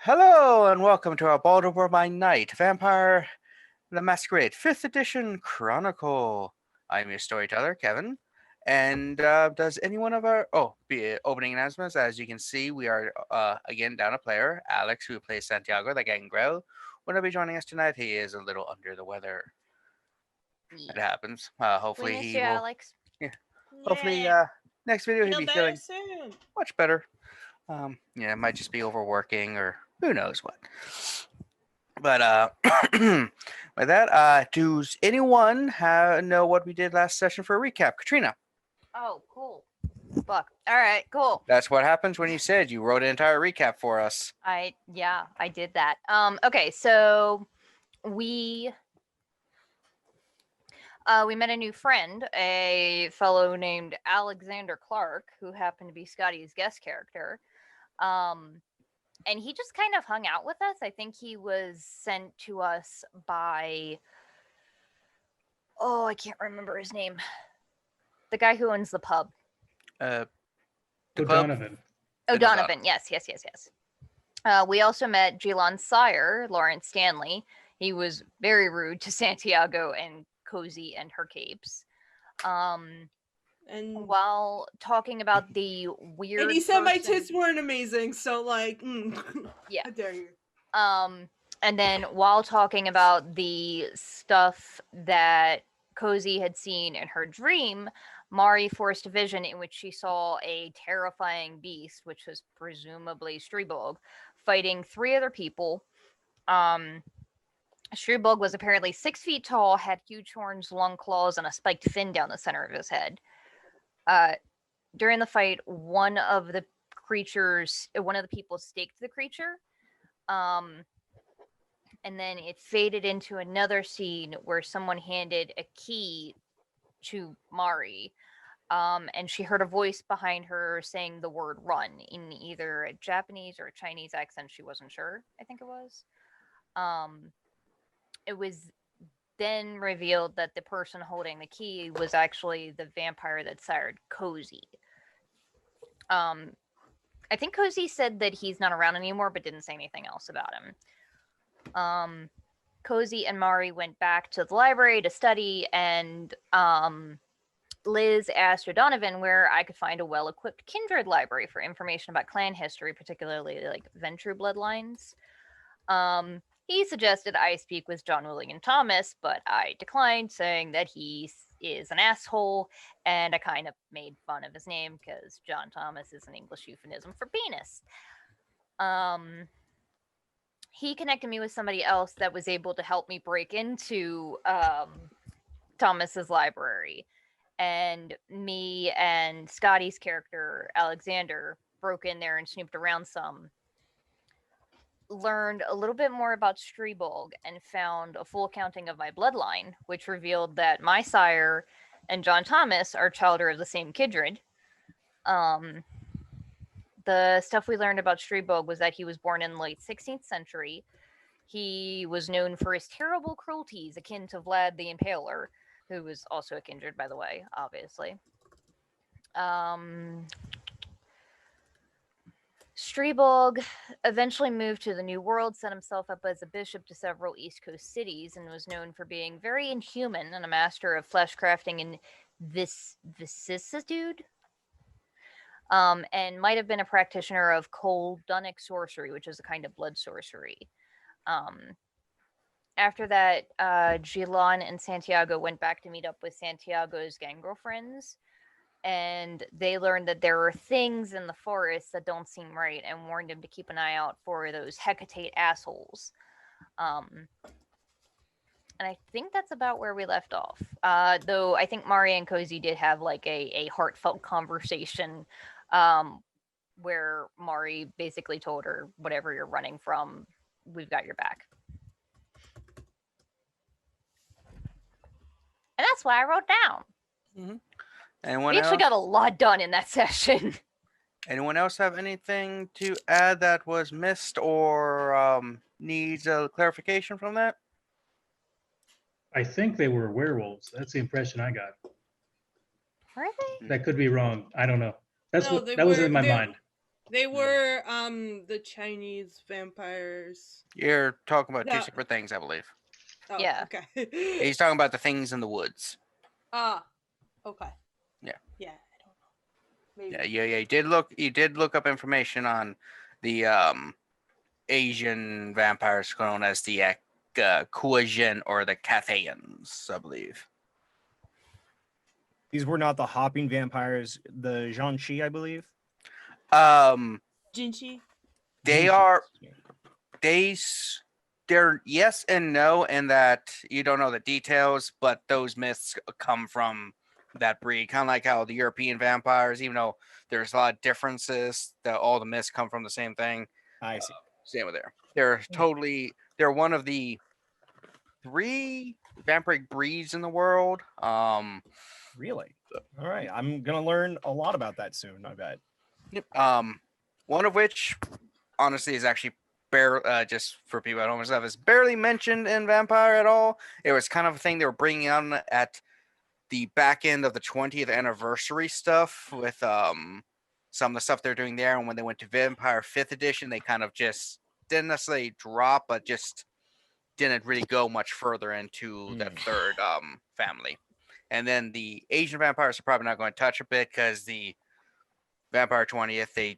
Hello and welcome to our Baltimore by Night Vampire the Masquereade 5th Edition Chronicle. I'm your storyteller, Kevin. And does any one of our opening announcements? As you can see, we are again down a player, Alex, who plays Santiago the Gangrel. Will not be joining us tonight. He is a little under the weather. It Yeah. happens. We Hopefully miss he you, will. Alex. Yeah. Hopefully Yeah, next video he'll feel be better feeling soon. much better. Yeah, it might just be overworking or who knows what. But with that, does anyone know what we did last session for a recap? Katrina. Oh, cool. Fuck. All right, cool. That's what happens when you said you wrote an entire recap for us. I did that. Okay, so we met a new friend, a fellow named Alexander Clark, who happened to be Scotty's guest character. And he just kind of hung out with us. I think he was sent to us by I can't remember his name. The guy who owns the pub. The club. O'Donovan. O'Donovan, yes. We also met Jilon's sire, Lawrence Stanley. He was very rude to Santiago and Cozy and her capes. And While talking about the weird and he said my person- tits weren't amazing, so like, Yeah. how dare you? And then while talking about the stuff that Cozy had seen in her dream, Mari forced a vision in which she saw a terrifying beast, which was presumably Streebog, fighting 3 other people. Streebog was apparently 6 feet tall, had huge horns, long claws, and a spiked fin down the center of his head. During the fight, one of the people staked the creature. And then it faded into another scene where someone handed a key to Mari. And she heard a voice behind her saying the word run in either a Japanese or a Chinese accent. She wasn't sure, I think it was. It was then revealed that the person holding the key was actually the vampire that sired Cozy. I think Cozy said that he's not around anymore, but didn't say anything else about him. Cozy and Mari went back to the library to study, and Liz asked O'Donovan where I could find a well-equipped kindred library for information about clan history, particularly like Ventrue bloodlines. He suggested I speak with John William Thomas, but I declined, saying that he is an asshole, and I kind of made fun of his name because John Thomas is an English euphemism for penis. He connected me with somebody else that was able to help me break into Thomas's library. And me and Scotty's character, Alexander, broke in there and snooped around some. Learned a little bit more about Streebog and found a full accounting of my bloodline, which revealed that my sire and John Thomas are children of the same kindred. The stuff we learned about Streebog was that he was born in the late 16th century. He was known for his terrible cruelties, akin to Vlad the Impaler, who was also a kindred, by the way, obviously. Streebog eventually moved to the New World, set himself up as a bishop to several East Coast cities, and was known for being very inhuman and a master of flesh crafting and vicissitude. And might have been a practitioner of Coldunic sorcery, which is a kind of blood sorcery. After that, Jilon and Santiago went back to meet up with Santiago's Gangrel friends, and they learned that there are things in the forest that don't seem right, and warned him to keep an eye out for those Hecate assholes. And I think that's about where we left off. Though I think Mari and Cozy did have like a heartfelt conversation where Mari basically told her, whatever you're running from, we've got your back. And that's what I wrote down. Mm-hmm. Anyone We actually else? got a lot done in that session. Anyone else have anything to add that was missed or needs a clarification from that? I think they were werewolves. That's the impression I got. Were they? That could be wrong. I don't know. That was in my they're- mind. They were the Chinese vampires. You're talking about two Yeah. separate things, I believe. Oh, Yeah. Okay. He's talking about the things in the woods. Ah. Okay. Yeah. Yeah. I don't know. Maybe. Yeah. You did look up information on the Asian vampires known as the Kozaline or the Cathayans, I believe. These were not the hopping vampires, the Zhanshi, I believe. Jinchi. They Zhanshi. are Yeah. they're yes and no in that you don't know the details, but those myths come from that breed. Kind of like how the European vampires, even though there's a lot of differences, that all the myths come from the same thing. I see. Same with there. They're one of the 3 vampiric breeds in the world. Really? All right. I'm gonna learn a lot about that soon, I bet. Yep. One of which, honestly, is actually just for people at home and stuff, is barely mentioned in Vampire at all. It was kind of a thing they were bringing on at the back end of the 20th anniversary stuff with some of the stuff they're doing there. And when they went to Vampire 5th edition, they kind of just didn't necessarily drop, but just didn't really go much further into the 3rd family. And then the Asian vampires are probably not going to touch a bit because the Vampire 20th,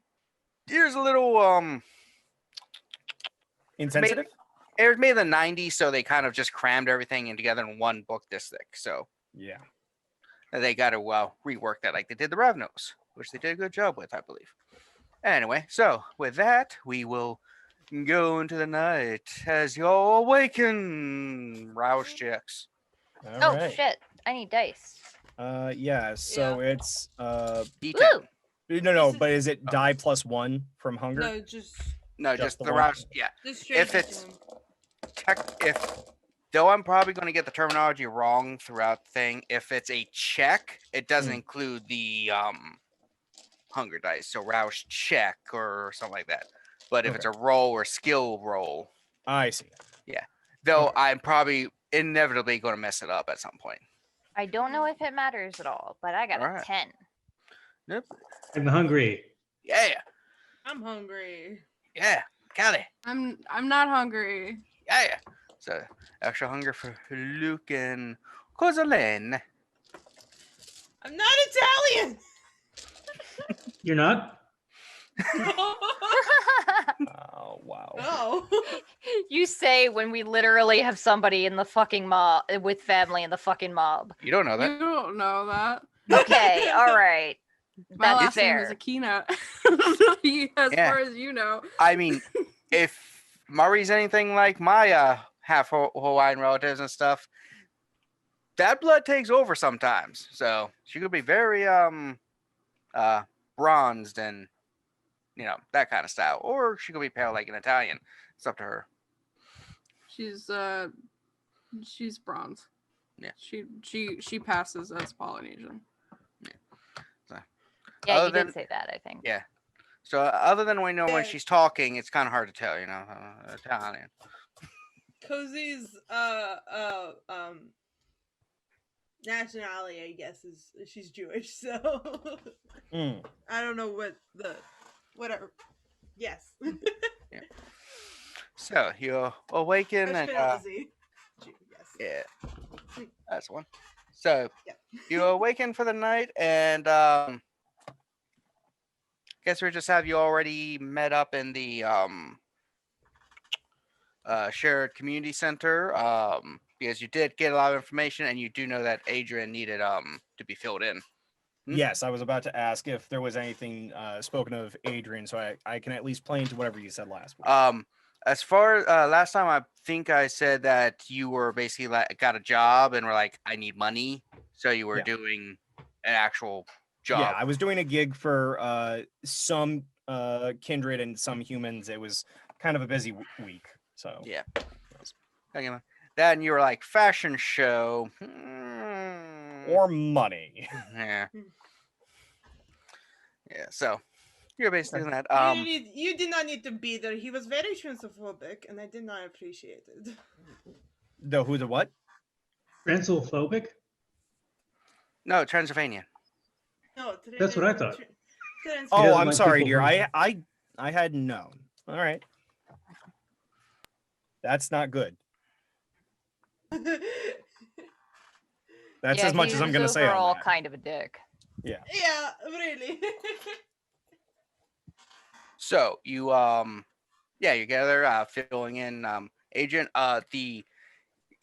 there's a little Insensitive? it was made in the 90s, so they kind of just crammed everything in together in one book this thick. So Yeah. they got to rework that like they did the Ravnos, which they did a good job with, I believe. Anyway, so with that, we will go into the night as y'all awaken. Rouse checks. All Oh right. shit! I need dice. Yeah. So it's D10. no, but is it die +1 from hunger? No, just No, Just just the the one? rouse. Yeah. straight. If it's though I'm probably going to get the terminology wrong throughout the thing. If it's a check, it doesn't include the hunger dice, so rouse check or something like that. But if it's a roll or skill roll, I see. though Okay. I'm probably inevitably going to mess it up at some point. I don't know if it matters at all, but I got Alright. a 10. Yep. I'm hungry. Yeah. I'm hungry. Yeah. Callie. I'm not hungry. Yeah. So extra hunger for Luke and Kozaline. I'm not Italian. You're not? Oh wow. No. You say when we literally have somebody in the fucking mob with family in the fucking mob. You don't know that. You don't know that. Okay, all right. My That's last fair. name is Akina. As Yeah. far as you know. I mean, if Murray's anything like my half Hawaiian relatives and stuff, that blood takes over sometimes. So she could be very bronzed and that kind of style, or she could be pale like an Italian. It's up to her. She's bronze. Yeah. She passes as Polynesian. Yeah, Other you than- did say that, I think. Yeah. So other than when she's talking, it's kind of hard to tell. Italian. Cozy's nationality, I guess, is she's Jewish. So I don't know whatever. Yes. So you awaken and Ashkenazi Jew, yes. yeah, that's one. So Yeah. you awaken for the night, and guess we just have you already met up in the shared community center because you did get a lot of information, and you do know that Adrian needed to be filled in. Yes, I was about to ask if there was anything spoken of Adrian, so I can at least play into whatever you said last week. As far as last time, I think I said that you were basically got a job and were like, I need money, so you were doing an actual job. Yeah, I was doing a gig for some kindred and some humans. It was kind of a busy week, so Yeah. That and you were like fashion show or money. yeah. Yeah. So you're basically that. You did not need to be there. He was very transphobic, and I did not appreciate it. The who the what? Transphobic? No, Transylvania. No, That's what I thought. Oh, doesn't I'm like sorry, people dear. who- I hadn't known. All right. That's not good. That's yeah, as much he as I'm was going to say on overall that. kind of a dick. Yeah. Yeah, really. So you you gather filling in Adrian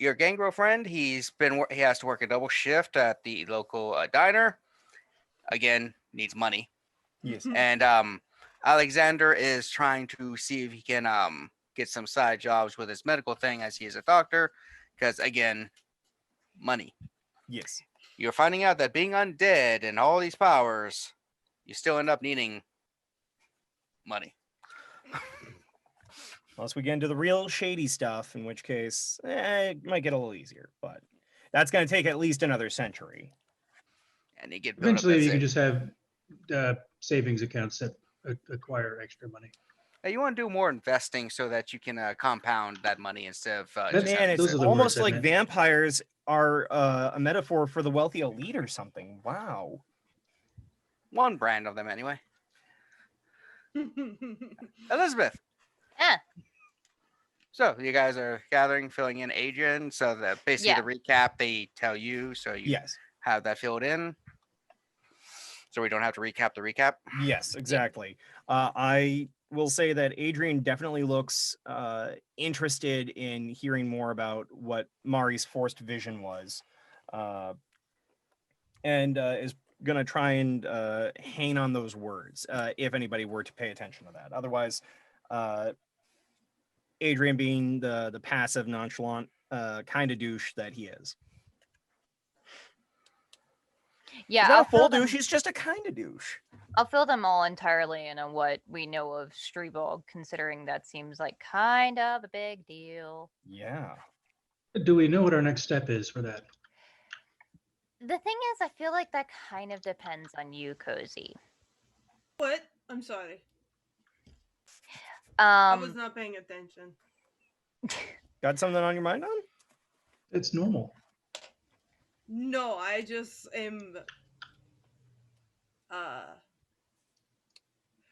your Gangrel friend. He has to work a double shift at the local diner. Again, needs money. Yes. And Alexander is trying to see if he can get some side jobs with his medical thing as he is a doctor, because again, money. Yes. You're finding out that being undead and all these powers, you still end up needing money. Unless we get into the real shady stuff, in which case it might get a little easier. But that's going to take at least another century. And you get built Eventually, up. you can just have savings accounts that acquire extra money. You want to do more investing so that you can compound that money instead of That's- just Man, having it's those are the almost words I like meant. vampires are a metaphor for the wealthy elite or something. Wow. one brand of them anyway. Elizabeth. Yeah. So you guys are gathering, filling in Adrian. So that basically the recap they tell you, so you Yes. have that filled in. So we don't have to recap the recap. Yes, exactly. I will say that Adrian definitely looks interested in hearing more about what Mari's forced vision was, and is going to try and hang on those words if anybody were to pay attention to that. Otherwise, Adrian being the passive, nonchalant kind of douche that he is. Yeah, He's not I'll a full fill them. douche, he's just a kind of douche. I'll fill them all entirely in on what we know of Streebog, considering that seems like kind of a big deal. Yeah. Do we know what our next step is for that? The thing is, I feel like that kind of depends on you, Cozy. What? I'm sorry. I was Um, not paying attention. Got something on your mind on? It's normal. No, I just am.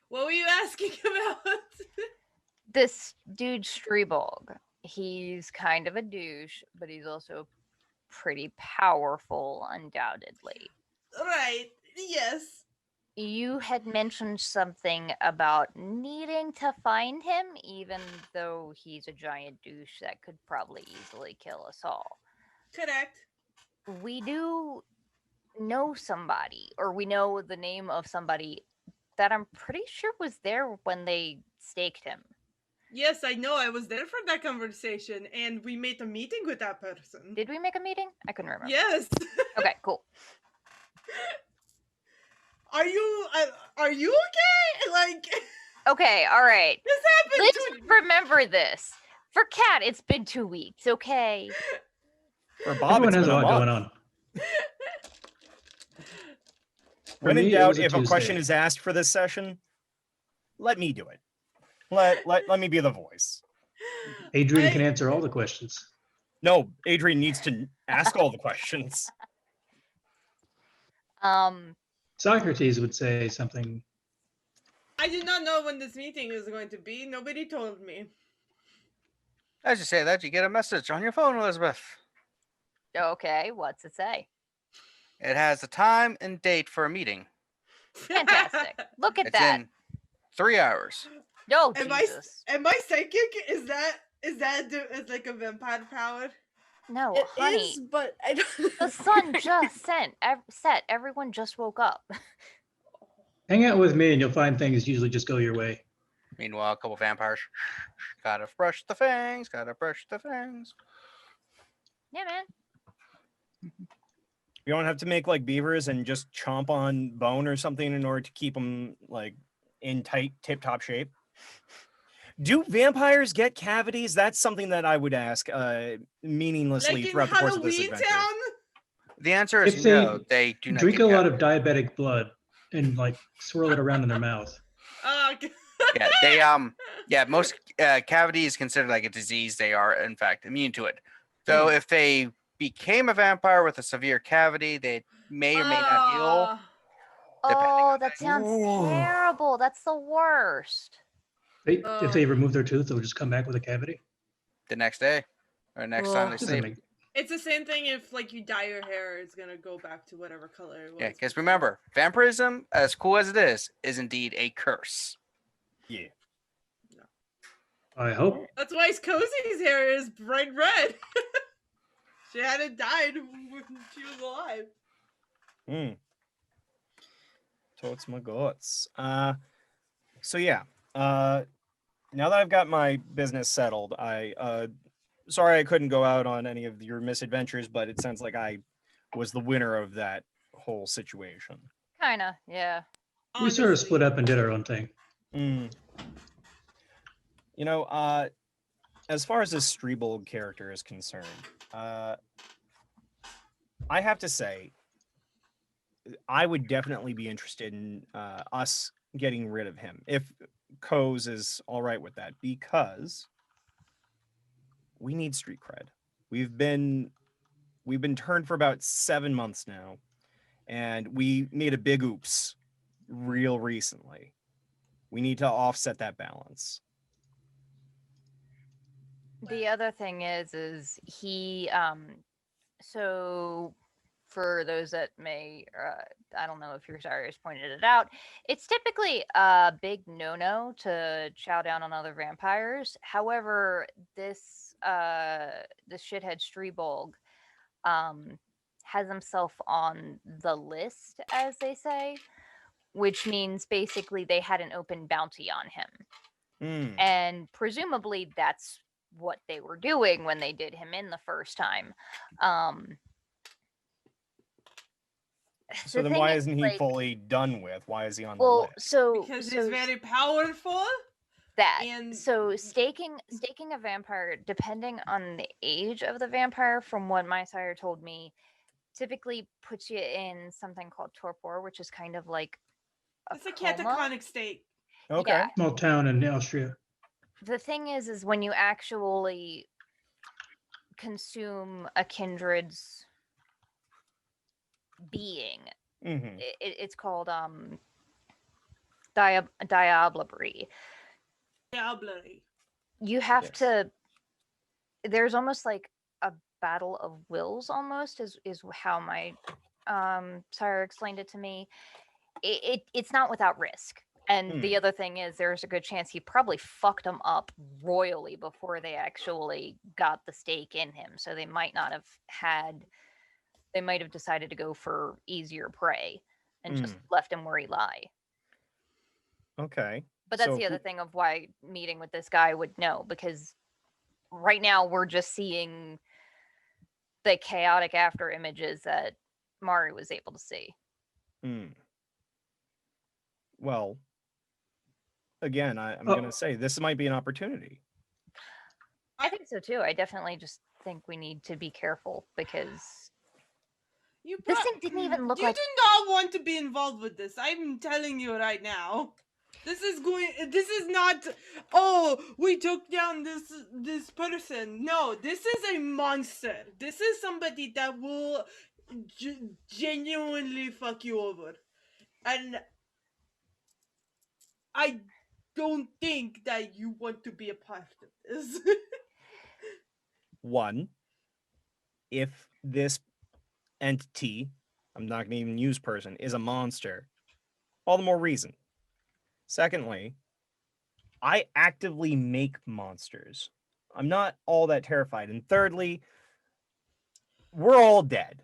What were you asking about? this dude Streebog, he's kind of a douche, but he's also pretty powerful, undoubtedly. Right. Yes. You had mentioned something about needing to find him, even though he's a giant douche that could probably easily kill us all. Correct. We do know somebody, or we know the name of somebody that I'm pretty sure was there when they staked him. Yes, I know. I was there for that conversation, and we made a meeting with that person. Did we make a meeting? I couldn't remember. Yes. Okay, cool. Are you okay? Like, Okay, all right. this happened Let's to remember this. For Kat, it's been 2 weeks, okay? For Bob, Everyone it's has been a a lot going month. on. For When in me, it doubt, was a if a question Tuesday. is asked for this session, let me do it. Let me be the voice. Adrian I- can answer all the questions. No, Adrian needs to ask all the questions. Socrates would say something. I did not know when this meeting was going to be. Nobody told me. As you say that, you get a message on your phone, Elizabeth. Okay, what's it say? It has a time and date for a meeting. Fantastic. Look at It's that. in 3 hours. Oh, Am Jesus. Am I psychic? Is like a vampire power? No, It honey. is, but I don't. The sun just set. Everyone just woke up. Hang out with me and you'll find things usually just go your way. Meanwhile, a couple vampires. Gotta brush the fangs. Gotta brush the fangs. Yeah, man. You don't have to make like beavers and just chomp on bone or something in order to keep them like in tight, tip-top shape. Do vampires get cavities? That's something that I would ask meaninglessly Like in throughout the course of this Halloween adventure. Town? The answer is If they no. They do not Drink get a lot cavities. of diabetic blood and like swirl it around in their mouth. Okay. Yeah, they most cavity is considered like a disease. They are in fact immune to it. So if they became a vampire with a severe cavity, they may or may not heal. Oh, that sounds Ooh. terrible. That's the worst. If they remove their tooth, they'll just come back with a cavity. The next day or next time they Doesn't sleep. make It's the same thing if like you dye your hair, it's gonna go back to whatever color it was. Yeah, because before. remember, vampirism, as cool as it is indeed a curse. Yeah. I hope. That's why Cozy's hair is bright red. She hadn't died when she was alive. Totes my guts. So yeah. Now that I've got my business settled, sorry I couldn't go out on any of your misadventures, but it sounds like I was the winner of that whole situation. Kinda, yeah. We sort of Honestly. split up and did our own thing. You know, as far as this Streebold character is concerned, I have to say, I would definitely be interested in us getting rid of him if Koz is all right with that, because we need street cred. We've been turned for about 7 months now, and we made a big oops real recently. We need to offset that balance. The other thing is he so for those that may I don't know if your Cyrus pointed it out, it's typically a big no-no to chow down on other vampires. However, this shithead Strebolg has himself on the list, as they say, which means basically they had an open bounty on him. And presumably that's what they were doing when they did him in the first time. So then why isn't he fully done with? Why is he on the well, list? Because he's very powerful. So staking a vampire, depending on the age of the vampire, from what my sire told me, typically puts you in something called torpor, which is kind of like It's a coma. catatonic state. Okay. Yeah. Small town in Austria. The thing is when you actually consume a kindred's being, it's called diablerie. Diablerie. You have to. There's almost like a battle of wills, almost is how my sire explained it to me. It's not without risk. And the other thing is, there's a good chance he probably fucked them up royally before they actually got the stake in him. So they might not have had. They might have decided to go for easier prey and just left him where he lie. Okay. But that's the other thing of why meeting with this guy would know, because right now we're just seeing the chaotic after images that Mari was able to see. Well, again, I'm going to say this might be an opportunity. I think so too. I definitely just think we need to be careful, because this thing didn't even look like... You do not want to be involved with this. I'm telling you right now. This is not, oh, we took down this person. No, this is a monster. This is somebody that will genuinely fuck you over. And I don't think that you want to be a part of this. One, if this entity, I'm not going to even use person, is a monster, all the more reason. Secondly, I actively make monsters. I'm not all that terrified. And thirdly, we're all dead.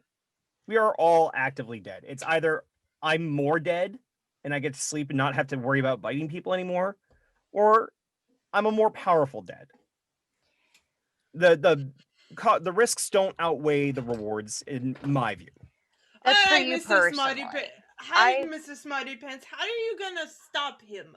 We are all actively dead. It's either I'm more dead and I get to sleep and not have to worry about biting people anymore, or I'm a more powerful dead. The risks don't outweigh the rewards in my view. That's for you personally. Mr. Smarty Pants, how are you gonna stop him?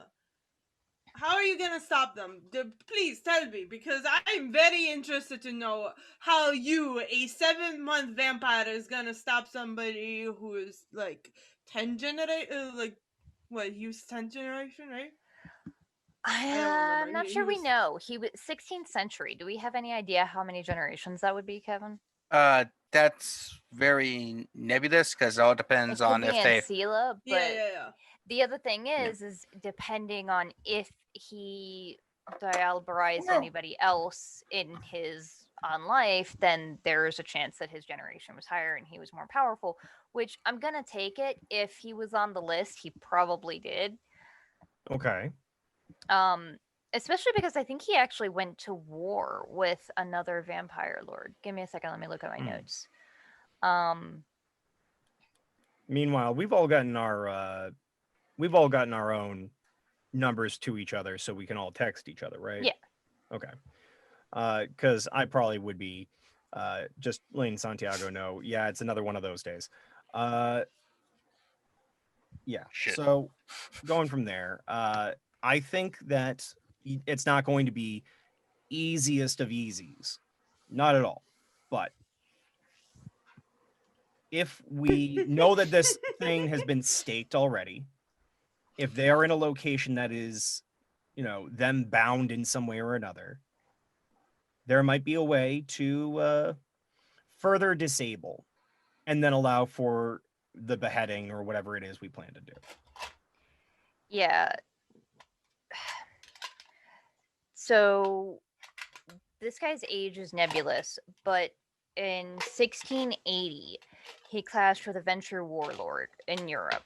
How are you gonna stop them? Please tell me, because I'm very interested to know how you, a 7-month vampire, is gonna stop somebody who is like 10 generation, like what? He was 10th generation, right? I'm not sure we know. He was 16th century. Do we have any idea how many generations that would be, Kevin? That's very nebulous because it all It depends could on be if they. Ancila, but Yeah. the other thing is depending on if he dialbarized anybody else in his on life, then there's a chance that his generation was higher and he was more powerful. Which I'm gonna take it. If he was on the list, he probably did. Okay. Especially because I think he actually went to war with another vampire lord. Give me a second. Let me look at my notes. Meanwhile, we've all gotten our own numbers to each other, so we can all text each other, right? Yeah. Okay. Because I probably would be just letting Santiago know. Yeah, it's another one of those days. Yeah. Shit. So going from there, I think that it's not going to be easiest of easies, not at all. But if we know that this thing has been staked already, if they are in a location that is, them bound in some way or another, there might be a way to further disable and then allow for the beheading or whatever it is we plan to do. Yeah. So this guy's age is nebulous, but in 1680, he clashed with a Ventrue warlord in Europe.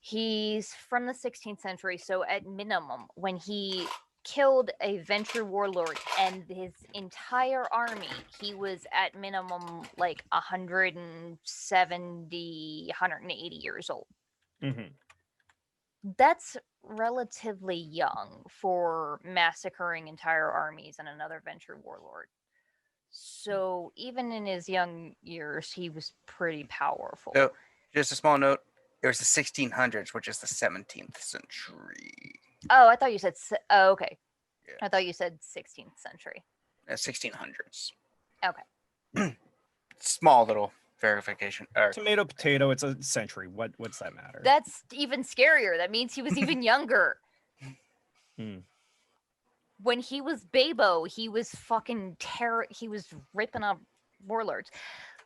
He's from the 16th century, so at minimum, when he killed a Ventrue warlord and his entire army, he was at minimum like 170, 180 years old. Mm-hmm. That's relatively young for massacring entire armies and another Ventrue warlord. So even in his young years, he was pretty powerful. So, just a small note. It was the 1600s, which is the 17th century. Oh, I thought you said. Oh, okay. Yeah. I thought you said 16th century. 1600s. Okay. Small little verification. Tomato, potato, it's a century. What's that matter? That's even scarier. That means he was even younger. When he was Babo, he was fucking he was ripping up warlords.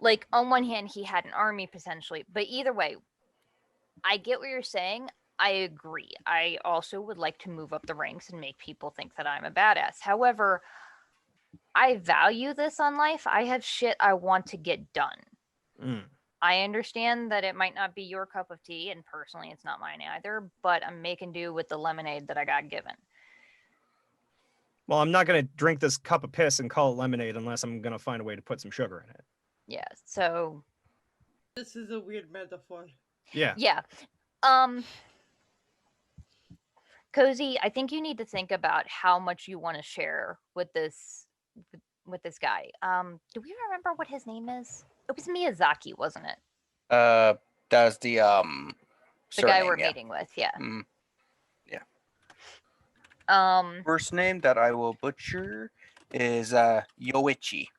Like, on one hand, he had an army potentially, but either way, I get what you're saying. I agree. I also would like to move up the ranks and make people think that I'm a badass. However, I value this on life. I have shit I want to get done. I understand that it might not be your cup of tea, and personally, it's not mine either, but I'm making do with the lemonade that I got given. Well, I'm not going to drink this cup of piss and call it lemonade unless I'm going to find a way to put some sugar in it. Yeah, so... This is a weird metaphor. Yeah. Yeah. Cozy, I think you need to think about how much you want to share with this guy. Do we remember what his name is? It was Miyazaki, wasn't it? Does the guy we're meeting with, yeah. Yeah. Um, First name that I will butcher is Yoichi.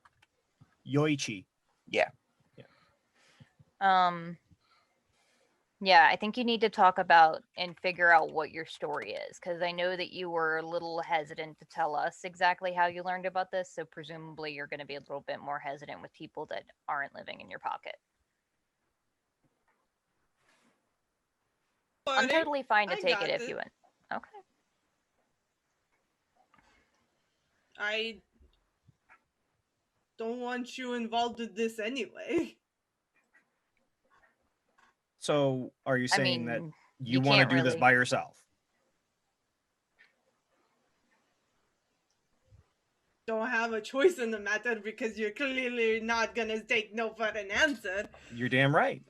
Yoichi. Yeah. Yeah, I think you need to talk about and figure out what your story is, because I know that you were a little hesitant to tell us exactly how you learned about this, so presumably you're going to be a little bit more hesitant with people that aren't living in your pocket. I'm totally fine to take it if you want. Okay. I don't want you involved with this anyway. So, are you saying that you want to can't do this really. by yourself? Don't have a choice in the matter because you're clearly not gonna take no for an answer. You're damn right.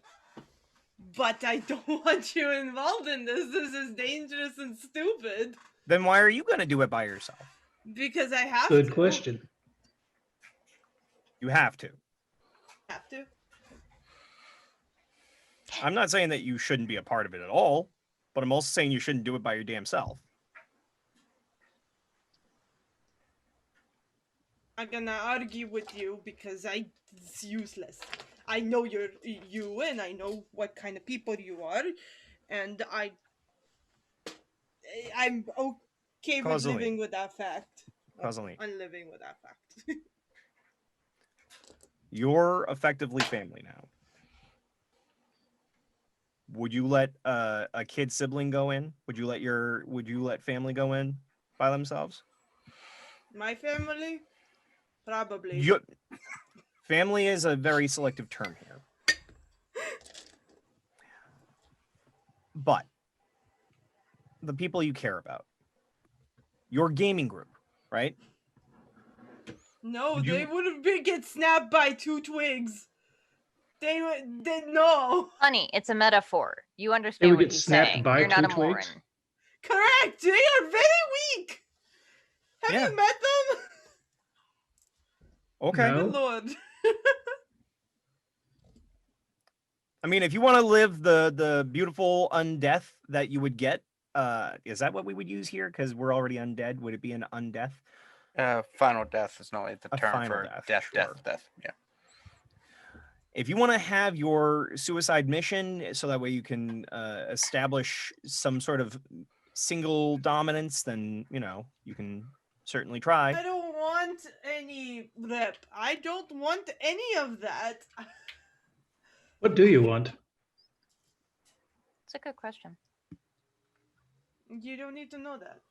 But I don't want you involved in this. This is dangerous and stupid. Then why are you going to do it by yourself? Because I have to. Good question. You have to. Have to. I'm not saying that you shouldn't be a part of it at all, but I'm also saying you shouldn't do it by your damn self. I'm gonna argue with you because it's useless. I know you and I know what kind of people you are, and I'm okay with Kozaline. living with that fact. Kozaline. I'm living with that fact. You're effectively family now. Would you let a kid sibling go in? Would you let family go in by themselves? My family? Probably. Family is a very selective term here. But the people you care about, your gaming group, right? No, Would they you- would get snapped by 2 twigs. They no. Honey, it's a metaphor. You They understand would what get he's snapped saying. by You're not 2 a moron. twigs? Correct. They are very weak. Have Yeah. you met them? Okay. No. Good lord. I mean, if you want to live the beautiful undeath that you would get, is that what we would use here? Because we're already undead. Would it be an undeath? Final death is normally the A term final for death, death, sure. death. Yeah. If you want to have your suicide mission, so that way you can establish some sort of single dominance, then you can certainly try. I don't want any rep. I don't want any of that. What do you want? It's a good question. You don't need to know that.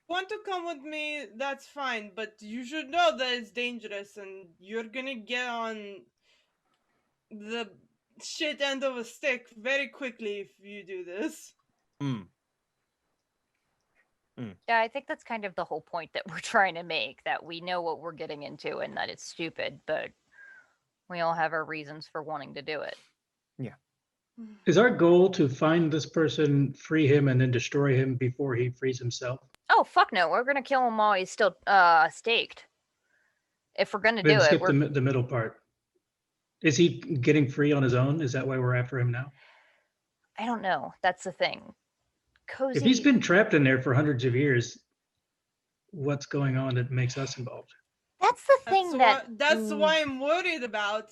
Want to come with me, that's fine, but you should know that it's dangerous and you're gonna get on the shit end of a stick very quickly if you do this. Yeah, I think that's kind of the whole point that we're trying to make, that we know what we're getting into and that it's stupid, but we all have our reasons for wanting to do it. Is our goal to find this person, free him, and then destroy him before he frees himself? Oh, fuck no. We're going to kill him while he's still staked. If we're going to Then do it, skip we're... the middle part. Is he getting free on his own? Is that why we're after him now? I don't know. That's the thing. Cozy... If he's been trapped in there for hundreds of years, what's going on that makes us involved? That's the thing That's why I'm worried about.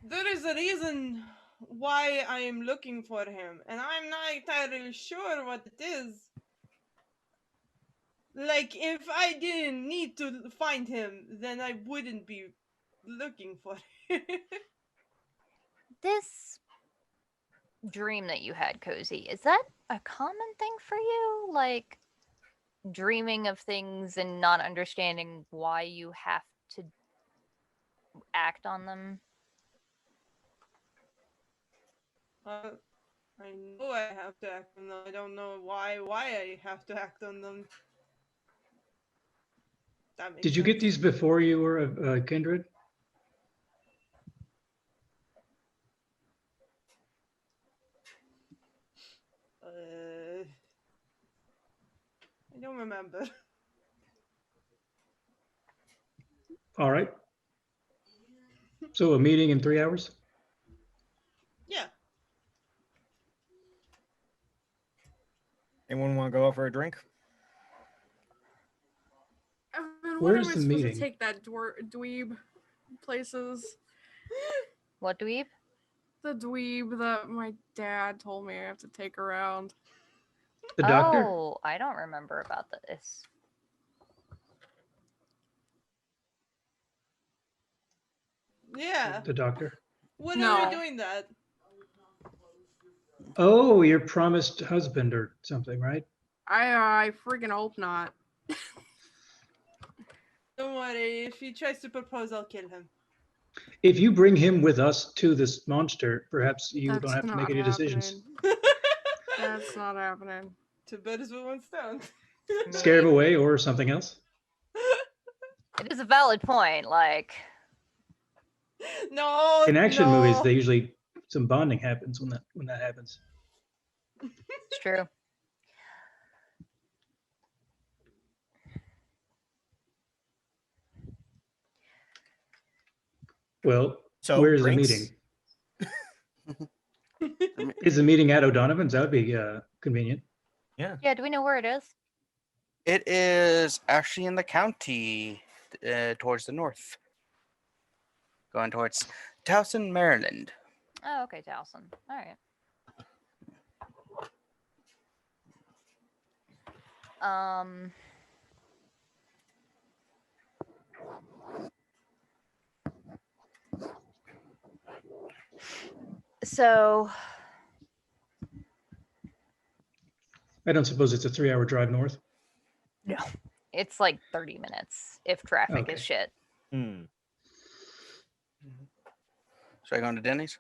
There is a reason why I am looking for him, and I'm not entirely sure what it is. Like, if I didn't need to find him, then I wouldn't be looking for him. This dream that you had, Cozy, is that a common thing for you? Like, dreaming of things and not understanding why you have to act on them? I know I have to act on them. I don't know why I have to act on them. That makes Did you get sense. these before you were a kindred? I don't remember. All right. So a meeting in 3 hours? Yeah. Anyone want to go out for a drink? Evan, what Where's am I the supposed meeting? to take that dweeb places? What, dweeb? The dweeb that my dad told me I have to take around. The doctor? Oh, I don't remember about this. Yeah. The doctor. When are No. we doing that? Oh, your promised husband or something, right? I freaking hope not. Don't worry. If he tries to propose, I'll kill him. If you bring him with us to this monster, perhaps you don't That's have to make not any decisions. happening. That's not happening. Two birds with one stone. Scare him away or something else? It is a valid point, like... No. In action no. movies, they usually some bonding happens when that happens. It's true. Well, So where is drinks? the meeting? Is the meeting at O'Donovan's? That would be convenient. Yeah. Yeah, do we know where it is? It is actually in the county towards the north. Going towards Towson, Maryland. Oh, okay, Towson. All right. So I don't suppose it's a 3-hour drive north. no, it's like 30 minutes if traffic Okay. is shit. Hmm. Should I go into Denny's?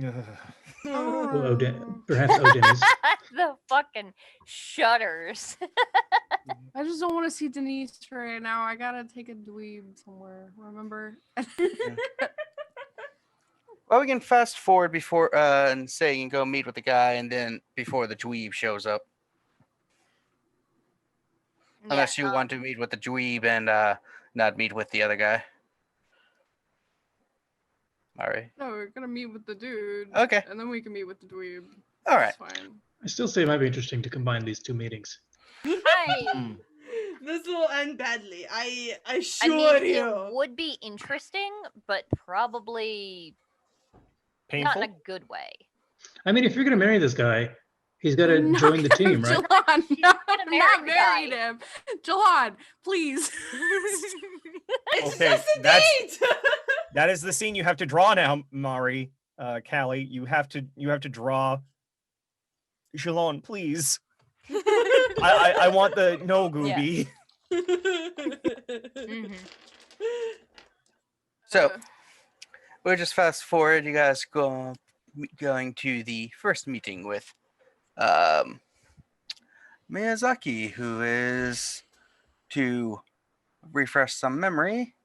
Ugh. Well, perhaps Odin's. The fucking shudders. I just don't want to see Denise right now. I gotta take a dweeb somewhere. Remember? Well, we can fast forward before and say you can go meet with the guy, and then before the dweeb shows up. Unless you want to meet with the dweeb and not meet with the other guy. All right. No, we're gonna meet with the dude. Okay. And then we can meet with the dweeb. All right. That's fine. I still say it might be interesting to combine these two meetings. Hmm. This will end badly. I I assure mean, you. it would be interesting, but probably Painful. not in a good way. I mean, if you're going to marry this guy, he's got to I'm not join the gonna- team, right? Jilon, She's no, gonna I'm marry not the marrying guy. him. Jilon, please. It's Okay, just a that's- date. That is the scene you have to draw now, Mari. Callie, you have to draw. Jilon, please. I want the no Gooby. Mhm. So Uh, we'll just fast forward. You guys going to the first meeting with Miyazaki, who is, to refresh some memory,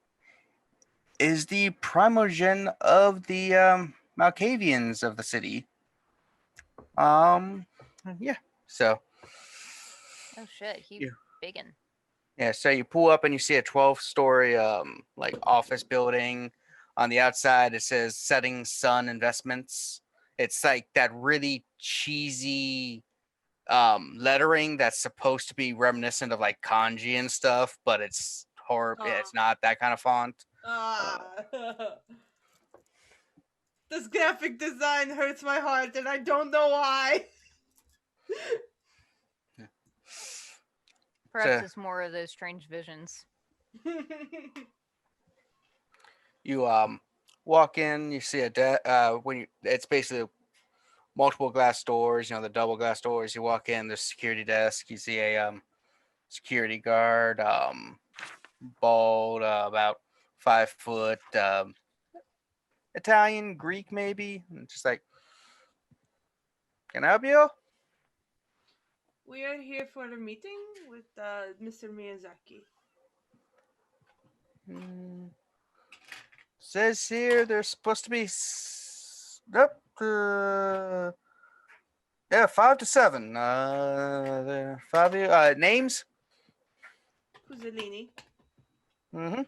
is the primogen of the Malkavians of the city. Yeah. So Oh shit, he Yeah. biggin. yeah, so you pull up and you see a 12-story like office building. On the outside it says Setting Sun Investments. It's like that really cheesy lettering that's supposed to be reminiscent of like kanji and stuff, but it's horrible. It's not that kind of font. This graphic design hurts my heart, and I don't know why. Perhaps So- it's more of those strange visions. You walk in, you see it's basically multiple glass doors, the double glass doors. You walk in, there's a security desk, you see a security guard, bald, about 5 foot, Italian, Greek maybe. And just like, can I help you? We are here for a meeting with Mr. Miyazaki. Says here there's supposed to be yeah, 5 to 7. There 5 of you. Names? Kozaline. Mm-hmm.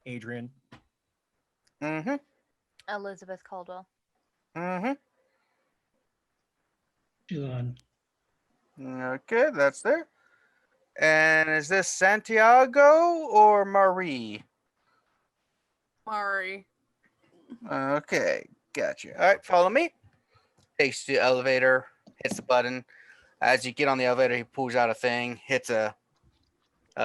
Adrian. Mm-hmm. Elizabeth Caldwell. Mm-hmm. Jilon. Okay, that's there. And is this Santiago or Marie? Mari. Okay, gotcha. All right, follow me. Takes you to the elevator, hits the button. As you get on the elevator, he pulls out a thing, hits a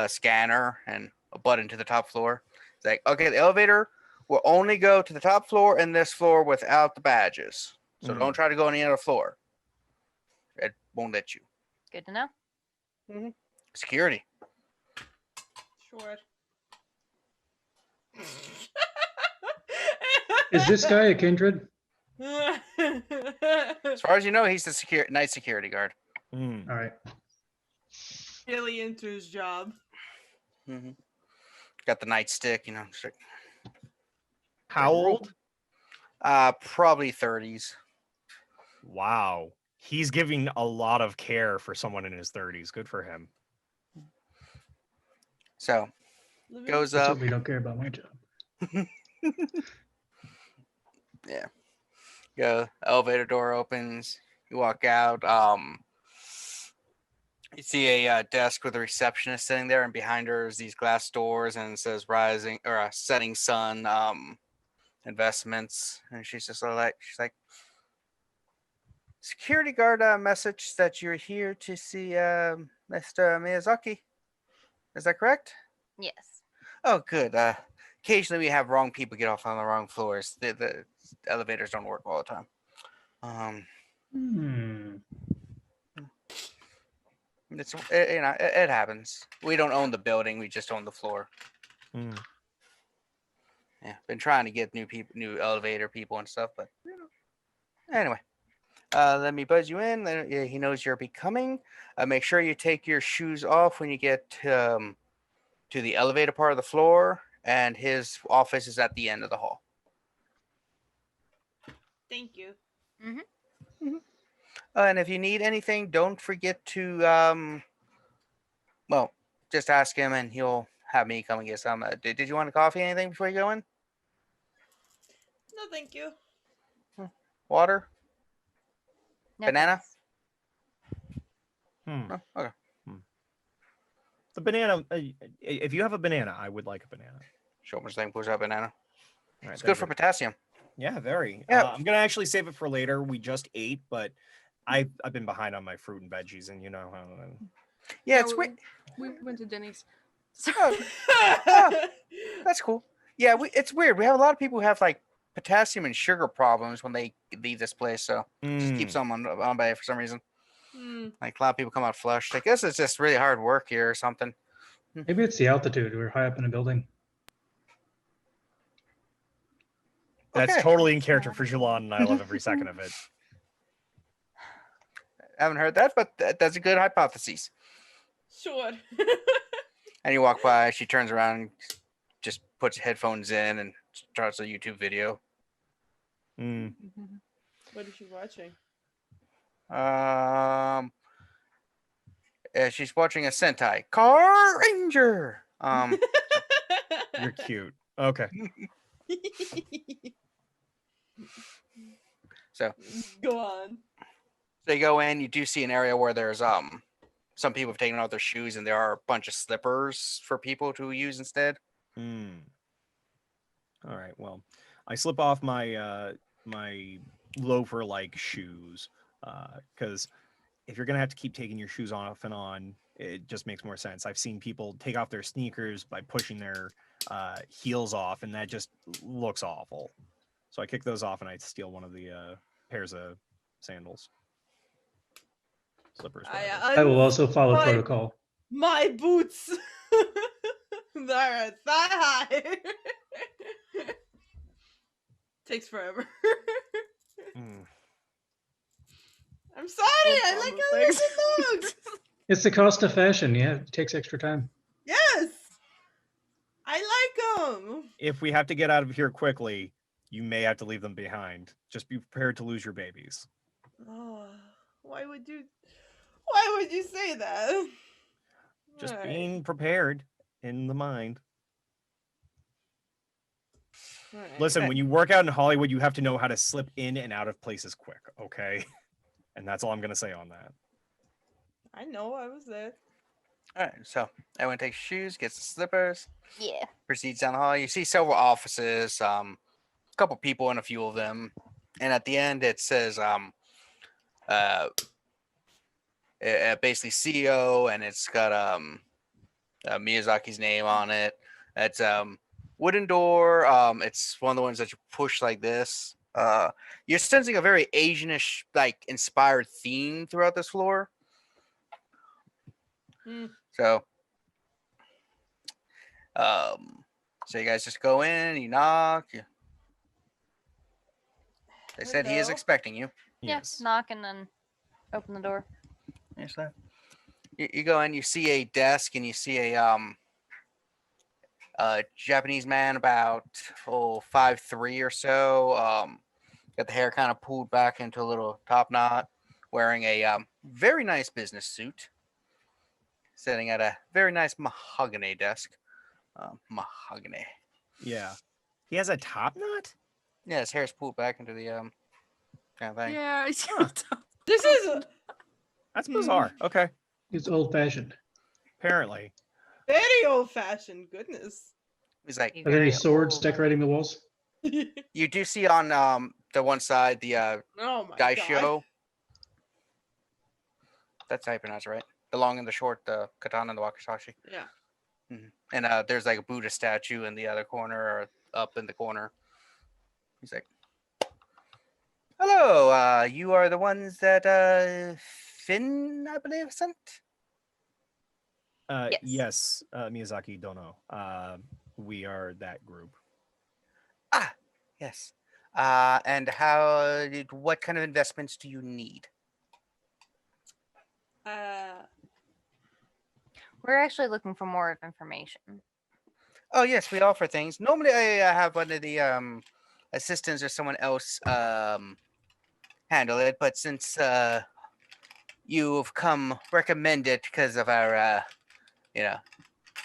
scanner and a button to the top floor. It's like, okay, the elevator will only go to the top floor and this floor without the badges. So don't try to go on any other floor. It won't let you. Good to know. Security. Sure. Is this guy a kindred? As far as you know, he's the night security guard. Mm. All right. Really into his job. Mm-hmm. Got the nightstick, just like, How old? probably 30s. Wow. He's giving a lot of care for someone in his 30s. Good for him. So goes I up. certainly don't care about my job. Yeah. Go. Elevator door opens. You walk out. You see a desk with a receptionist sitting there, and behind her is these glass doors, and it says "Rising" or "Setting Sun Investments." And she's just like, security guard message that you're here to see Mr. Miyazaki. Is that correct? Yes. Oh, good. Occasionally we have wrong people get off on the wrong floors. The elevators don't work all the time. It happens. We don't own the building. We just own the floor. Hmm. Yeah, been trying to get new elevator people and stuff, but anyway. Let me buzz you in. He knows you're becoming. Make sure you take your shoes off when you get to the elevator part of the floor, and his office is at the end of the hall. Thank you. And if you need anything, don't forget to just ask him, and he'll have me come and get some. Did you want a coffee, anything before you go in? No, thank you. Water? No Banana? thanks. No? Okay. The banana. If you have a banana, I would like a banana. Shoulders thing pulls out banana. All right, It's thank good for you. potassium. Yeah, very. Yeah. I'm gonna actually save it for later. We just ate, but I've been behind on my fruit and veggies, and you know how. Yeah, it's weird. We went to Denny's. That's cool. Yeah, it's weird. We have a lot of people who have like potassium and sugar problems when they leave this place, so just keeps them on by for some reason. Like a lot of people come out flushed. I guess it's just really hard work here or something. Maybe it's the altitude. We're high up in a building. That's Okay. totally in character for Jilon, and I love every second of it. Haven't heard that, but that's a good hypothesis. Sure. And you walk by, she turns around, and just puts headphones in, and starts a YouTube video. Mm. What is she watching? She's watching a Sentai Car Ranger. You're cute. Okay. So Go on. you go in, you do see an area where there's some people have taken out their shoes, and there are a bunch of slippers for people to use instead. All right. Well, I slip off my my loafer like shoes because if you're gonna have to keep taking your shoes off and on, it just makes more sense. I've seen people take off their sneakers by pushing their heels off, and that just looks awful. So I kick those off, and I steal one of the pairs of sandals, slippers. I will also follow my- protocol. My boots. They're thigh high. Takes forever. I'm sorry. I like how it looks. It's the cost of fashion. Yeah, it takes extra time. Yes. I like them. If we have to get out of here quickly, you may have to leave them behind. Just be prepared to lose your babies. Oh, why would you say that? Just Alright. being prepared in the mind. Alright. Listen, when you work out in Hollywood, you have to know how to slip in and out of places quick, okay? And that's all I'm going to say on that. I know I was there. All right, so everyone takes shoes, gets the slippers, Yeah. proceeds down the hall. You see several offices, a couple people in a few of them, and at the end it says basically CEO, and it's got Miyazaki's name on it. It's wooden door. It's one of the ones that you push like this. You're sensing a very Asianish like inspired theme throughout this floor. So so you guys just go in, you knock. They said he is Hello? expecting you. Yes. Knock and then open the door. Yes, sir. You go in, you see a desk, and you see a Japanese man about 5'3" or so. Got the hair kind of pulled back into a little top knot, wearing a very nice business suit, sitting at a very nice mahogany desk. Mahogany. Yeah. He has a top knot? Yeah, his hair's pulled back into the kind of thing. Yeah. This is That's bizarre. Okay. It's old fashioned. Apparently. very old fashioned. Goodness. He's like, Are there any swords decorating the walls? you do see on the one side the Oh my Daisho. god. That's how you pronounce it, right? The long and the short, the katana and the wakizashi. Yeah. And there's like a Buddha statue in the other corner or up in the corner. He's like, Hello, you are the ones that Finn, I believe, sent? Yes. Yes, Miyazaki Dono. We are that group. Ah, yes. And what kind of investments do you need? We're actually looking for more of information. Oh, yes, we offer things. Normally, I have one of the assistants or someone else handle it, but since you've come recommended because of our,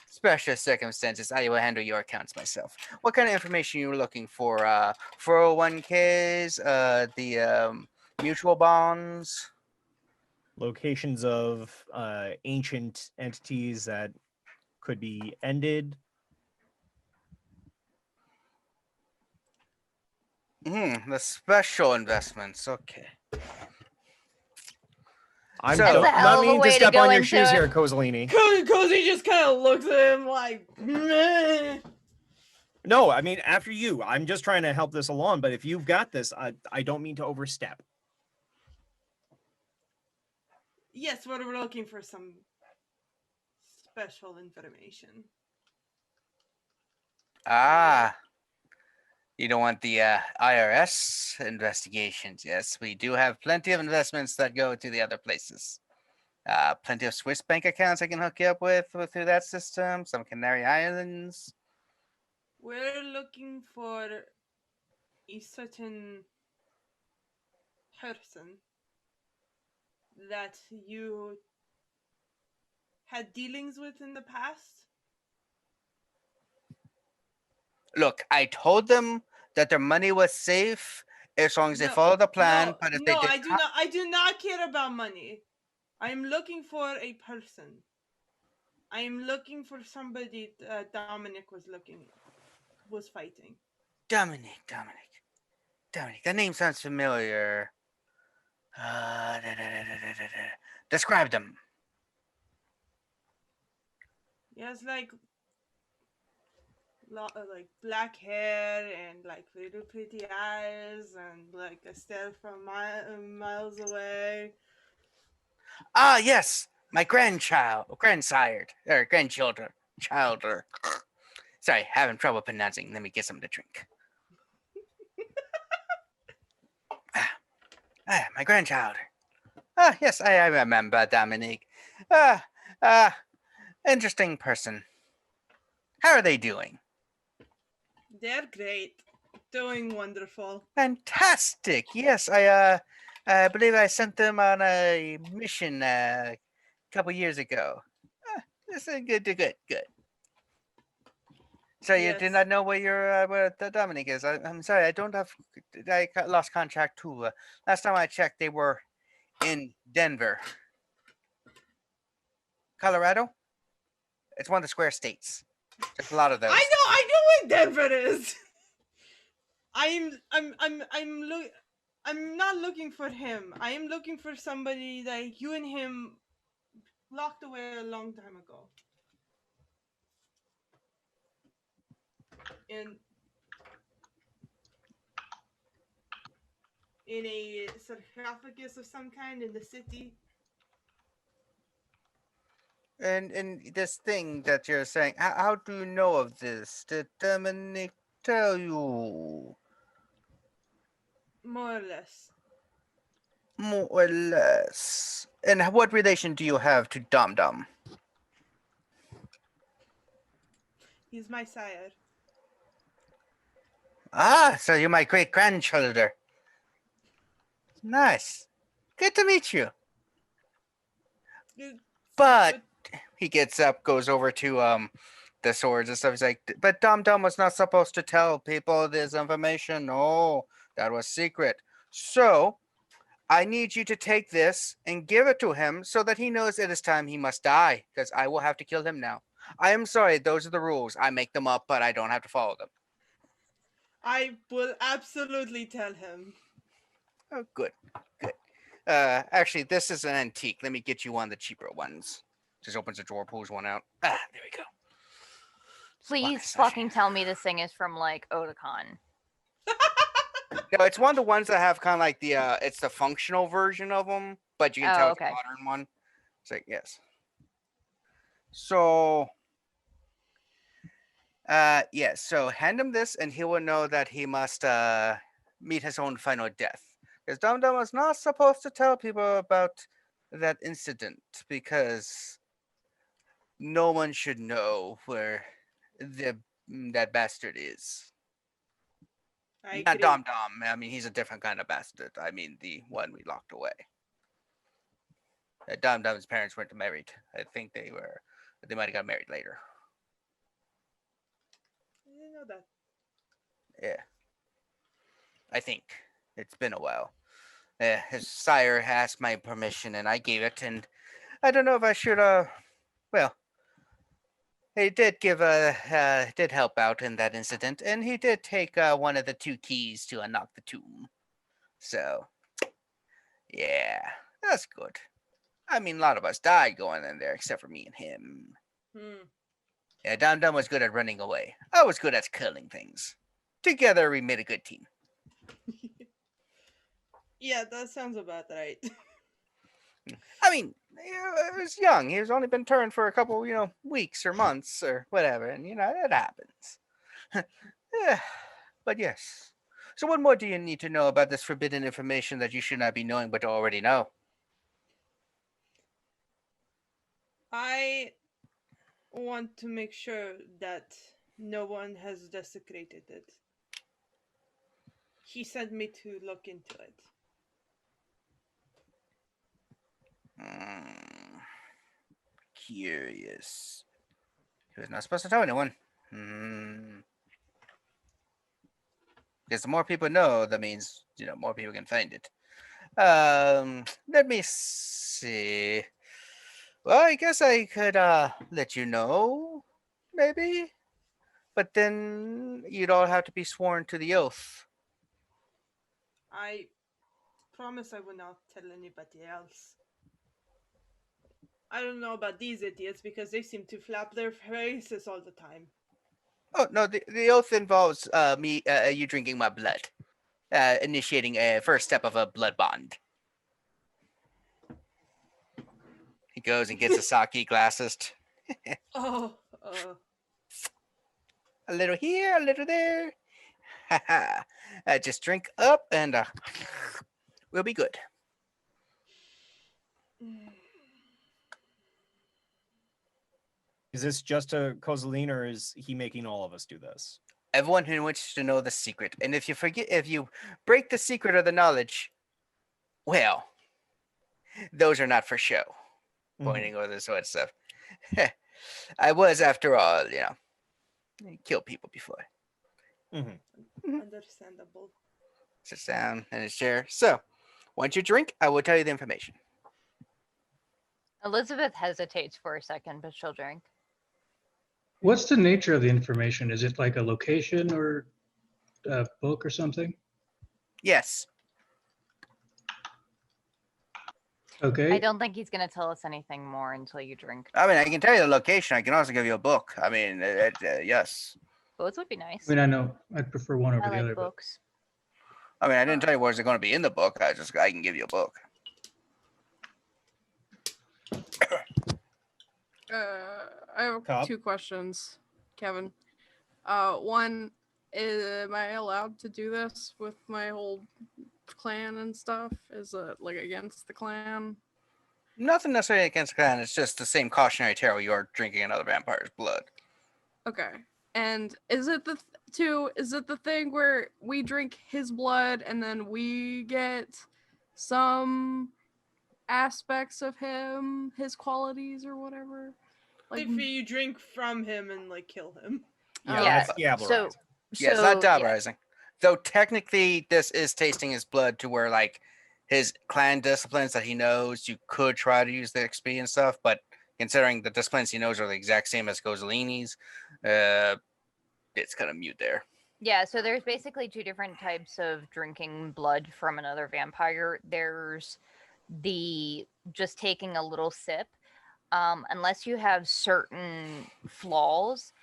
special circumstances, I will handle your accounts myself. What kind of information are you looking for? 401ks, the mutual bonds? Locations of ancient entities that could be ended. The special investments. Okay. I'm So- That's a hell not of a meaning way to to step go on your into shoes it. here, Kozaline. Cozy just kind of looks at him like, meh. No, I mean after you. I'm just trying to help this along, but if you've got this, I don't mean to overstep. Yes, we're looking for some special information. Ah, you don't want the IRS investigations. Yes, we do have plenty of investments that go to the other places. Plenty of Swiss bank accounts I can hook you up with through that system. Some Canary Islands. We're looking for a certain person that you had dealings with in the past. Look, I told them that their money was safe as long as they No, follow the plan. No, but if no, they did I do not. I do not care about money. I'm looking for a person. I'm looking for somebody Dominic was fighting. Dominic. That name sounds familiar. Describe them. He has like black hair and like little pretty eyes and like a stare from miles away. Ah, yes, my grandchild, grandchildren, childer. Sorry, having trouble pronouncing. Let me get something to drink. My grandchild. Ah, yes, I remember Dominique. Interesting person. How are they doing? They're great, doing wonderful. Fantastic. Yes, I believe I sent them on a mission a couple years ago. This is good. So you do Yes. not know where the Dominic is. I'm sorry, I don't have. Lost contact too. Last time I checked, they were in Denver, Colorado. It's one of the square states. There's a lot of those. I know where Denver is. I'm not looking for him. I am looking for somebody that you and him locked away a long time ago. In a sarcophagus of some kind in the city. And this thing that you're saying, how do you know of this? Did Dominic tell you? More or less. More or less. And what relation do you have to Dum Dum? He's my sire. Ah, so you're my great grandchildren. Nice. Good to meet you. But he gets up, goes over to the swords and stuff. He's like, but Dum Dum was not supposed to tell people this information. No, that was secret. So I need you to take this and give it to him so that he knows it is time he must die, because I will have to kill him now. I am sorry, those are the rules. I make them up, but I don't have to follow them. I will absolutely tell him. Oh, good. Actually, this is an antique. Let me get you one of the cheaper ones. Just opens the drawer, pulls one out. Ah, there we go. Please fucking tell me this thing is from like Otakon. No, it's one of the ones that have kind of like the it's the functional version of them, but you can tell Oh, it's a okay. modern one. It's like yes. So, yes. So hand him this, and he will know that he must meet his own final death. Because Dum Dum was not supposed to tell people about that incident because no one should know where that bastard is. I Not agree. Dom Dom. I mean, he's a different kind of bastard. I mean, the one we locked away. Dom Dom's parents weren't married. I think they were. They might have got married later. I didn't know that. Yeah. I think it's been a while. His sire asked my permission, and I gave it. And I don't know if I should. Well, he did did help out in that incident, and he did take one of the 2 keys to unlock the tomb. So, yeah, that's good. I mean, a lot of us died going in there, except for me and him. Hmm. Yeah, Dum Dum was good at running away. I was good at killing things. Together, we made a good team. Yeah, that sounds about right. I mean, he was young. He was only been turned for a couple, weeks or months or whatever, and it happens. Yeah, but yes. So, what more do you need to know about this forbidden information that you should not be knowing but already know? I want to make sure that no one has desecrated it. He sent me to look into it. Curious. He was not supposed to tell anyone. Because the more people know, that means, more people can find it. Let me see. Well, I guess I could let you know, maybe. But then you'd all have to be sworn to the oath. I promise I will not tell anybody else. I don't know about these idiots because they seem to flap their faces all the time. Oh no, the oath involves you drinking my blood, initiating a first step of a blood bond. He goes and gets the sake glasses. Oh, A little here, a little there. Just drink up and we'll be good. Is this just a Kozaline, or is he making all of us do this? Everyone who wants to know the secret. And if you break the secret or the knowledge, well, those are not for show. Pointing over this sort of stuff. I was, after all, killed people before. understandable. Sits down in his chair. So, once you drink, I will tell you the information. Elizabeth hesitates for a second, but she'll drink. What's the nature of the information? Is it like a location or a book or something? Yes. Okay. I don't think he's going to tell us anything more until you drink. I mean, I can tell you the location. I can also give you a book. I mean, yes. Both would be nice. I mean, I know I'd prefer one over I the like other, but books. I mean, I didn't tell you where's it going to be in the book. I can give you a book. I have Cobb? 2 questions, Kevin. One, am I allowed to do this with my whole clan and stuff? Is it like against the clan? Nothing necessarily against the clan. It's just the same cautionary tale. You're drinking another vampire's blood. Okay. And is it the thing where we drink his blood and then we get some aspects of him, his qualities or whatever? Like, If you drink from him and kill him. Yeah, Yeah, that's Diablo so- Rising. Yeah, it's not yeah. Rising. Though technically, this is tasting his blood to where, his clan disciplines that he knows, you could try to use the XP and stuff, but considering the disciplines he knows are the exact same as Kozalini's, it's kind of mute there. Yeah, so there's basically 2 different types of drinking blood from another vampire. There's the just taking a little sip. Unless you have certain flaws,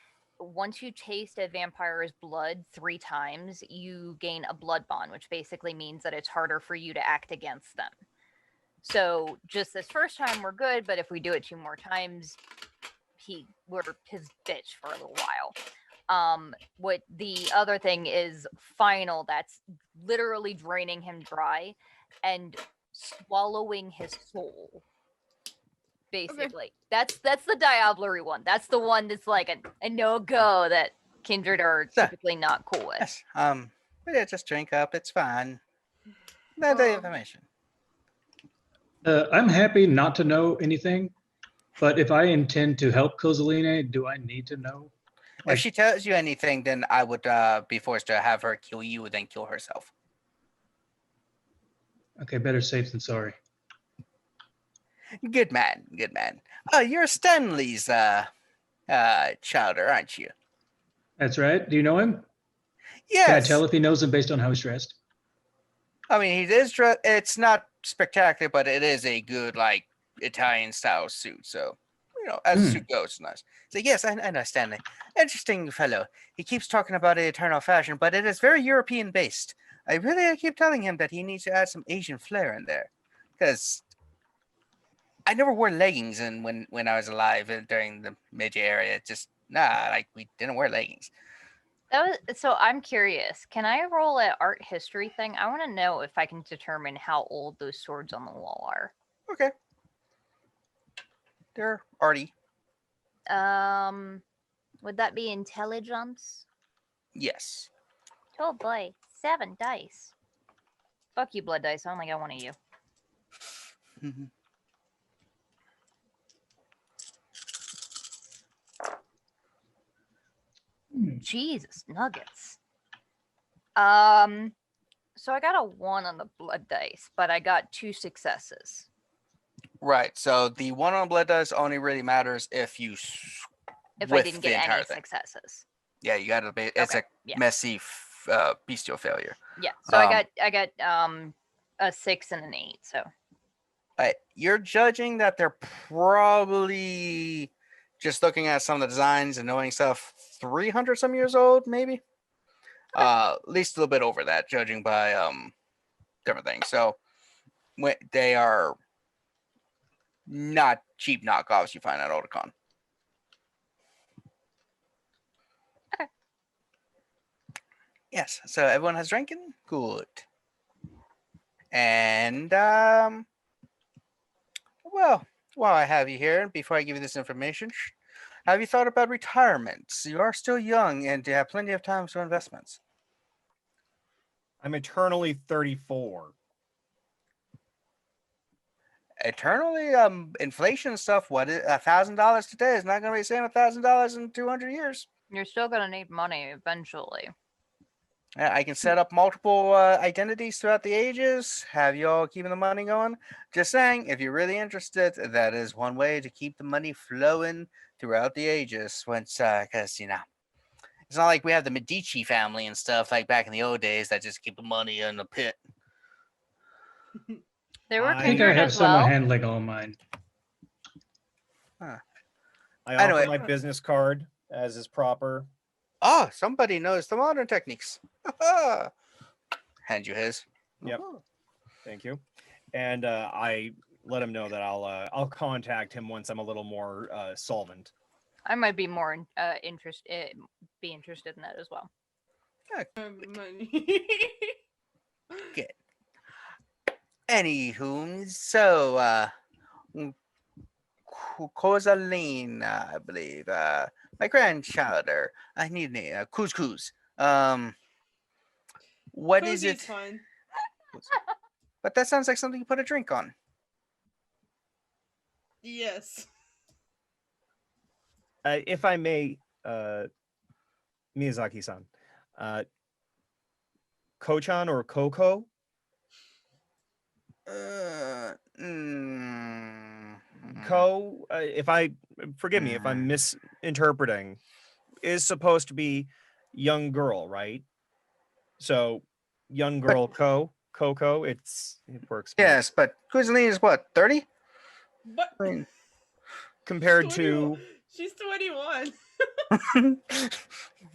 once you taste a vampire's blood 3 times, you gain a blood bond, which basically means that it's harder for you to act against them. So just this first time we're good, but if we do it 2 more times, we're his bitch for a little while. What the other thing is final, that's literally draining him dry and swallowing his soul. Basically, that's the Diablerie one. That's the one that's like a no-go that Kindred are typically not cool with. Yes. But yeah, just drink up. It's fine. Not the information. I'm happy not to know anything, but if I intend to help Kozaline, do I need to know? If she tells you anything, then I would be forced to have her kill you, then kill herself. Okay, better safe than sorry. Good man, good man. You're Stanley's chowder, aren't you? That's right. Do you know him? Yes. Can I tell if he knows him based on how he's dressed? I mean, he is dressed. It's not spectacular, but it is a good, like, Italian style suit. So, as a suit goes, it's nice. So, yes, I know Stanley. Interesting fellow. He keeps talking about eternal fashion, but it is very European based. I keep telling him that he needs to add some Asian flair in there, because I never wore leggings when I was alive during the Meiji era. It just we didn't wear leggings. So I'm curious. Can I roll an art history thing? I want to know if I can determine how old those swords on the wall are. Okay. They're arty. Would that be intelligence? Yes. Oh boy, 7 dice. Fuck you, blood dice. I only got one of you. Jesus nuggets. So I got a 1 on the blood dice, but I got 2 successes. Right. So the one on blood dice only really matters if I didn't get any successes. Yeah, you got to be. It's a messy bestial failure. Yeah. So I got a 6 and an 8. So. You're judging that they're probably, just looking at some of the designs and knowing stuff, 300 some years old, maybe. At least a little bit over that, judging by different things. So they are not cheap knockoffs you find at Otakon. Okay. Yes. So everyone has drinking? Good. And well, while I have you here, before I give you this information, have you thought about retirement? You are still young and you have plenty of time for investments. I'm eternally 34. Eternally, inflation stuff. What is $1,000 today is not going to be the same $1,000 in 200 years. You're still going to need money eventually. I can set up multiple identities throughout the ages. Have you all keeping the money going? Just saying, if you're really interested, that is one way to keep the money flowing throughout the ages. Once, because it's not like we have the Medici family and stuff like back in the old days that just keep the money in the pit. They were I think I have someone handling all mine. I offer my business card as is proper. Oh, somebody knows the modern techniques. Hand you his. Yep. Thank you. And I let him know that I'll contact him once I'm a little more solvent. I might be more interested in that as well. Money. Good. Anywho, so Kozaline, I believe, my grandchild. I need a couscous. What is it? Fine. But that sounds like something you put a drink on. Yes. If I may, Miyazaki-san, Kochan or Coco? Ko, forgive me if I'm misinterpreting, is supposed to be young girl, right? So young girl Coco, it works. Yes, but Kozaline is what, 30? But compared she's to 21.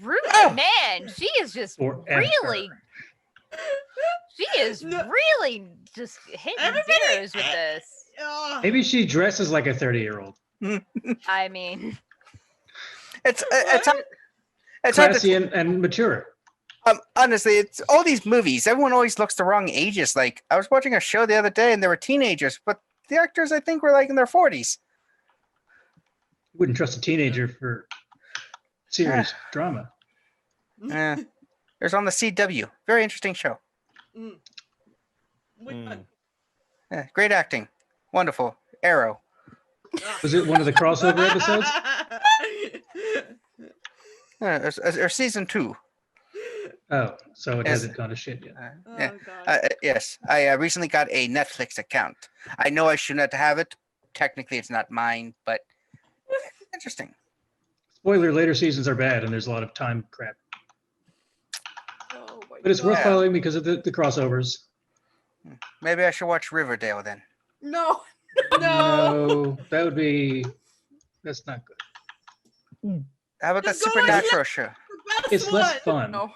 Rude man. She is just Forever. really. She is No. really just hitting Everybody- zeros with this. Ugh. Maybe she dresses like a 30-year-old. I mean, It's What? hard to Classy and mature. honestly, it's all these movies. Everyone always looks the wrong ages. Like I was watching a show the other day, and they were teenagers, but the actors I think were like in their 40s. Wouldn't trust a teenager for serious drama. Yeah. There's on the CW. Very interesting show. Mm. Which Mm. one? Yeah, great acting. Wonderful. Arrow. Was it one of the crossover episodes? Or season 2. Oh, so it Yes. hasn't gone to shit yet. Oh Yeah. god. Yes, I recently got a Netflix account. I know I should not have it. Technically, it's not mine, but interesting. Spoiler: later seasons are bad, and there's a lot of time crap. Oh my But it's worth Yeah. following because of the crossovers. Maybe I should watch Riverdale then. No. No. That would be. That's not good. How about Just that go watch Supernatural show? The best It's one. less fun. No.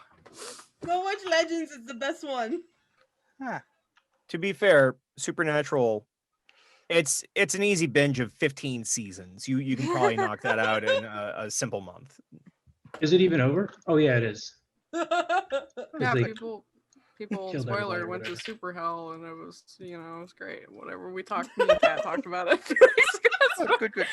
Go watch Legends. It's the best one. To be fair, Supernatural, it's an easy binge of 15 seasons. You can probably knock that out in a simple month. Is it even over? Oh yeah, it is. Yeah, they people killed everybody spoiler or went to whatever. super hell and it was it was great. Whatever we talked me and Kat talked about it. Oh, good.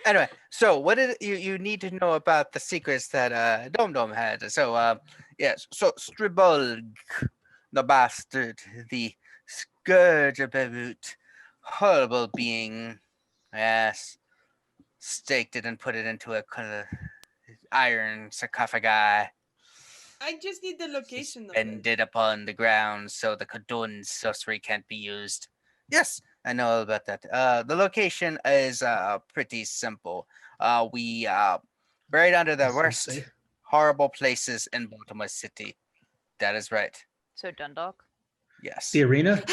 Anyway, so what did you need to know about the secrets that Dom Dom had? So yes, so Stribulg, the bastard, the scourge of Beirut, horrible being, yes, staked it and put it into a kind of iron sarcophagi, I just need the location. Of it. suspended upon the ground so the Kadun sorcery can't be used. Yes, I know all about that. The location is pretty simple. We buried under the Is it worst safe? horrible places in Baltimore City. That is right. so Dundalk. Yes. The arena?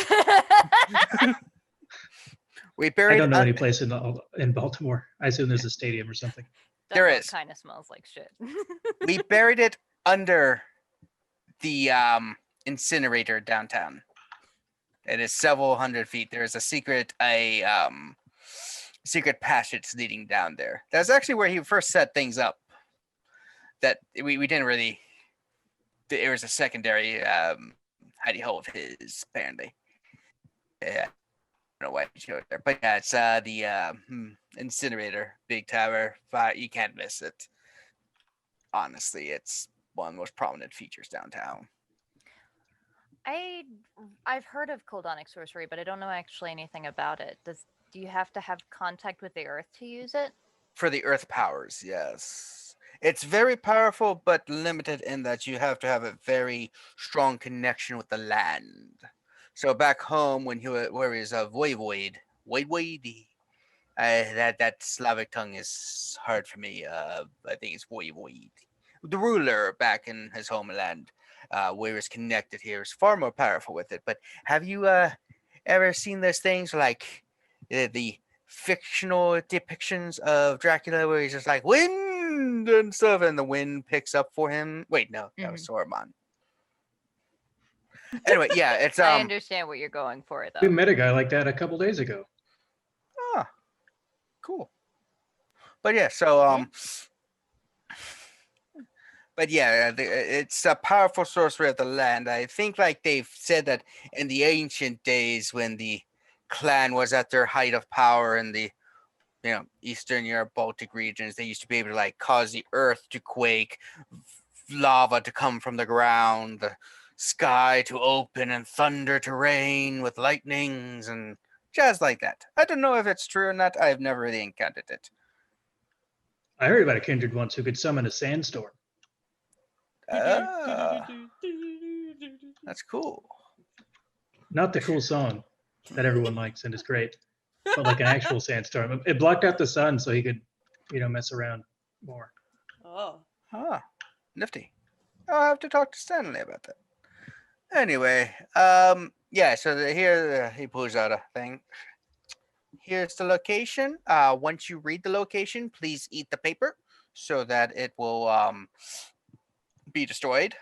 We I buried don't know any un- place in Baltimore. I assume there's a stadium or something. There is. Kind of smells like shit. we buried it under the incinerator downtown. It is several hundred feet. There is a secret passage leading down there. That's actually where he first set things up. That we didn't really. It was a secondary hidey hole of his, apparently. Yeah, I don't know why he showed it there, but yeah, it's the incinerator, big tower. You can't miss it. Honestly, it's one of the most prominent features downtown. I've heard of Coldonic sorcery, but I don't know actually anything about it. Do you have to have contact with the earth to use it? For the earth powers, yes. It's very powerful, but limited in that you have to have a very strong connection with the land. So back home, when he was a voivode, that Slavic tongue is hard for me. I think it's voivode. The ruler back in his homeland, where it's connected here, is far more powerful with it. But have you ever seen those things like the fictional depictions of Dracula where he's just like wind and stuff and the wind picks up for him? Wait, no, that was Saruman. Anyway, yeah, it's I understand what you're going for We though. met a guy like that a couple days ago. cool. But yeah, so but yeah, it's a powerful sorcery of the land. I think like they've said that in the ancient days when the clan was at their height of power in the Eastern Europe, Baltic regions, they used to be able to like cause the earth to quake, lava to come from the ground, the sky to open, and thunder to rain with lightnings and jazz like that. I don't know if it's true or not. I've never really encountered it. I heard about a kindred once who could summon a sandstorm. That's cool. Not the cool song that everyone likes and is great, but like an actual sandstorm. It blocked out the sun so he could, mess around more. Oh. Nifty. I'll have to talk to Stanley about that. Anyway, yeah, so here he pulls out a thing. Here's the location. Once you read the location, please eat the paper so that it will be destroyed,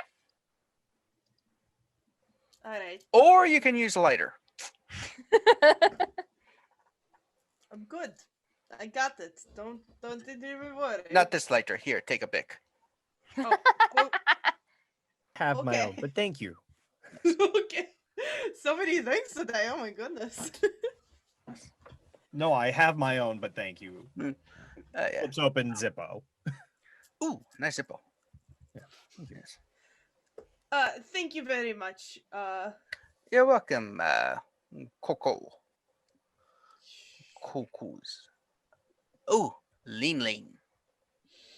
All right, or you can use a lighter. I'm good. I got it. Don't even worry. Not this lighter. Here, take a pic. Oh, well, Have my own, Okay. but thank you. okay. So many things today. Oh my goodness. No, I have my own, but thank you. Yeah. Flips open Zippo. Ooh, nice Zippo. Yeah. Yes. Thank you very much. You're welcome, Coco. Cocos. Ooh, lean.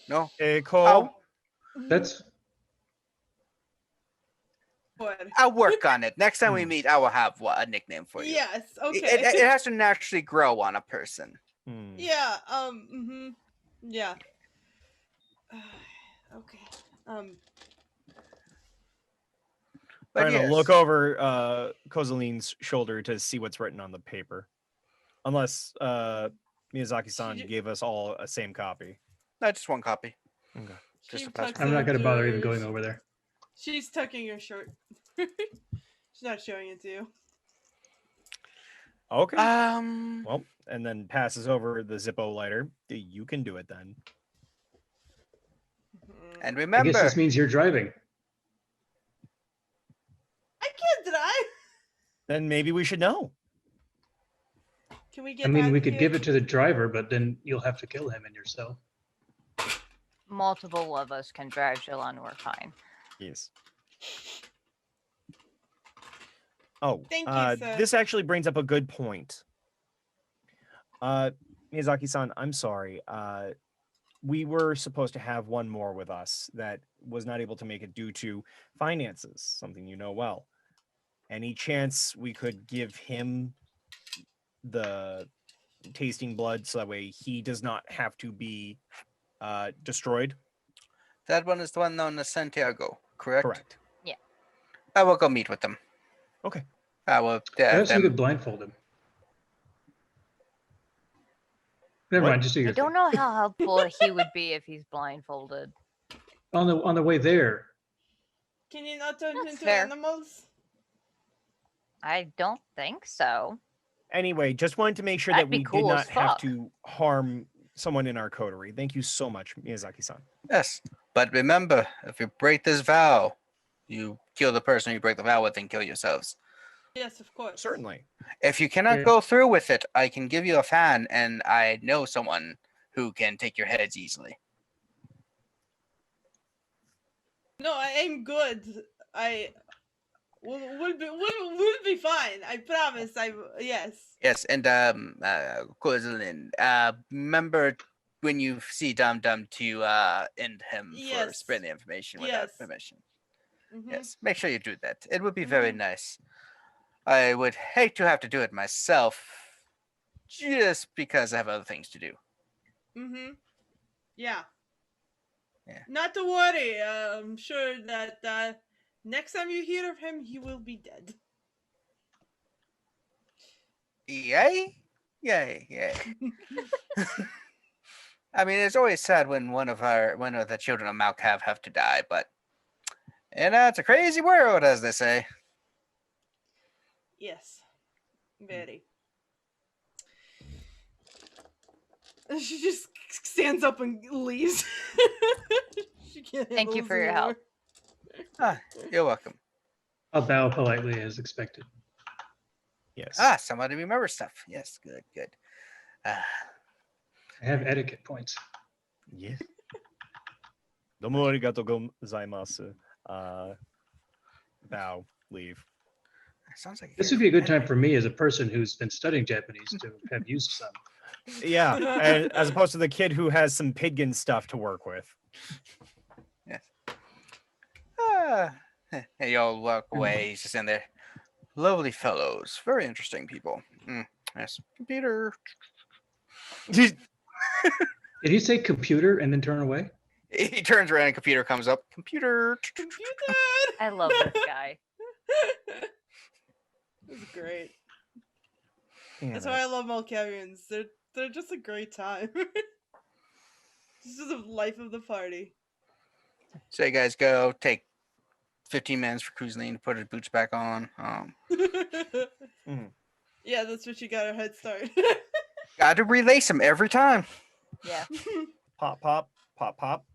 No? Hey, Cole. That's What? I'll work on it. Next time we meet, I will have a nickname for you. Yes. Okay. It has to naturally grow on a person. Hmm. Yeah. Yeah. Okay. But Trying to yes, look over Kozaline's shoulder to see what's written on the paper. Unless Miyazaki-san She- gave us all a same copy. not just one copy. Okay. Just She a password. tucks I'm not up gonna bother even her- going over there. She's tucking her shirt. She's not showing it to you. Okay. Um, Well, and then passes over the Zippo lighter. You can do it then. and I remember, guess this means you're driving. I can't drive. Then maybe we should know. Can we get? I mean, out we of could here? give it to the driver, but then you'll have to kill him and yourself. Multiple of us can drive Jilon. We're fine. Yes. Oh, Thank you, sir. this actually brings up a good point. Miyazaki-san, I'm sorry. We were supposed to have one more with us that was not able to make it due to finances, something you know well. Any chance we could give him the tasting blood so that way he does not have to be destroyed? that one is the one known as Santiago, correct? Correct. I will go meet with them. Okay. I will Perhaps we them. could blindfold him. Never What? mind, just do I your don't thing. know how helpful he would be if he's blindfolded. On the way there, Can you not turn That's into fair. animals? I don't think so. Anyway, just wanted to make sure That'd that be we cool did as not have fuck. to harm someone in our coterie. Thank you so much, Miyazaki-san. Yes, but remember, if you break this vow, you kill the person you break the vow with and kill yourselves. Yes, of course. Certainly. If you cannot Yeah. go through with it, I can give you a fan, and I know someone who can take your heads easily. No, I'm good. We'll be fine. I promise. Yes. Yes, and Kozaline, remember when you see Dum Dum to end him for Yes. spreading the information without Yes. permission. Mhm. Yes, make sure you do that. It would be very Mhm. nice. I would hate to have to do it myself, just because I have other things to do. Mhm. Yeah. Yeah. Not to worry. I'm sure that next time you hear of him, he will be dead. Yay! Yay! I mean, it's always sad when one of the children of Malkav have to die, but it's a crazy world, as they say. Yes. Very. She just stands up and leaves. She can't Thank you handle for this your help. anymore. You're welcome. I'll bow politely as expected. Yes. Somebody remembers stuff. Yes, good. I have etiquette points. Yes. Domo arigatou gozaimasu. Bow, leave. Sounds like This would be a good time for me as a person who's been studying Japanese to have used some. Yeah, as opposed to the kid who has some pidgin stuff to work with. Yes. And y'all walk away. He's just in there. Lovely fellows. Very interesting people. Yes. Computer. Did he say computer and then turn away? He turns around and computer comes up. Computer. Computer. I love this guy. This is great. Damn That's it. why I love Malkavians. They're just a great time. This is the life of the party. So you guys go take 15 minutes for Kozaline to put his boots back on. Yeah, that's what you got a head start. Got to relace him every time. Yeah. Pop, pop, pop, pop.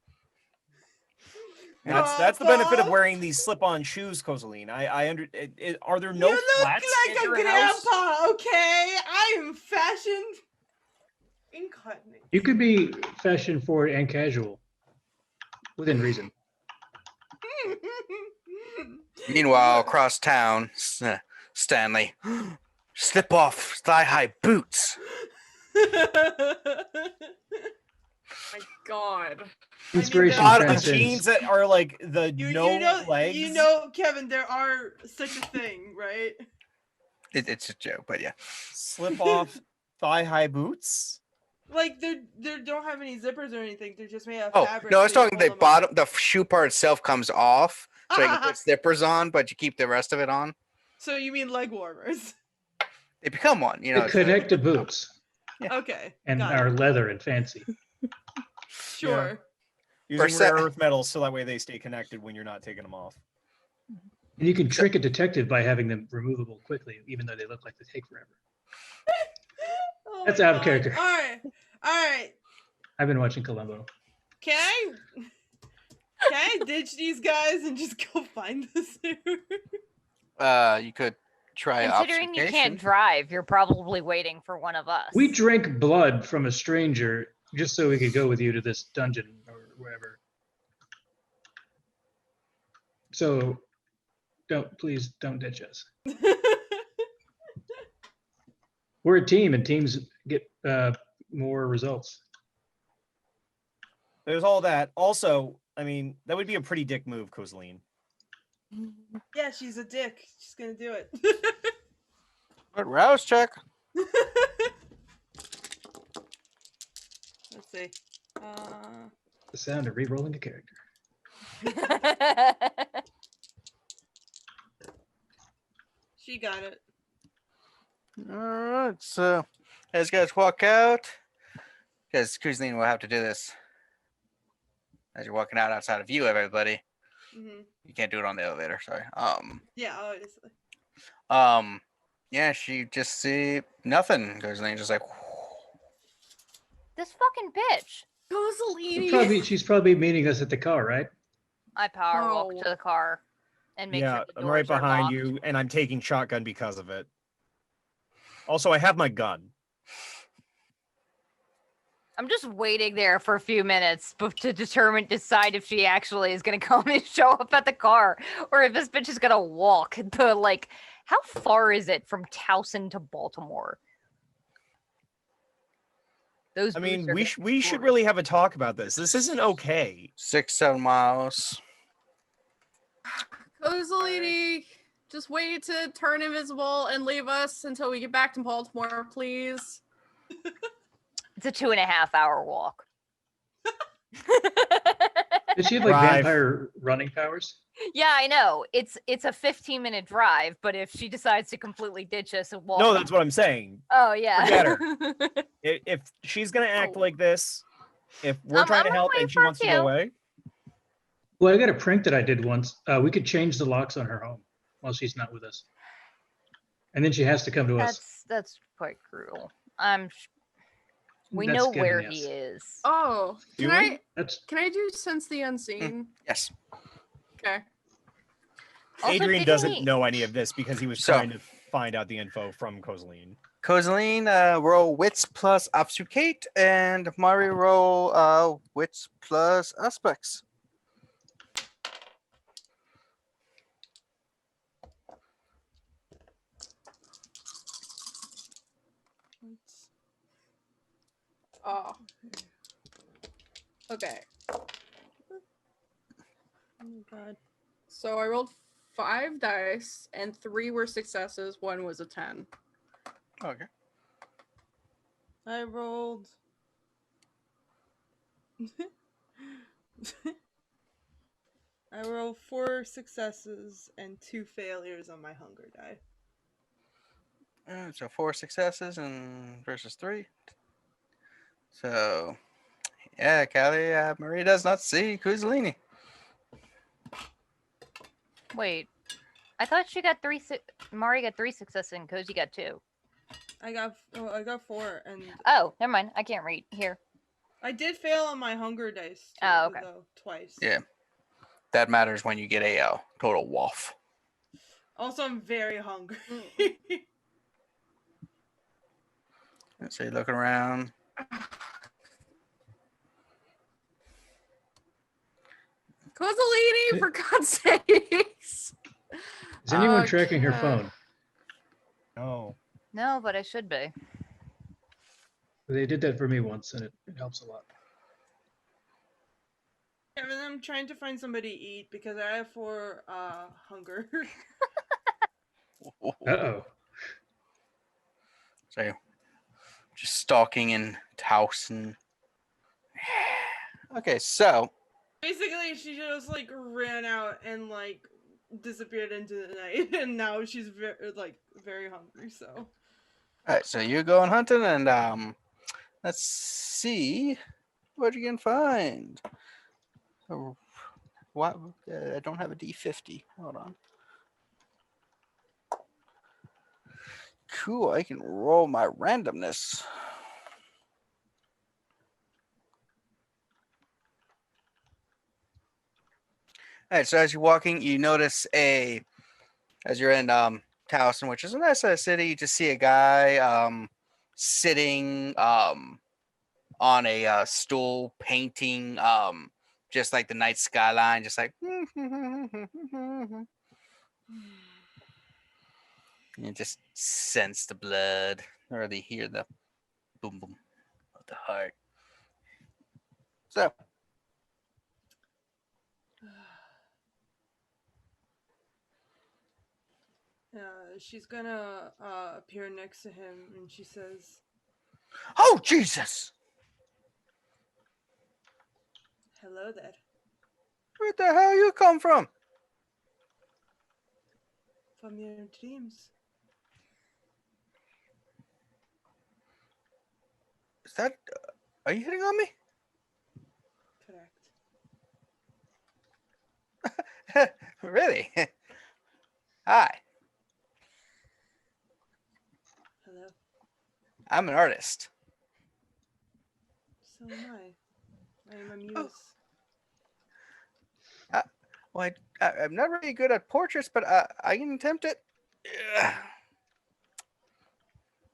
That's the benefit of wearing these slip-on shoes, Kozaline. Are there no You look flats like in a your house? grandpa, okay? I am fashion incarnate. You could be fashion forward and casual within reason. Meanwhile, across town, Stanley, slip off thigh-high boots. My God. Inspiration Bottom Jeans transcends. that are like the legs. You know, Kevin, there are such a thing, right? It's a joke, but yeah. Slip off thigh-high boots. Like they don't have any zippers or anything. They're just made out of Oh fabric. no, I was so you talking pull the them bottom. up. The shoe part itself comes off, so you can put zippers on, but you keep the rest of it on. So you mean leg warmers? They become one, you know. The it's a- connected boots Okay. and got are it. leather and fancy. Sure. Using Percent- rare earth metals so that way they stay connected when you're not taking them off. And you can trick a detective by having them removable quickly, even though they look like they take forever. Oh That's my out of God. character. All right. I've been watching Columbo. Can I ditch these guys and just go find the sewer? You could try Considering you obfuscation. can't drive, you're probably waiting for one of us. We drank blood from a stranger just so we could go with you to this dungeon or wherever. So please don't ditch us. We're a team and teams get more results. There's all that. Also, I mean, that would be a pretty dick move, Kozaline. Yeah, she's a dick. She's gonna do it. But rouse check. Let's see. The sound of re-rolling a character. She got it. All right, so as you guys walk out, because Kozaline will have to do this as you're walking out outside of view of everybody. Hmm. You can't do it on the elevator. Sorry. Yeah, obviously. Yeah, she just see nothing. Kozaline just like. This fucking bitch. Kozaline. She's probably meeting us at the car, right? I power walk Oh. to the car and make Yeah, sure the I'm right doors are behind locked. you, and I'm taking shotgun because of it. Also, I have my gun. I'm just waiting there for a few minutes to decide if she actually is gonna come and show up at the car, or if this bitch is gonna walk. How far is it from Towson to Baltimore? Those I mean, boots are we getting should shorter. really have a talk about this. This isn't okay. 6-7 miles. Kozaline, just wait to turn invisible and leave us until we get back to Baltimore, please. It's a 2.5-hour walk. Does she have like Drive. vampire running powers? Yeah, I know. It's a 15-minute drive, but if she decides to completely ditch us and walk, No, that's what I'm saying. oh yeah. Forget If she's gonna act Oh. like this, if we're I'm trying to gonna help wait and she for wants to you. go away, Well, I got a prank that I did once. We could change the locks on her home while she's not with us. And then she has to come to us. That's quite cruel. We That's know Kevin, where yes. he is. Oh, Do can we? I That's do sense the unseen? Yes. Okay. Also, Adrian didn't doesn't he- know any of this because he was So- trying to find out the info from Kozaline. Kozaline, roll wits plus obfuscate, and Mari roll wits plus aspects. Oh. Okay. Oh my God. So I rolled 5 dice, and 3 were successes. 1 was a 10. Okay. I rolled. I rolled 4 successes and 2 failures on my hunger die. So 4 successes and versus 3. So Yeah, Callie, Marie does not see Kozaline. Wait, I thought she got Mari got 3 successes and Cozy got 2. I got 4, and Oh, never mind. I can't read. Here. I did fail on my hunger dice too, Oh, okay. though, twice. Yeah. That matters when you get a total waff. Also, I'm very hungry. So you're looking around. Kozaline, for God's sakes. Is anyone Oh, tracking her God. phone? No. No, but I should be. They did that for me once, and it helps a lot. Kevin, I'm trying to find somebody to eat because I have 4 hunger. Uh-oh. So just stalking in house and okay, so Basically, she just like ran out and like disappeared into the night, and now she's very hungry. So, all right, so you're going hunting, and let's see what you can find. Oh, what? I don't have a D50. Hold on. Cool. I can roll my randomness. All right. So as you're walking, you notice as you're in Towson, which is a nice city, you just see a guy sitting on a stool painting just like the night skyline, just like you just sense the blood or they hear the boom boom of the heart. So she's gonna appear next to him, and she says, oh Jesus, "Hello there." where the hell you come from? From your dreams. Is that are you hitting on me? Correct. Really? Hi, Hello. I'm an artist. So am I. I am a muse. Oh. Well, I'm not really good at portraits, but I can attempt it. Yeah.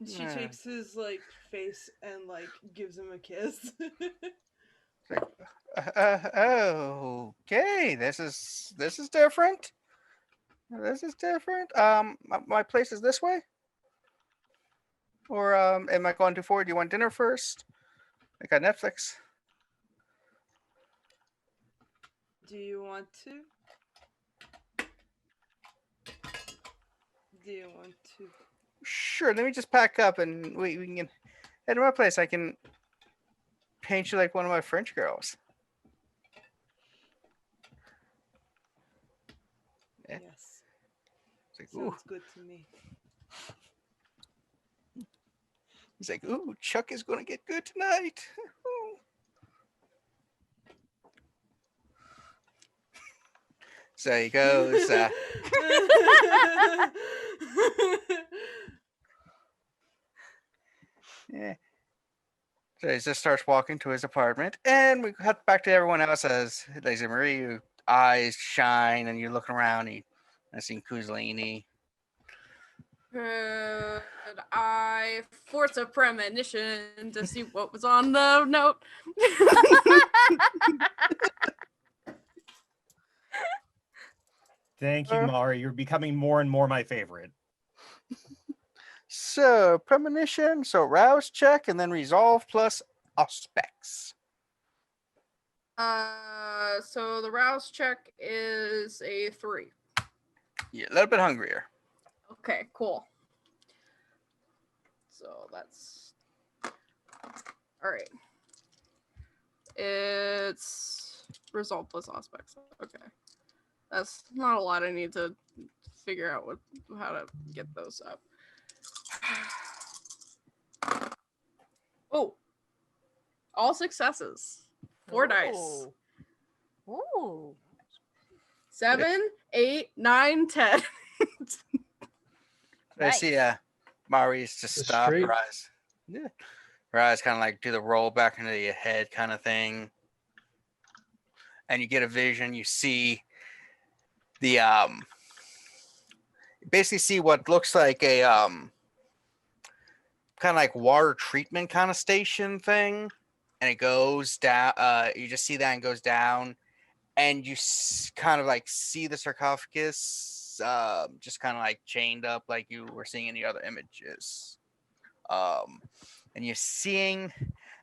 She takes his like face and like gives him a kiss. Okay, this is different. This is different. My place is this way, or am I going too forward? Do you want dinner first? I got Netflix. Do you want to? Do you want to? Sure. Let me just pack up and we can head to my place. I can paint you like one of my French girls. Yeah. Yes. It's like, ooh. Sounds good to me. He's like, ooh, Chuck is gonna get good tonight. So he goes. Yeah. So he just starts walking to his apartment, and we cut back to everyone else as Lazy Marie, your eyes shine, and you're looking around. And I see Kozaline. Could I force a premonition to see what was on the note? Thank you, Mari. You're becoming more and more my favorite. So premonition, so rouse check, and then resolve plus aspects. So the rouse check is a 3. Yeah, a little bit hungrier. Okay, cool. So that's all right. It's resolve plus aspects. Okay, that's not a lot. I need to figure out how to get those up. Oh, all successes. 4 dice. Ooh. Ooh. 7, 8, 9, 10. I see Mari's just Just stop straight? her eyes. Yeah. Her eyes kind of like do the roll back into your head kind of thing. And you get a vision. You see the basically see what looks like a kind of like water treatment kind of station thing, and it goes down. You just see that and goes down, and you kind of like see the sarcophagus just kind of like chained up like you were seeing in the other images. And you're seeing,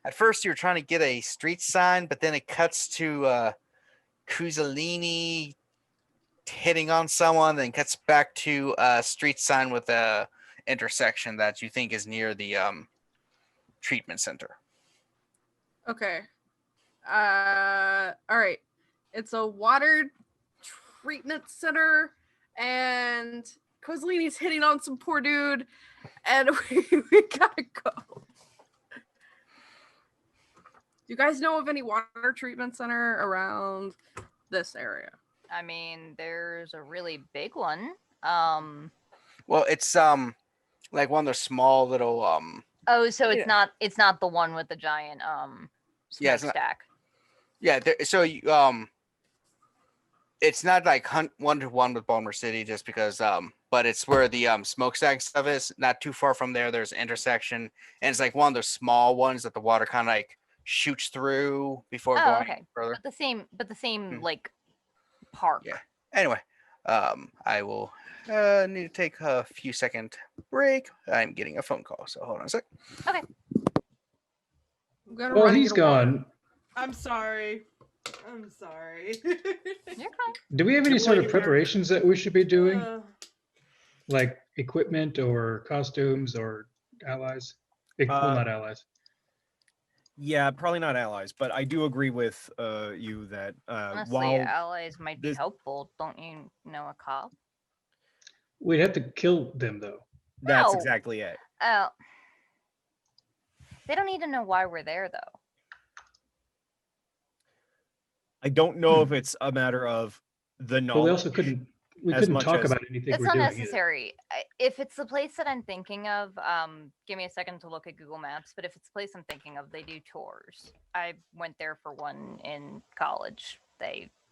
at first you were trying to get a street sign, but then it cuts to Kozaline hitting on someone, then cuts back to a street sign with a intersection that you think is near the treatment center. Okay. All right. It's a water treatment center, and Kozalini's hitting on some poor dude, and we gotta go. Do you guys know of any water treatment center around this area? I mean, there's a really big one. Well, it's like one of those small little Oh, so it's Yeah. not the one with the giant Yeah, it's not- smokestack. yeah. So you it's not like 1-to-1 with Baltimore City, just because but it's where the smokestack stuff is. Not too far from there, there's an intersection, and it's like one of those small ones that the water kind of like shoots through before Oh, going okay. further. But the same Hmm. like park. Yeah. Anyway, I will need to take a few second break. I'm getting a phone call, so hold on a sec. I'm gonna Well, run and he's get a water. gone. I'm sorry. I'm sorry. You're fine. Do we have any Good sort of later. preparations that we should be doing? Uh, Like equipment or costumes or allies? Well, not allies. Yeah, probably not allies, but I do agree with you that Honestly, while allies might be this- helpful. Don't you know a cop? We'd have to kill them though. that's No. exactly it. Oh. They don't need to know why we're there, though. I don't know if it's a matter of the But knowledge. we also couldn't as much talk as- about anything It's we're not doing either. necessary. If it's the place that I'm thinking of, give me a second to look at Google Maps. But if it's the place I'm thinking of, they do tours. I went there for one in college.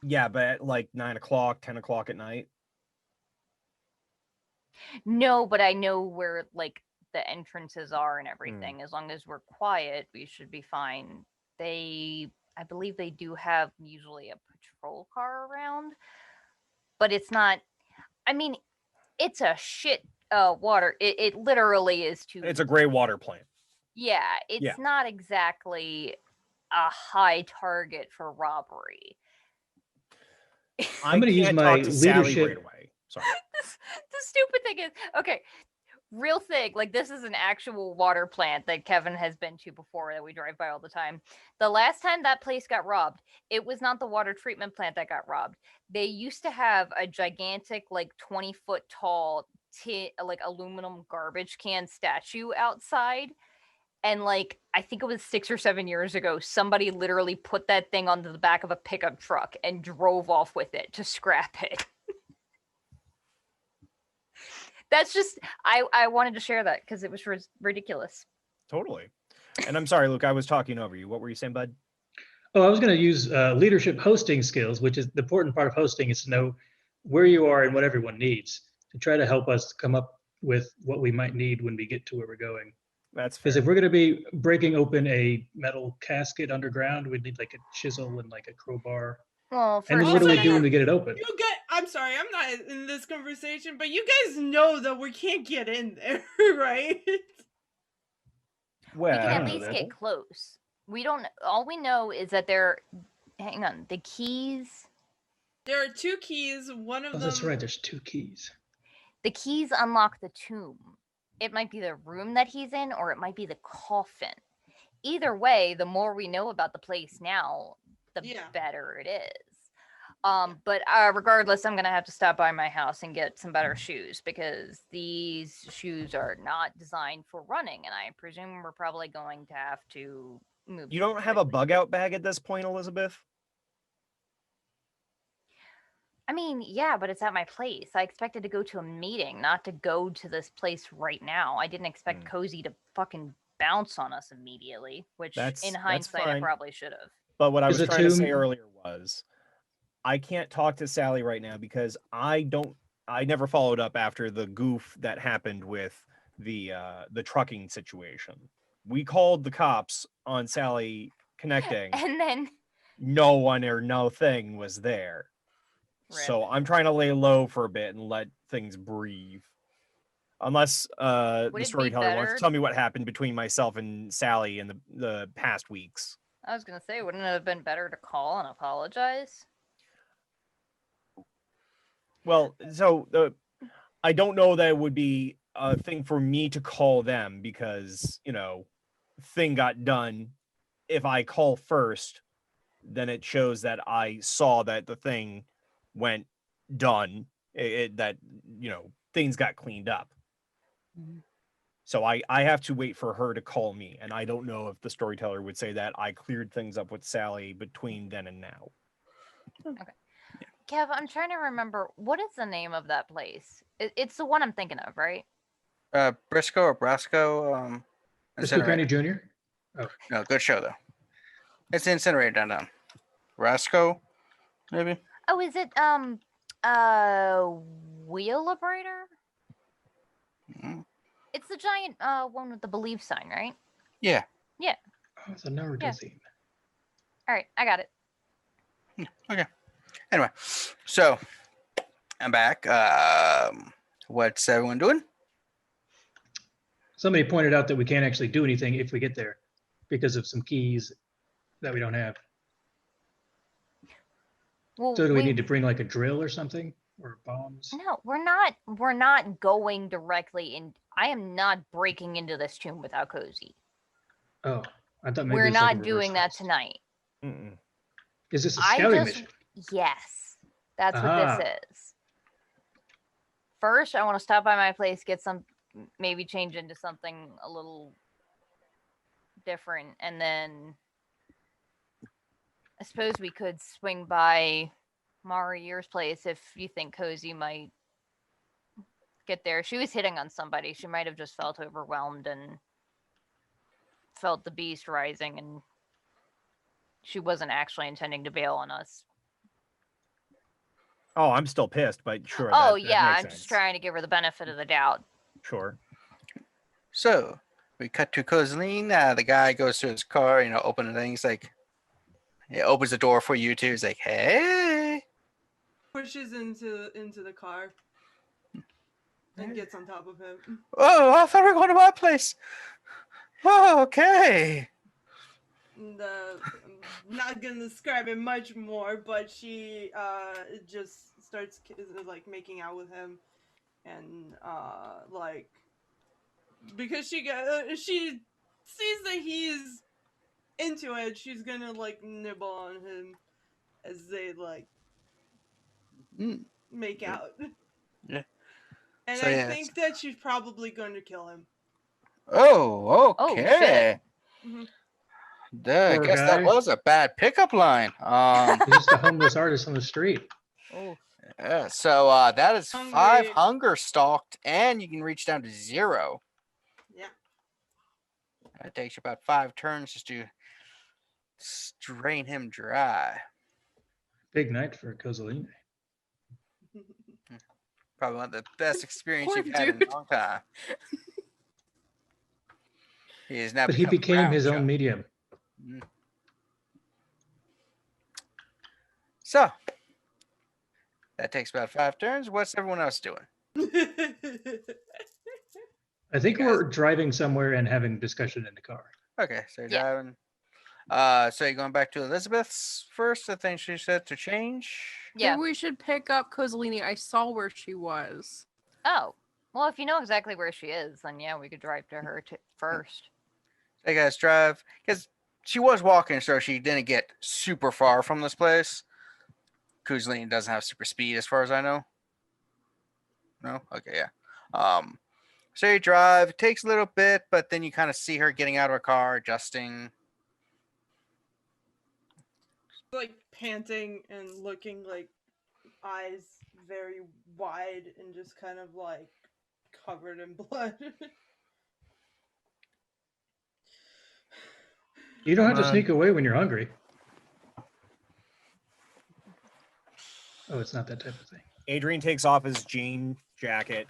Yeah, but at like 9 o'clock, 10 o'clock at night. No, but I know where like the entrances are and everything. As long as we're quiet, we should be fine. I believe they do have usually a patrol car around, but it's not. I mean, it's a shit water. It literally is too. It's a gray water plant. Yeah, it's Yeah. not exactly a high target for robbery. I'm gonna use can't my talk to Sally leadership- right away. Sorry. The stupid thing is, okay, real thing, like this is an actual water plant that Kevin has been to before that we drive by all the time. The last time that place got robbed, it was not the water treatment plant that got robbed. They used to have a gigantic, like 20-foot tall, like aluminum garbage can statue outside. And like, I think it was 6 or 7 years ago, somebody literally put that thing onto the back of a pickup truck and drove off with it to scrap it. That's just, I wanted to share that because it was ridiculous. Totally. And I'm sorry, Luke, I was talking over you. What were you saying, bud? Oh, I was going to use leadership hosting skills, which is the important part of hosting is to know where you are and what everyone needs to try to help us come up with what we might need when we get to where we're going. That's Because fair. if we're going to be breaking open a metal casket underground, we'd need like a chisel and like a crowbar. Well, And then first what do we Also, do when you- we get it open? you get. I'm sorry, I'm not in this conversation, but you guys know that we can't get in there, right? we Well, can I at don't know least that. get close. We don't. All we know is that hang on, the keys. There are 2 keys. One of Oh, them. that's right. There's 2 keys. The keys unlock the tomb. It might be the room that he's in, or it might be the coffin. Either way, the more we know about the place now, the Yeah. better it is. But regardless, I'm gonna have to stop by my house and get some better shoes because these shoes are not designed for running, and I presume we're probably going to have to move. You don't have a bug out bag at this point, Elizabeth? I mean, yeah, but it's at my place. I expected to go to a meeting, not to go to this place right now. I didn't expect Cozy to fucking bounce on us immediately, which in hindsight I fine. probably should have. But what I was Is the trying to say tomb- earlier was, I can't talk to Sally right now because I never followed up after the goof that happened with the trucking situation. We called the cops on Sally connecting. And then No one or no thing was there. So I'm trying to lay low for a bit and let things breathe. Unless the Would it be storyteller wants better- to tell me what happened between myself and Sally in the past weeks. I was gonna say, wouldn't it have been better to call and apologize? Well, so I don't know that it would be a thing for me to call them because, thing got done. If I call first, then it shows that I saw that the thing went done, that things got cleaned up. So I have to wait for her to call me, and I don't know if the storyteller would say that I cleared things up with Sally between then and now. Kev, I'm trying to remember, what is the name of that place? It's the one I'm thinking of, right? Briscoe or Brasco. Briscoe County Incinerator. Jr.? No, good show though. It's the incinerator downtown. Brasco, maybe. Oh, is it Wheel Liberator? Mm. It's the giant one with the believe sign, right? Yeah. Oh, it's a Naruto theme. All right, I got it. Okay. Anyway, so I'm back. What's everyone doing? Somebody pointed out that we can't actually do anything if we get there because of some keys that we don't have. Well, So do we need to bring like a drill or something, or bombs? No, we're not going directly in. I am not breaking into this tomb without Cozy. Oh, I thought maybe We're it's like a not reverse doing that heist. tonight. Mm-mm. Is this a scouting mission? Yes, that's what Aha. this is. First, I want to stop by my place, get maybe change into something a little different, and then I suppose we could swing by Maria's place if you think Cozy might get there. She was hitting on somebody. She might have just felt overwhelmed and felt the beast rising, and she wasn't actually intending to bail on us. Oh, I'm still pissed, but sure. Oh, that yeah, makes I'm sense. just trying to give her the benefit of the doubt. Sure. So we cut to Kozaline. The guy goes to his car, open the thing. He's like, he opens the door for you two. He's like, hey. Pushes into the car and gets on top of him. Oh, I thought we were going to my place. Oh, okay. And, not gonna describe it much more, but she just starts like making out with him, and like because she sees that he's into it, she's gonna like nibble on him as they like make out. Yeah. And So, I yeah, think that she's probably going to kill him. Oh, Oh, okay. Mhm. Duh, I Poor guess that guy. was a bad pickup line. He's just a homeless artist on the street. Oh, Yeah, so that is 5 Hungry. hunger stalked, and you can reach down to 0. Yeah. That takes you about 5 turns just to drain him dry. Big night for Kozaline. Probably one of the best experience Poor you've had in a dude. long time. He is now But he become became his Brown own Joe. medium. So that takes about 5 turns. What's everyone else doing? I think You we're driving somewhere and having discussion in the car. Okay, so you're Yeah. driving. So you're going back to Elizabeth's first. I think she said to change. yeah. Maybe we should pick up Kozaline. I saw where she was. Oh, well, if you know exactly where she is, then yeah, we could drive to her first. Hey guys, drive because she was walking, so she didn't get super far from this place. Kozaline doesn't have super speed, as far as I know. No, okay, yeah. So you drive. It takes a little bit, but then you kind of see her getting out of her car, adjusting. like panting and looking like eyes very wide and just kind of like covered in blood. You don't have to Come sneak on. away when you're hungry. Oh, it's not that type of thing. Adrian takes off his jean jacket.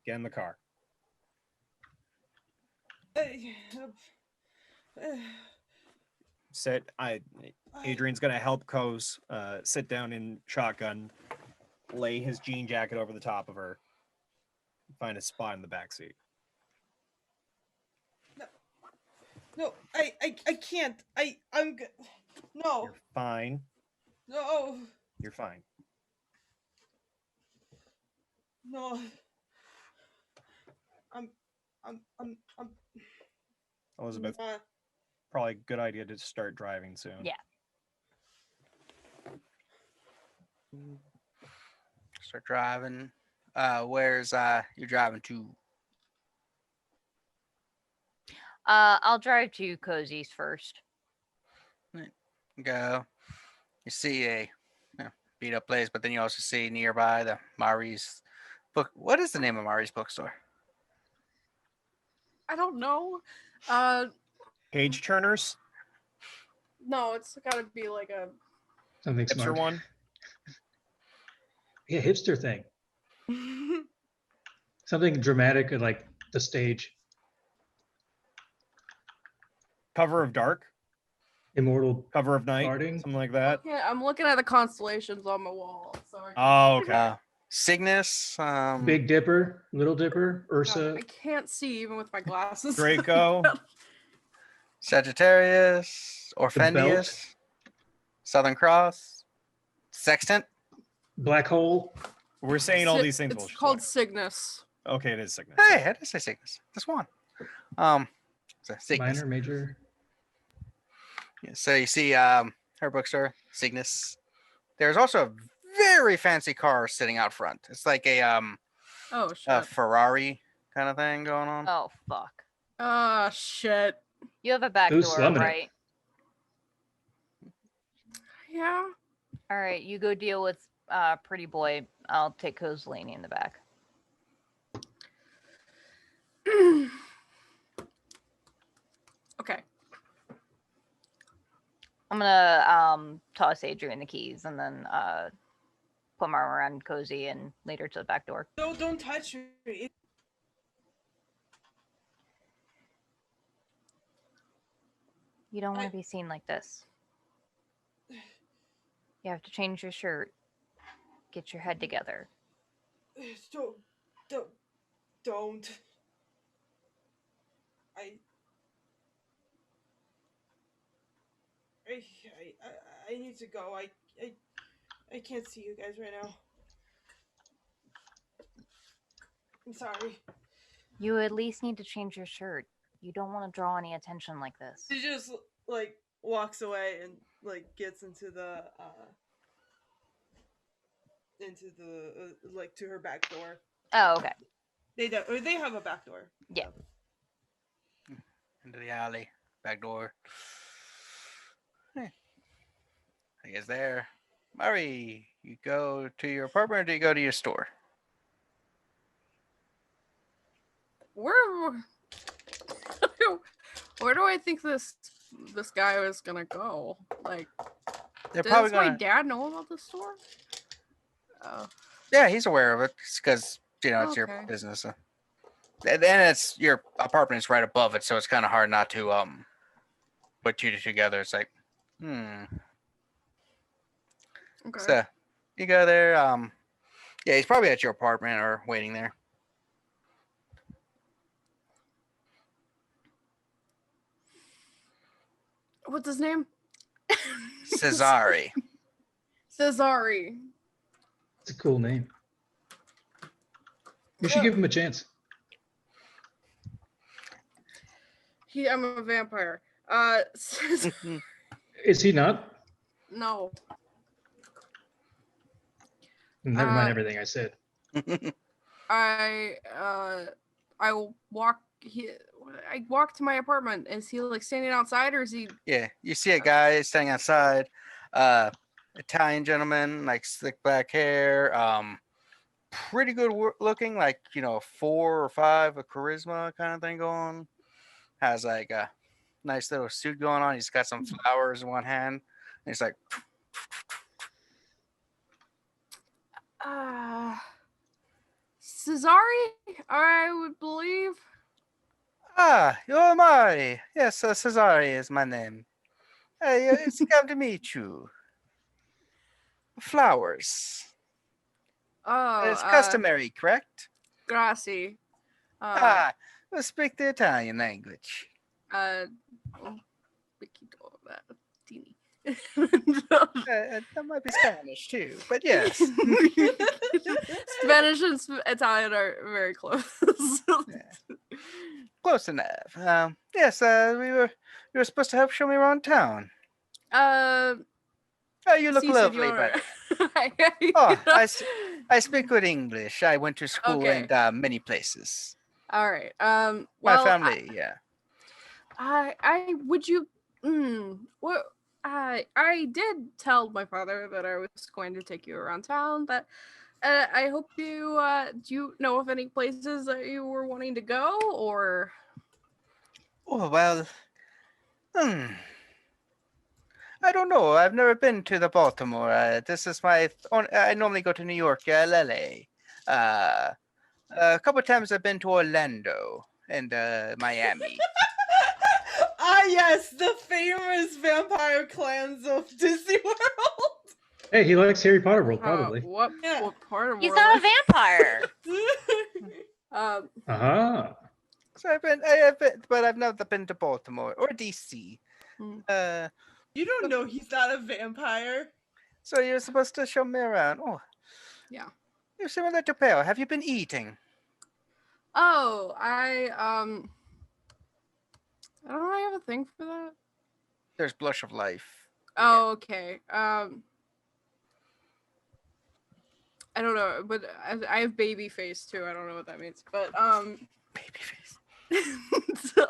Get in the car. Adrian's gonna help Koz sit down in shotgun, lay his jean jacket over the top of her, find a spot in the back seat. No, I can't. No, You're fine. no, You're fine. no. I'm Elizabeth, not. probably a good idea to start driving soon. Yeah. Start driving. Where's you driving to? I'll drive to Cozy's first. Go. You see a beat up place, but then you also see nearby the Mari's book. What is the name of Mari's bookstore? I don't know. Page turners, No, it's got to be like a. Something hipster smart. one. Yeah, hipster thing. Something dramatic like the stage. Cover of dark, Immortal cover of night, Guarding? something like that. Yeah, I'm looking at the constellations on my wall. So Oh, okay. Cygnus. Big Dipper, Little Dipper, God, Ursa. I can't see even with my glasses. Draco. Sagittarius, Belt. Orpheus, Southern Cross, Sextant. Black Hole. We're saying all these things. It's while she's called talking. Cygnus. Okay, it is Cygnus. Hey, I did say Cygnus. That's one. So Cygnus. Minor, major. Yeah, so you see her bookstore, Cygnus. There's also a very fancy car sitting out front. It's like a Oh shit. Ferrari kind of thing going on. Oh fuck. Ah shit. You have a back Who's door, slumming it? right? Yeah. All right, you go deal with Pretty Boy. I'll take Kozaline in the back. Okay. I'm gonna toss Adrian the keys and then put my arm around Cozy and lead her to the back door. No, don't touch me. You don't want I- to be seen like this. You have to change your shirt. Get your head together. Don't. I need to go. I can't see you guys right now. I'm sorry. You at least need to change your shirt. You don't want to draw any attention like this. She just like walks away and like gets into the like to her back door. Oh, okay. They have a back door. Yeah. Into the alley, back door. I guess there. Murray, you go to your apartment or do you go to your store? Where do I think this guy was gonna go? Like, They're does probably my gonna. dad know about the store? Oh, Yeah, he's aware of it because it's your Okay. business. And then it's your apartment is right above it, so it's kind of hard not to put two together. It's like, okay. So you go there. Yeah, he's probably at your apartment or waiting there. What's his name? Cesare. Cesare. It's a cool name. We should give him a chance. I'm a vampire. Is he not? No. Never mind Uh, everything I said. I will walk I walk to my apartment. Is he like standing outside, or is he? Yeah, you see a guy standing outside, Italian gentleman, like slick black hair, pretty good looking, like 4 or 5 of charisma kind of thing going. Has like a nice little suit going on. He's got some flowers in one hand. And he's like, Cesare, I would believe. you're Mari. Yes, Cesare is my name. Hey, it's come to meet you. Flowers. Oh, It's customary, correct? grazie. We'll speak the Italian language. Oh, teeny. That might be Spanish too, but yes. Spanish and Italian are very close. Close enough. Yes, you were supposed to help show me around town. Oh, you look si, lovely, senora. but I speak good English. I went to school Okay. in many places. All right. My Well, family, yeah. I would you. What? I did tell my father that I was going to take you around town. That I hope you. Do you know of any places that you were wanting to go, or? Oh well. I don't know. I've never been to the Baltimore. This is my. I normally go to New York, LA. A couple times I've been to Orlando and Miami. Yes, the famous vampire clans of Disney World. Hey, he likes Harry Potter World, probably. What? Yeah. What part of He's world? not a vampire. Aha. So I have been, but I've never been to Baltimore or DC. Hmm. You don't know he's not a vampire. So you're supposed to show me around. Oh, Yeah. you're similar to Pale. Have you been eating? Oh, I don't know. I have a thing for that. There's Blush of Life. Oh, okay. I don't know, but I have baby face too. I don't know what that means, but Baby face. so-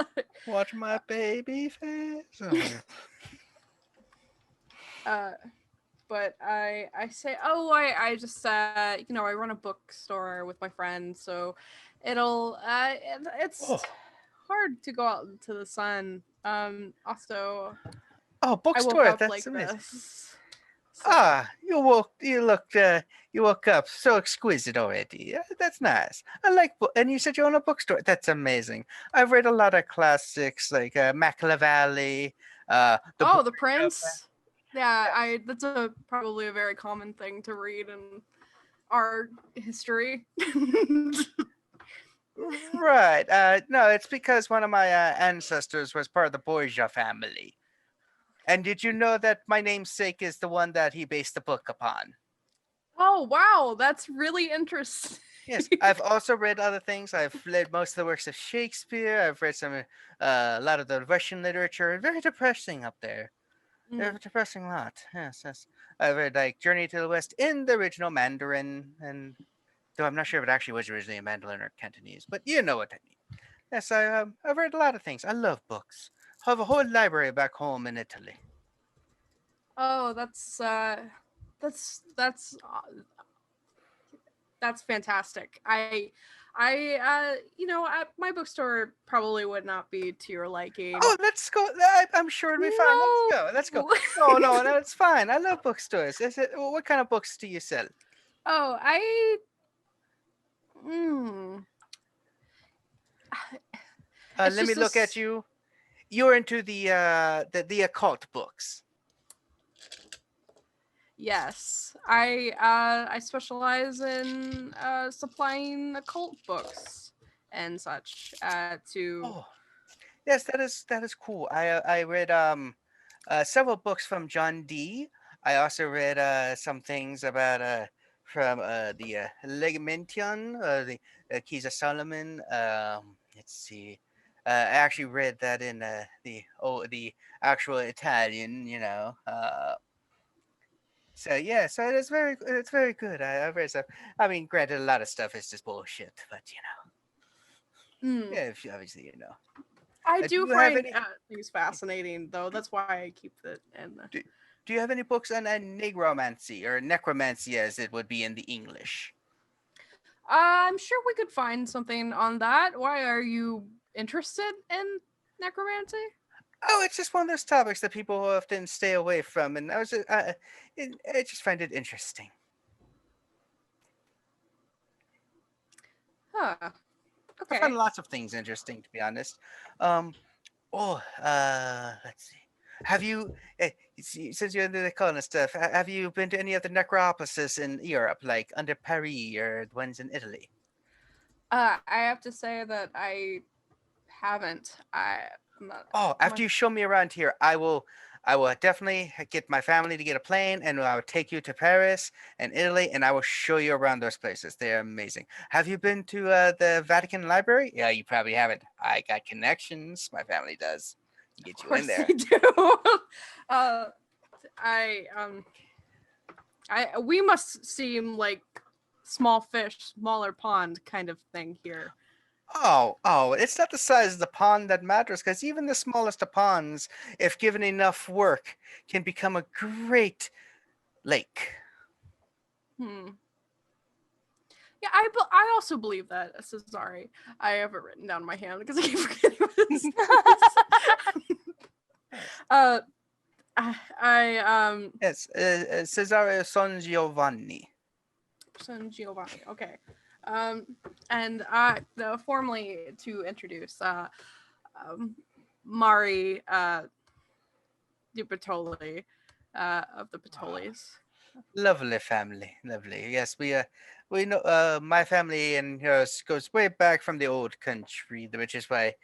Watch my baby face. but I say, oh, I just I run a bookstore with my friend, so it'll it's Oh. hard to go out into the sun. Also, Oh, I woke bookstore. up That's like amazing. this. So- You woke up so exquisite already. That's nice. I like and you said you own a bookstore. That's amazing. I've read a lot of classics like Machiavelli. The Prince. Yeah, that's probably a very common thing to read in our history. Right. No, it's because one of my ancestors was part of the Borgia family. And did you know that my namesake is the one that he based the book upon? Oh wow, that's really interesting. Yes, I've also read other things. I've read most of the works of Shakespeare. I've read a lot of the Russian literature. Very depressing up there. Very depressing lot. Yes, yes. I've read like Journey to the West in the original Mandarin, and though I'm not sure if it actually was originally in Mandarin or Cantonese, but you know what I mean. Yes, I've read a lot of things. I love books. I have a whole library back home in Italy. Oh, that's fantastic. My bookstore probably would not be to your liking. Oh, let's go. I'm sure it'll be fine. Let's go. Let's go. No, it's fine. I love bookstores. What kind of books do you sell? Oh, Let It's me just look this- at you. You're into the occult books. Yes, I specialize in supplying occult books and such to. Oh, yes, that is cool. I read several books from John Dee. I also read some things about from the Legimention, the Keys of Solomon. Let's see. I actually read that in the actual Italian, So yeah, so it's very good. I've read stuff. I mean, granted, a lot of stuff is just bullshit, but Yeah, if you, obviously you know. I do do you have find any- things fascinating, though. That's why I keep it in. Do you have any books on negromancy or necromancy, as it would be in the English? I'm sure we could find something on that. Why are you interested in necromancy? Oh, it's just one of those topics that people often stay away from, and I was I just find it interesting. Huh. I Okay. find lots of things interesting, to be honest. Let's see. Have you, since you're into the kind of stuff, have you been to any of the necropolises in Europe, like under Paris or the ones in Italy? I have to say that I haven't. I'm not, Oh, after my- you show me around here, I will definitely get my family to get a plane, and I will take you to Paris and Italy, and I will show you around those places. They're amazing. Have you been to the Vatican Library? Yeah, you probably haven't. I got connections. My family does. Get Of you in course there. they do. We must seem like small fish, smaller pond kind of thing here. Oh, it's not the size of the pond that matters, because even the smallest of ponds, if given enough work, can become a great lake. Yeah, I also believe that. So sorry, I have it written down in my hand because I keep forgetting what it is. Yes, Cesare San Giovanni. San Giovanni. Okay. And formally to introduce Mari Di Patoli of the Patolis. Lovely family, lovely. Yes, we know my family and yours goes way back from the old country, which is why,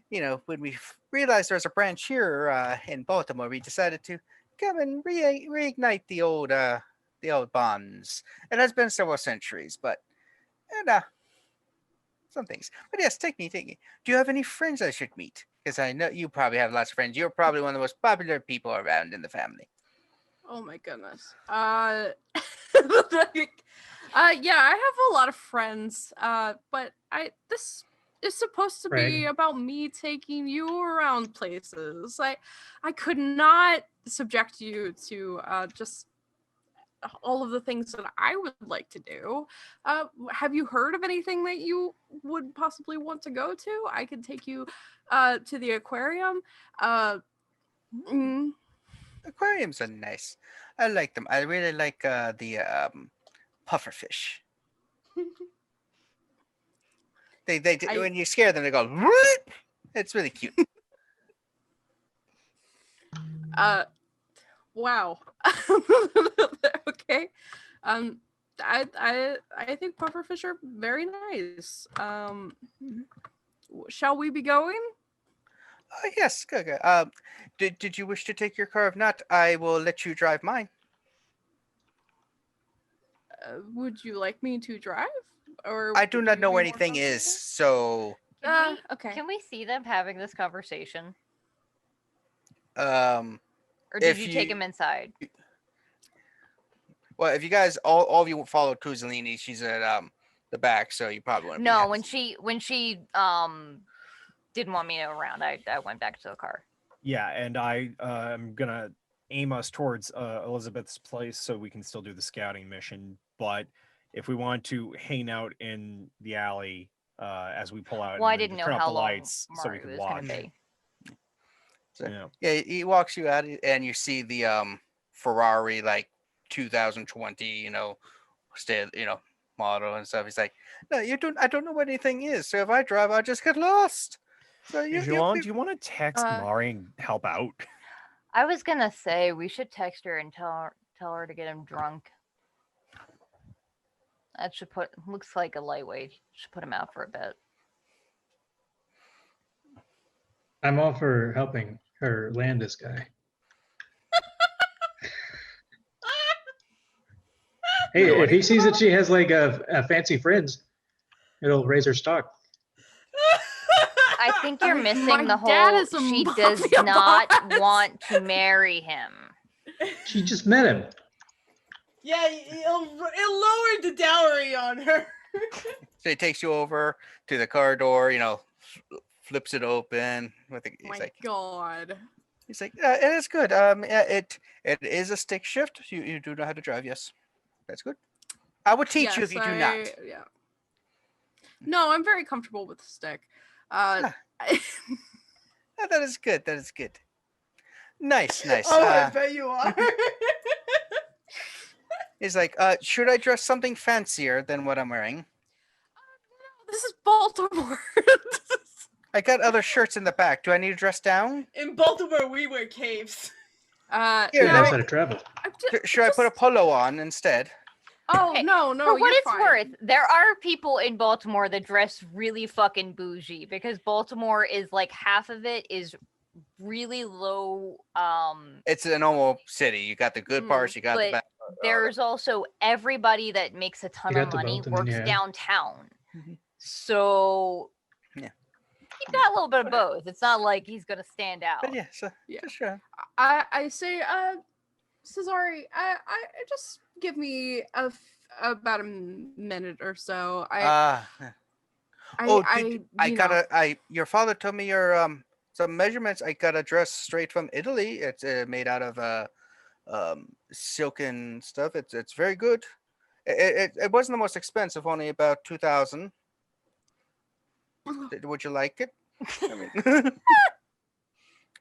when we realized there was a branch here in Baltimore, we decided to come and reignite the old bonds. It has been several centuries, but some things. But yes, take me. Do you have any friends I should meet? Because I know you probably have lots of friends. You're probably one of the most popular people around in the family. Oh my goodness. Yeah, I have a lot of friends. But this is supposed to be Right. about me taking you around places. I could not subject you to just all of the things that I would like to do. Have you heard of anything that you would possibly want to go to? I could take you to the aquarium. Aquariums are nice. I like them. I really like the pufferfish. They when you scare them, they go. What? It's really cute. Wow. Okay. I think pufferfish are very nice. Shall we be going? Yes, good. Did you wish to take your car? If not, I will let you drive mine. Would you like me to drive? Or I do would not you know be where more anything is, comfortable? so Okay. Can we see them having this conversation? um. Or did If you take you- him inside? Well, if you guys all of you followed Kozaline, she's at the back, so you probably want to. No, when she didn't want me around, I went back to the car. Yeah, and I'm gonna aim us towards Elizabeth's place so we can still do the scouting mission. But if we want to hang out in the alley as we pull out, Well, I and then didn't know turn off how the long lights so we Mari can was watch. gonna be. So, Yeah. he walks you out, and you see the Ferrari like 2020, model and stuff. He's like, no, you don't. I don't know what anything is. So if I drive, I just get lost. So Jilon, do you want to text Uh, Mari and help out? I was gonna say we should text her and tell her to get him drunk. That should looks like a lightweight. Should put him out for a bit. I'm all for helping her land this guy. Hey, if he sees that she has like a fancy friends, it'll raise her stock. I think you're missing My the dad whole. is a She does mafia not boss. want to marry him. She just met him. Yeah, it'll lower the dowry on her. So he takes you over to the car door, flips it open. My God. He's like, it is good. Yeah, it is a stick shift. You do know how to drive, yes. That's good. I would teach you if you do not. Yeah. No, I'm very comfortable with the stick. Yeah, that is good. That is good. Nice. Oh, I bet you are. He's like, should I dress something fancier than what I'm wearing? This is Baltimore. I got other shirts in the back. Do I need to dress down? In Baltimore, we wear capes. Here, Yeah, let that's me- how to travel. Should I put a polo on instead? Oh, Hey, no, For what you're it's fine. worth, there are people in Baltimore that dress really fucking bougie because Baltimore is like half of it is really low. It's a normal city. You got the good parts. You got the But bad. there's also everybody that makes a ton You of got the money both, and then works you have- downtown. Mhm. So Yeah. he's got a little bit of Okay. both. It's not like he's gonna stand out. But yeah, so Yeah. just sure. I say, Cesare, I just give me about a minute or so. I your father told me your some measurements. I got a dress straight from Italy. It's made out of silken stuff. It's very good. It wasn't the most expensive, only about 2,000. Would you like it? I mean,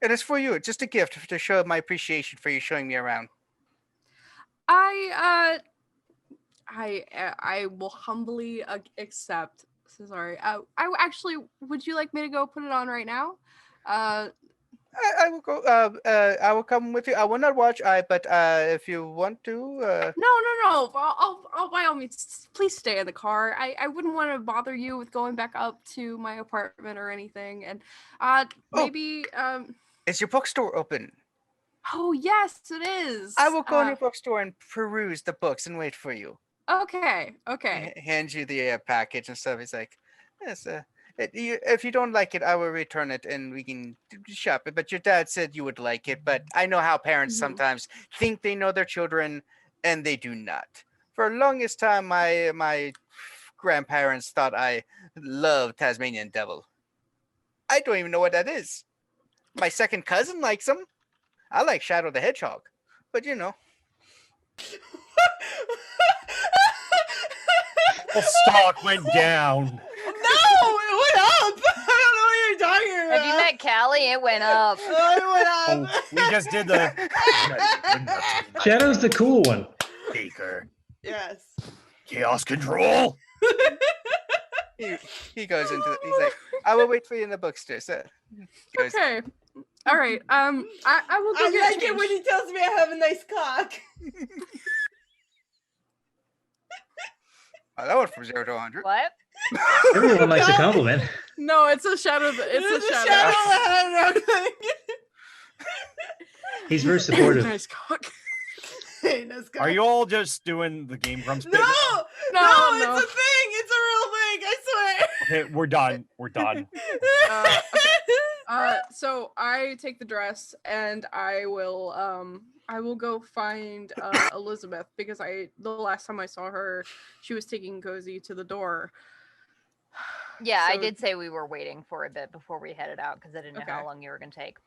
it is for you. It's just a gift to show my appreciation for you showing me around. I will humbly accept. Sorry. I actually, would you like me to go put it on right now? I will go. I will come with you. I will not watch. But if you want to, No. I'll by all means, please stay in the car. I wouldn't want to bother you with going back up to my apartment or anything. And maybe is your bookstore open? Oh yes, it is. I will go in your bookstore and peruse the books and wait for you. Okay. Hands you the package and stuff. He's like, yes. If you don't like it, I will return it and we can shop it. But your dad said you would like it. But I know how parents Mhm. sometimes think they know their children and they do not. For the longest time, my grandparents thought I loved Tasmanian Devil. I don't even know what that is. My second cousin likes them. I like Shadow the Hedgehog. But The stock went down. No, it went up. I don't know what you're talking about. Have you met Callie? It went up. Oh, it went Oh, up. we just did the Shadow's the cool one. Baker. Yes. Chaos control. he goes into. He's like, I will wait for you in the bookstore. So he goes, Okay. All right. I will go I get like it when changed. he tells me I have a nice cock. oh, that went from 0 to 100. What? Everyone likes a compliment. No, it's a shadow. It's a shadow. shadow. He's very supportive. Nice cock. Nice cock. Are you all just doing the Game Grumps bit? No, No. it's a thing. It's a real thing. I swear. Okay, we're done. We're done. So I take the dress and I will go find Elizabeth because the last time I saw her, she was taking Cozy to the door. Yeah, I So- did say we were waiting for a bit before we headed out because I didn't know Okay. how long you were gonna take.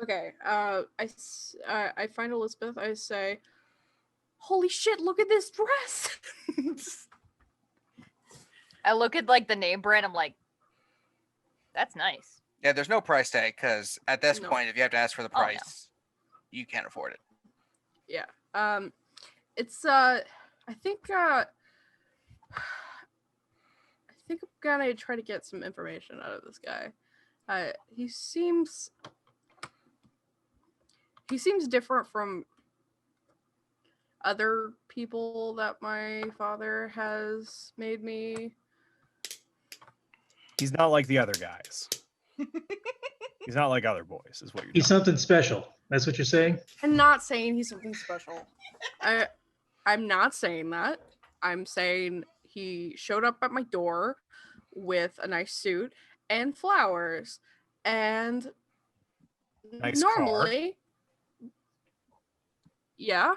Okay. I find Elizabeth. I say, "Holy shit! Look at this dress." I look at like the name brand. I'm like, that's nice. Yeah, there's no price tag because at this No. point, if you have to ask for the Oh, no. price, you can't afford it. Yeah. It's I think I'm gonna try to get some information out of this guy. He seems different from other people that my father has made me. He's not like the other guys. He's not like other boys, is what you're He's telling something special. That's what you're saying? I'm not saying he's something special. I'm not saying that. I'm saying he showed up at my door with a nice suit and flowers, and Nice car. normally, yeah,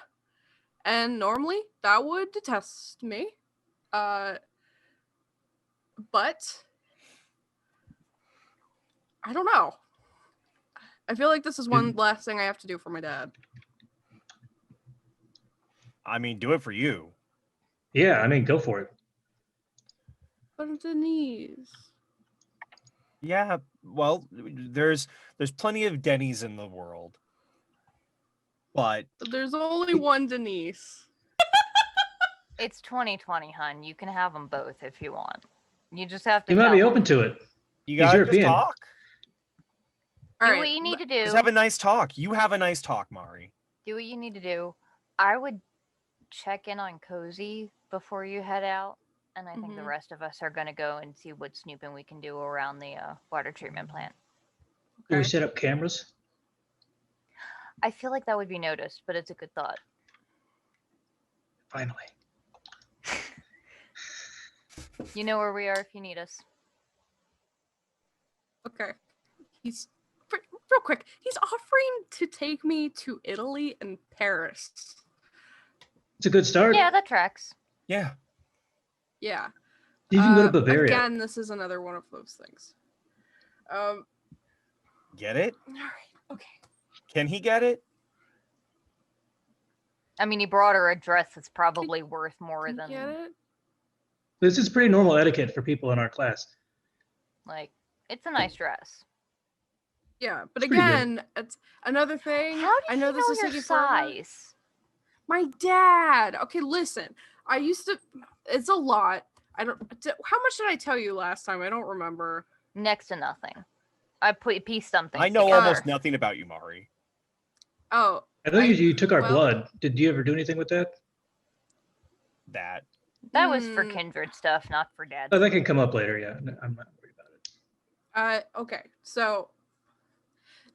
and normally that would detest me. But I don't know. I feel like this is one last thing I have to do for my dad. I mean, do it for you. Yeah, I mean, go for it. But Denise. Yeah, well, there's plenty of Denny's in the world. But There's only one Denise. It's 2020, hun. You can have them both if you want. You just have to. You might tell be them. open to it. you He's gotta just European. talk. All Do right. what you need to do. Just have a nice talk. You have a nice talk, Mari. Do what you need to do. I would check in on Cozy before you head out, and I think the Mhm. rest of us are gonna go and see what snooping we can do around the water treatment plant. Do we Okay. set up cameras? I feel like that would be noticed, but it's a good thought. Finally. You know where we are if you need us. Okay. He's real quick. He's offering to take me to Italy and Paris. It's a good start. Yeah, that tracks. Yeah. Yeah. You can go to Bavaria. Again, this is another one of those things. Get it? All right. Okay. Can he get it? I mean, he brought her a dress that's probably worth more Can you than get it? This is pretty normal etiquette for people in our class. like. It's a nice dress. Yeah, but It's pretty good. again, it's another thing. How did I know you this know is your taking forever. size? My dad. Okay, listen. I used to. It's a lot. I don't. How much did I tell you last time? I don't remember. Next to nothing. I pieced something. I know together. almost nothing about you, Mari. Oh, I know you took our well- blood. Did you ever do anything with that? That. That was for Hmm. kindred stuff, not for dad. Oh, that can come up later. Yeah, I'm not worried about it. Okay. So,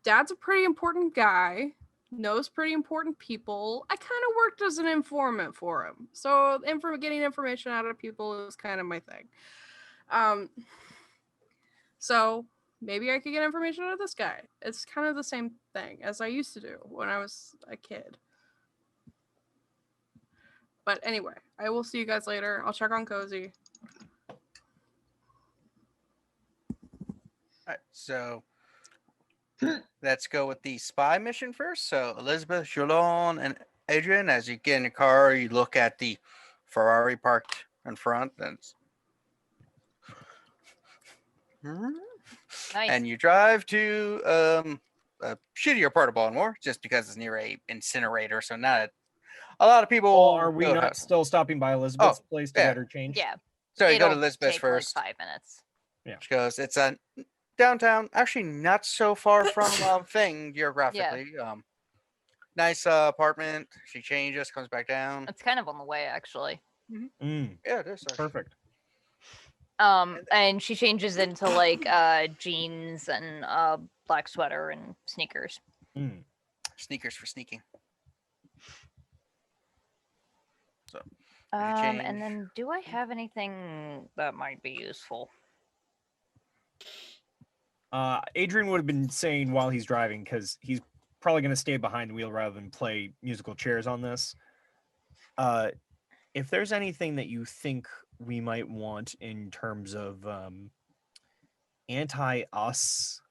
dad's a pretty important guy. Knows pretty important people. I kind of worked as an informant for him, so getting information out of people is kind of my thing. So maybe I could get information out of this guy. It's kind of the same thing as I used to do when I was a kid. But anyway, I will see you guys later. I'll check on Cozy. Alright, so let's go with the spy mission first. So Elizabeth, Jilon, and Adrian, as you get in your car, you look at the Ferrari parked in front, and Nice. and you drive to a shittier part of Baltimore, just because it's near a incinerator. So not a lot of people. Well, are we go not out. still stopping by Elizabeth's place to yeah. get her changed? Yeah. So you go to It'll Elizabeth's take, first. Like 5 minutes. She goes, it's a downtown, actually not so far from thing geographically. Nice apartment. She changes, comes back down. It's kind of on the way, actually. Mm, Yeah, it is. Actually. perfect. And she changes into like jeans and black sweater and sneakers. Mm. Sneakers for sneaking. So And change. then do I have anything that might be useful? Adrian would have been saying while he's driving, because he's probably going to stay behind the wheel rather than play musical chairs on this. If there's anything that you think we might want in terms of anti-us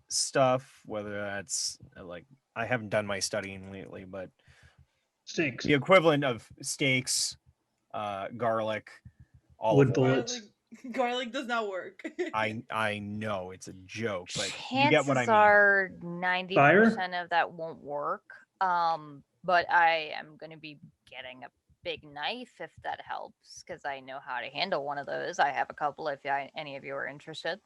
stuff, whether that's like, I haven't done my studying lately, but Stinks. the equivalent of steaks, garlic, all Wood of bullets. Garlic does not work. I know it's a joke, but you Chances get what I mean. are 90% of that won't work. But I am going to be getting a big knife if that helps, because I know how to handle one of those. I have a couple if any of you are interested.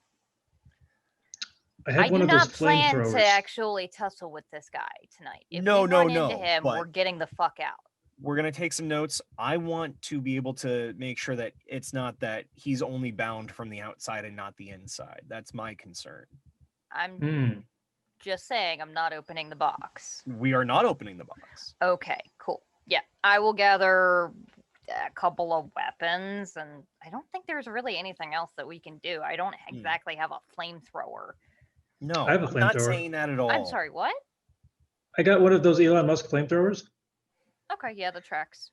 I I have one do of those not plan flamethrowers. to actually tussle with this guy tonight. If No, we no, run no, into him, but- we're getting the fuck out. We're going to take some notes. I want to be able to make sure that it's not that he's only bound from the outside and not the inside. That's my concern. I'm Hmm. just saying I'm not opening the box. We are not opening the box. Okay, cool. Yeah, I will gather a couple of weapons, and I don't think there's really anything else that we can do. I don't exactly have a flamethrower. No, I have a I'm not flamethrower. saying that at all. I'm sorry, what? I got one of those Elon Musk flamethrowers. Okay, yeah, the tracks.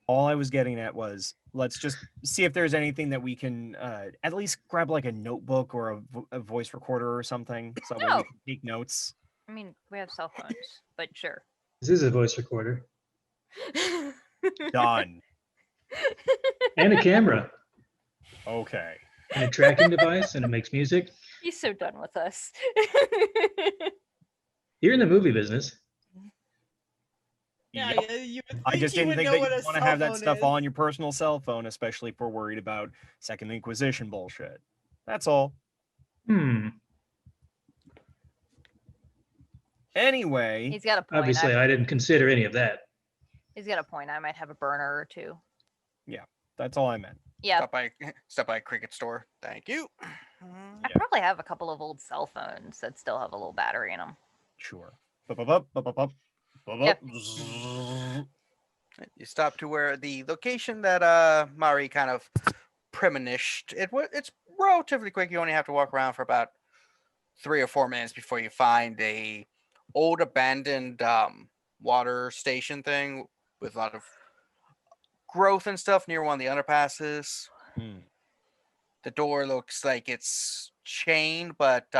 All I was getting at was let's just see if there's anything that we can at least grab like a notebook or a voice recorder or something so that way we Oh. can take notes. I mean, we have cell phones, but sure. This is a voice recorder Done. and a camera Okay. and a tracking device, and it makes music. He's so done with us. You're in the movie business. Yeah, Yep. you would I think just you didn't would think know that what you a want to cell have that phone stuff is. on your personal cell phone, especially if we're worried about Second Inquisition bullshit. That's all. Anyway, He's got a point. Obviously, I didn't consider any of that. He's got a point. I might have a burner or two. that's all I meant. Yeah, Stop by a cricket store. Thank you. I probably have a couple of old cell phones that still have a little battery in them. Sure. Bup-bup-bup, bup-bup-bup, Yep. bup-bup. You stop to where the location that Mari kind of premonished. It's relatively quick. You only have to walk around for about 3 or 4 minutes before you find a old abandoned water station thing with a lot of growth and stuff near one of the underpasses. Hmm. The door looks like it's chained, but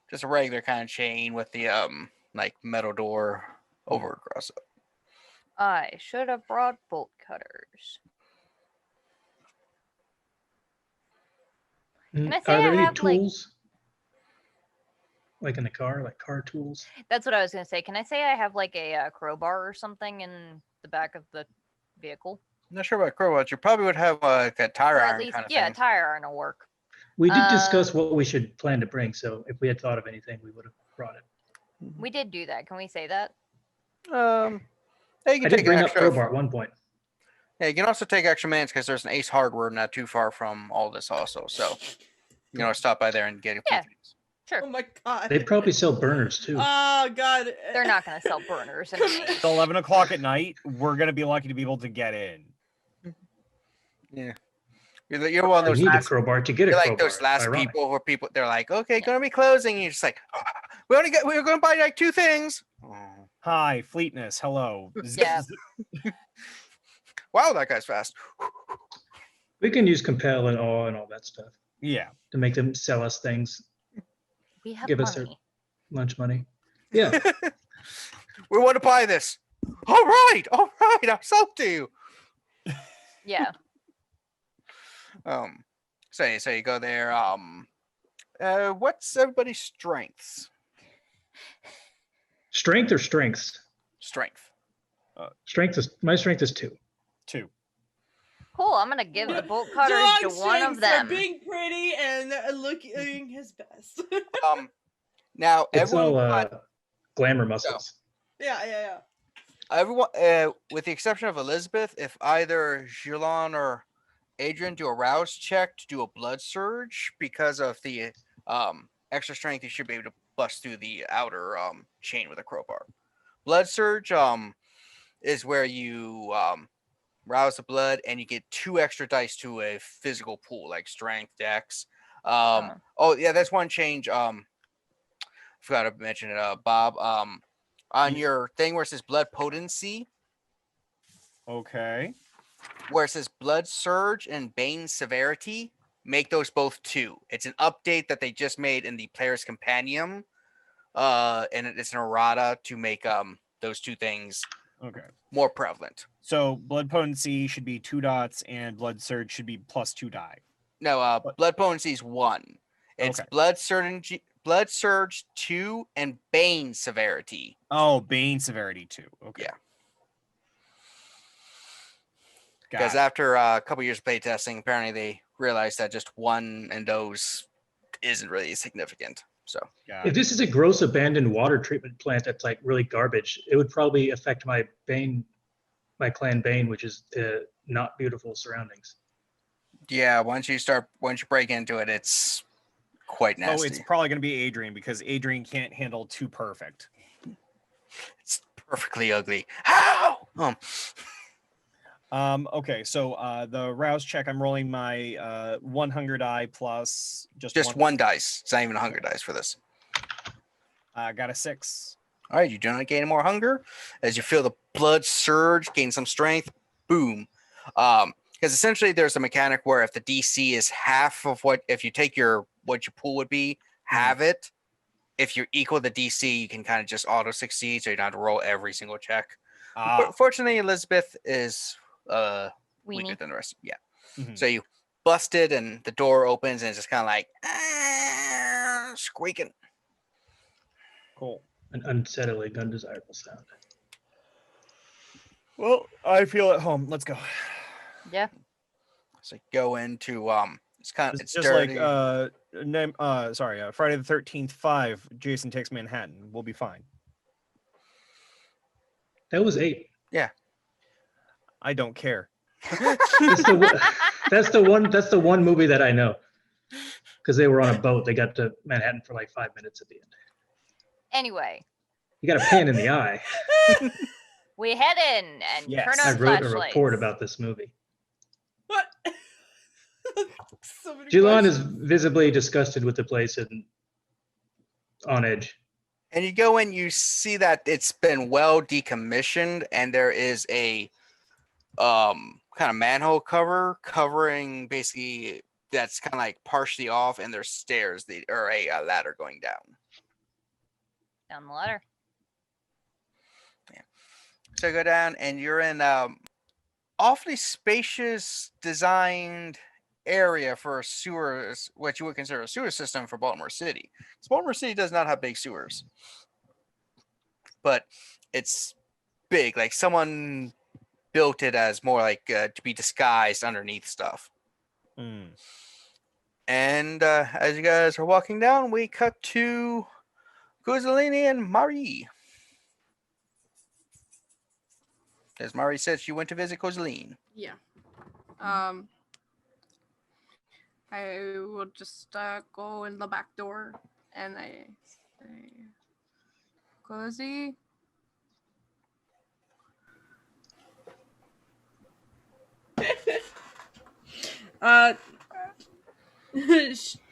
just a regular kind of chain with the like metal door over across it. I should have brought bolt cutters. Can I say Are there I any have, like- tools? Like in the car, like car tools? That's what I was gonna say. Can I say I have like a crowbar or something in the back of the vehicle? I'm not sure about crowbar, but you probably would have like a tire Or at iron least, kind of yeah, thing. tire iron will work. We did discuss what we should plan to bring, so if we had thought of anything, we would have brought it. We did do that. Can we say that? Yeah, you I can did take bring an up extra. crowbar at one point. Yeah, you can also take extra minutes because there's an Ace Hardware not too far from all this also. So, stop by there and get a few Yeah. things. Sure. Oh my god. They probably sell burners too. Oh god. They're not gonna sell burners. In the It's 11 o'clock at night. We're gonna be lucky to be able to get in. Yeah. You're one of You those need a last, crowbar to get a you're crowbar. like those last Ironic. people where people they're like, okay, gonna be closing. And you're just like, we're gonna buy like 2 things. Oh. Hi, Fleetness. Hello. Yeah. Wow, that guy's fast. We can use compel and awe and all that stuff Yeah. to make them sell us things, We have Give us their- money. lunch money. Yeah. We want to buy this. All right, I sold to you. Yeah. So you go there. What's everybody's strengths? Strength or strengths? Strength. My strength is 2. 2. Cool. I'm gonna give the bolt cutters to Jilon's one of strengths are them. being pretty and looking his best. Now It's everyone, all glamour muscles. yeah. everyone, with the exception of Elizabeth, if either Jilon or Adrian do a rouse check to do a blood surge, because of the extra strength, you should be able to bust through the outer chain with a crowbar. Blood surge is where you rouse the blood and you get 2 extra dice to a physical pool, like strength, dex. Oh yeah, that's one change. Forgot to mention it, Bob. On your thing where it says blood potency, Okay. where it says blood surge and bane severity, make those both 2. It's an update that they just made in the player's companion, and it's an errata to make those 2 things Okay. more prevalent. So blood potency should be 2 dots and blood surge should be plus 2 die. No, blood potency is 1. It's Okay. blood surge 2 and bane severity. Oh, bane severity 2. Okay. Yeah. Got Because it. after a couple years of play testing, apparently they realized that just 1 in those isn't really significant. So Got If it. this is a gross abandoned water treatment plant that's like really garbage, it would probably affect my clan Bane, which is not beautiful surroundings. yeah, once you break into it, it's quite Oh, nasty. it's probably going to be Adrian because Adrian can't handle 2 perfect. It's perfectly ugly. How? Okay, so the rouse check, I'm rolling my 1 hunger die plus Just one dice. It's not even a hunger dice for this. Got a 6. All right, you do not gain more hunger as you feel the blood surge, gain some strength. boom. Because essentially there's a mechanic where if the DC is half of if you take what your pool would be, have it. If you're equal to DC, you can kind of just auto succeed, so you don't have to roll every single check. Fortunately, Elizabeth is weaker than the rest. Yeah. Mm-hmm. So you busted, and the door opens, and it's just kind of like squeaking. Cool. An unsettling, undesirable sound. Well, I feel at home. Let's go. Yeah. So go into it's kind of It's it's just dirty. like Friday the 13th 5. Jason takes Manhattan. We'll be fine. That was 8. I don't care. That's the one movie that I know. Because they were on a boat. They got to Manhattan for like 5 minutes at the end. Anyway, You got a pan in the eye. we head in and Yes. turn I on wrote a flashlights. report about this movie. What? So many Jilon is questions. visibly disgusted with the place and on edge. And you go in, you see that it's been well decommissioned, and there is a kind of manhole cover covering basically that's kind of like partially off, and there's stairs or a ladder going down. Down the ladder. So go down, and you're in awfully spacious designed area for sewers, what you would consider a sewer system for Baltimore City. Baltimore City does not have big sewers, but it's big. Like someone built it as more like to be disguised underneath stuff. And as you guys are walking down, we cut to Kozaline and Marie. As Marie said, she went to visit Kozaline. Yeah. I will just go in the back door and I say, Cozy.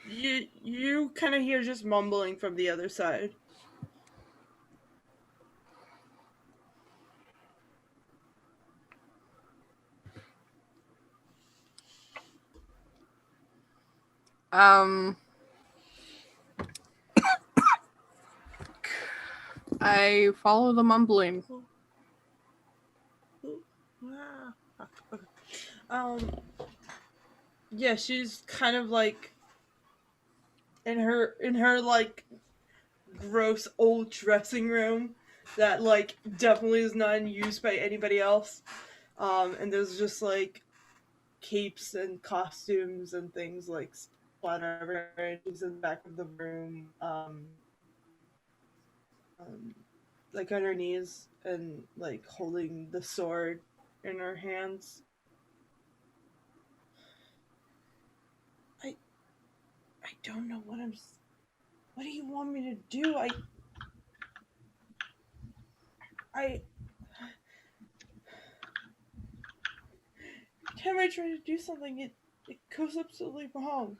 You kind of hear just mumbling from the other side. I follow the mumbling. Yeah, she's kind of like in her like gross old dressing room that like definitely is not in use by anybody else. And there's just like capes and costumes and things like splattered everywhere. She's in the back of the room, like on her knees and like holding the sword in her hands. I don't know what what do you want me to do? Every time I try to do something, it goes absolutely wrong.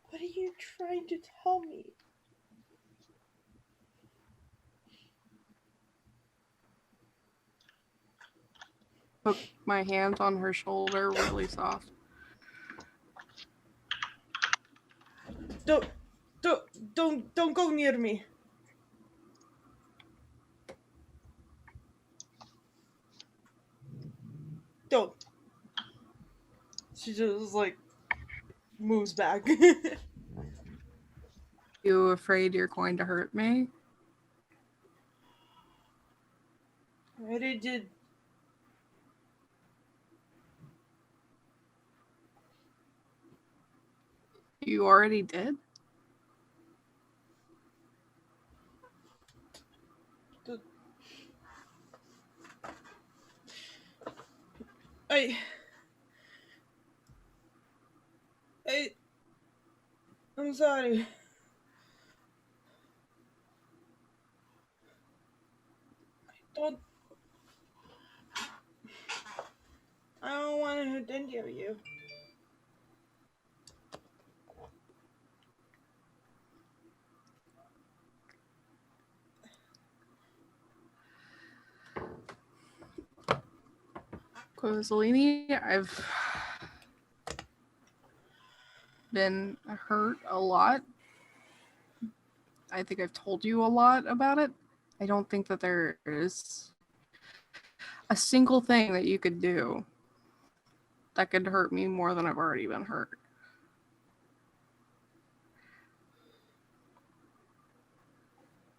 What are you trying to tell me? Put my hand on her shoulder really soft. Don't go near me. Don't. She just like moves back. You afraid you're going to hurt me? I already did. You already did? I'm sorry. I don't want to hurt any of you. Kozaline, I've been hurt a lot. I think I've told you a lot about it. I don't think that there is a single thing that you could do that could hurt me more than I've already been hurt.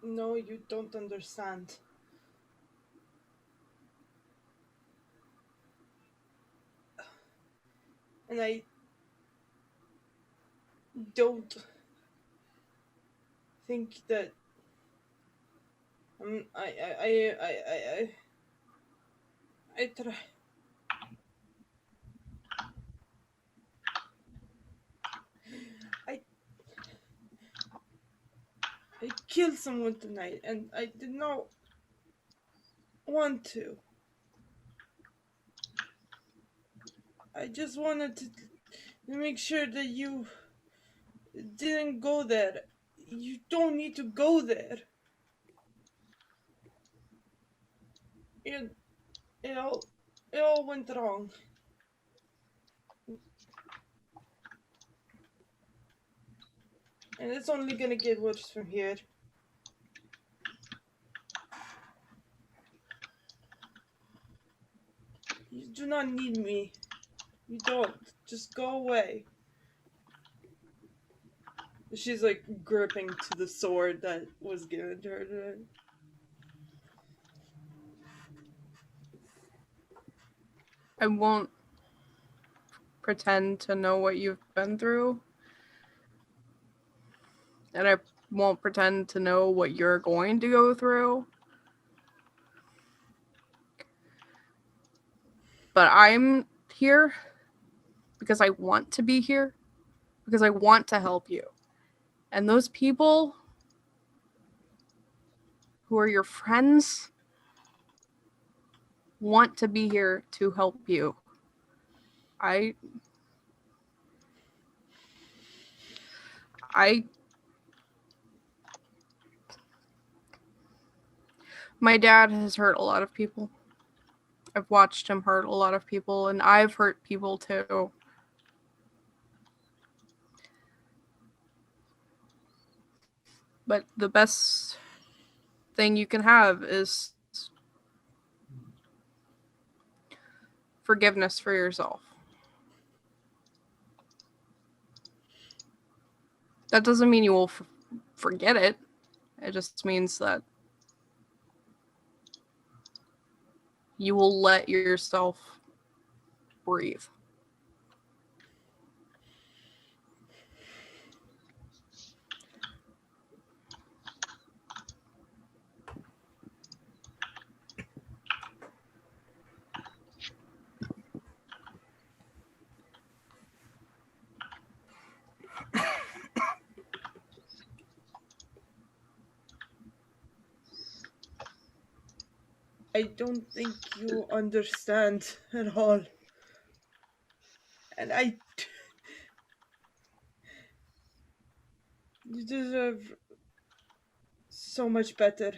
No, you don't understand. And I don't think that I try. I killed someone tonight, and I did not want to. I just wanted to make sure that you didn't go there. You don't need to go there. It all went wrong. And it's only gonna get worse from here. You do not need me. You don't. Just go away. She's like gripping to the sword that was given to her today. I won't pretend to know what you've been through. And I won't pretend to know what you're going to go through. But I'm here because I want to be here, because I want to help you. And those people who are your friends want to be here to help you. My dad has hurt a lot of people. I've watched him hurt a lot of people, and I've hurt people too. But the best thing you can have is forgiveness for yourself. That doesn't mean you will forget it. It just means that you will let yourself breathe. I don't think you understand at all. And you deserve so much better.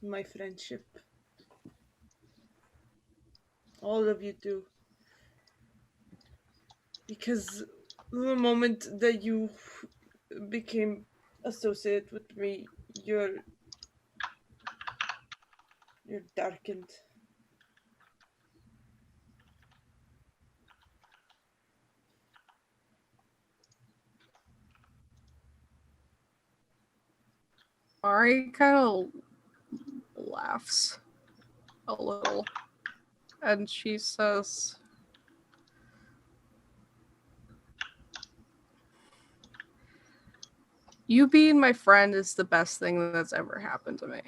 My friendship. All of you do. Because the moment that you became associated with me, you're darkened. Ari kind of laughs a little, and she says, "You being my friend is the best thing that's ever happened to me.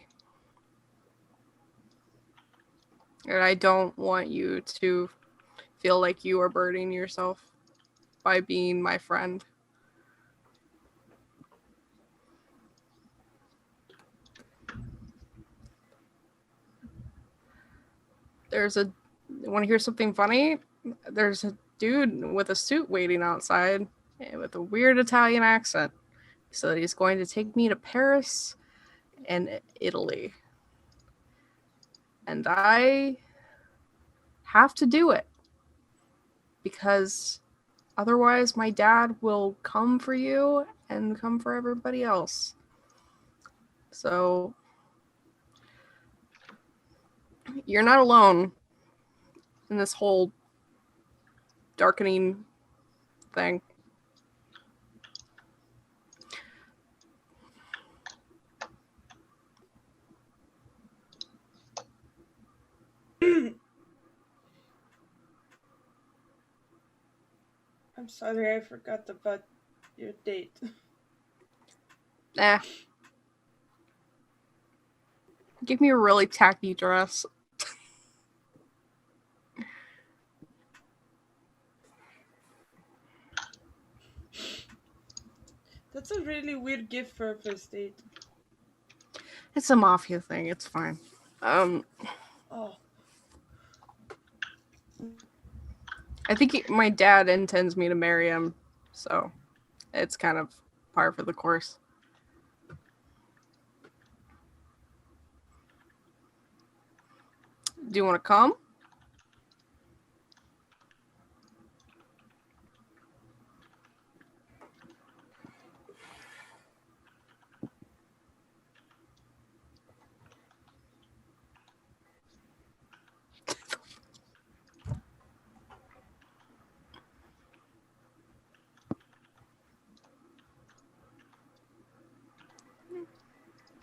And I don't want you to feel like you are burdening yourself by being my friend. Want to hear something funny? There's a dude with a suit waiting outside with a weird Italian accent. So he's going to take me to Paris and Italy. And I have to do it. Because otherwise my dad will come for you and come for everybody else. So you're not alone in this whole darkening thing. I'm sorry, I forgot about your date. Give me a really tacky dress. That's a really weird gift for a first date. It's a mafia thing. It's fine. Oh. I think my dad intends me to marry him, so it's kind of par for the course. Do you want to come?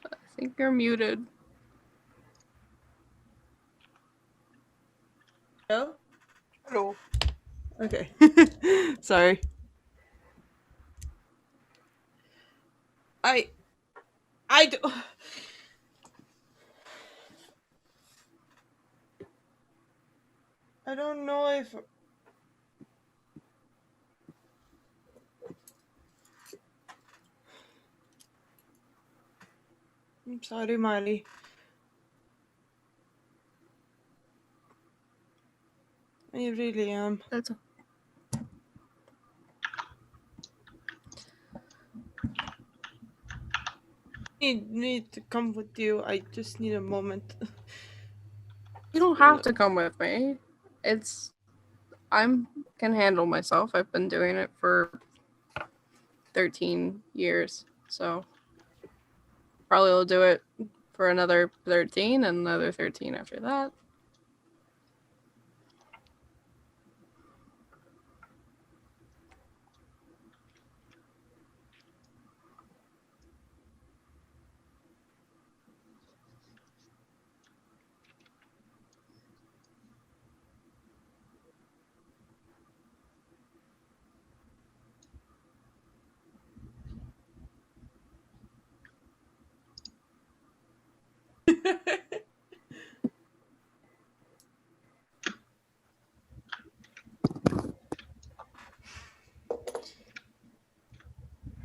I think you're muted. Hello? Hello. Okay. Sorry. I do. I don't know if I'm sorry, Molly. I really am. That's Need to come with you. I just need a moment. You don't have to come with me. Can handle myself. I've been doing it for 13 years, so probably will do it for another 13 and another 13 after that.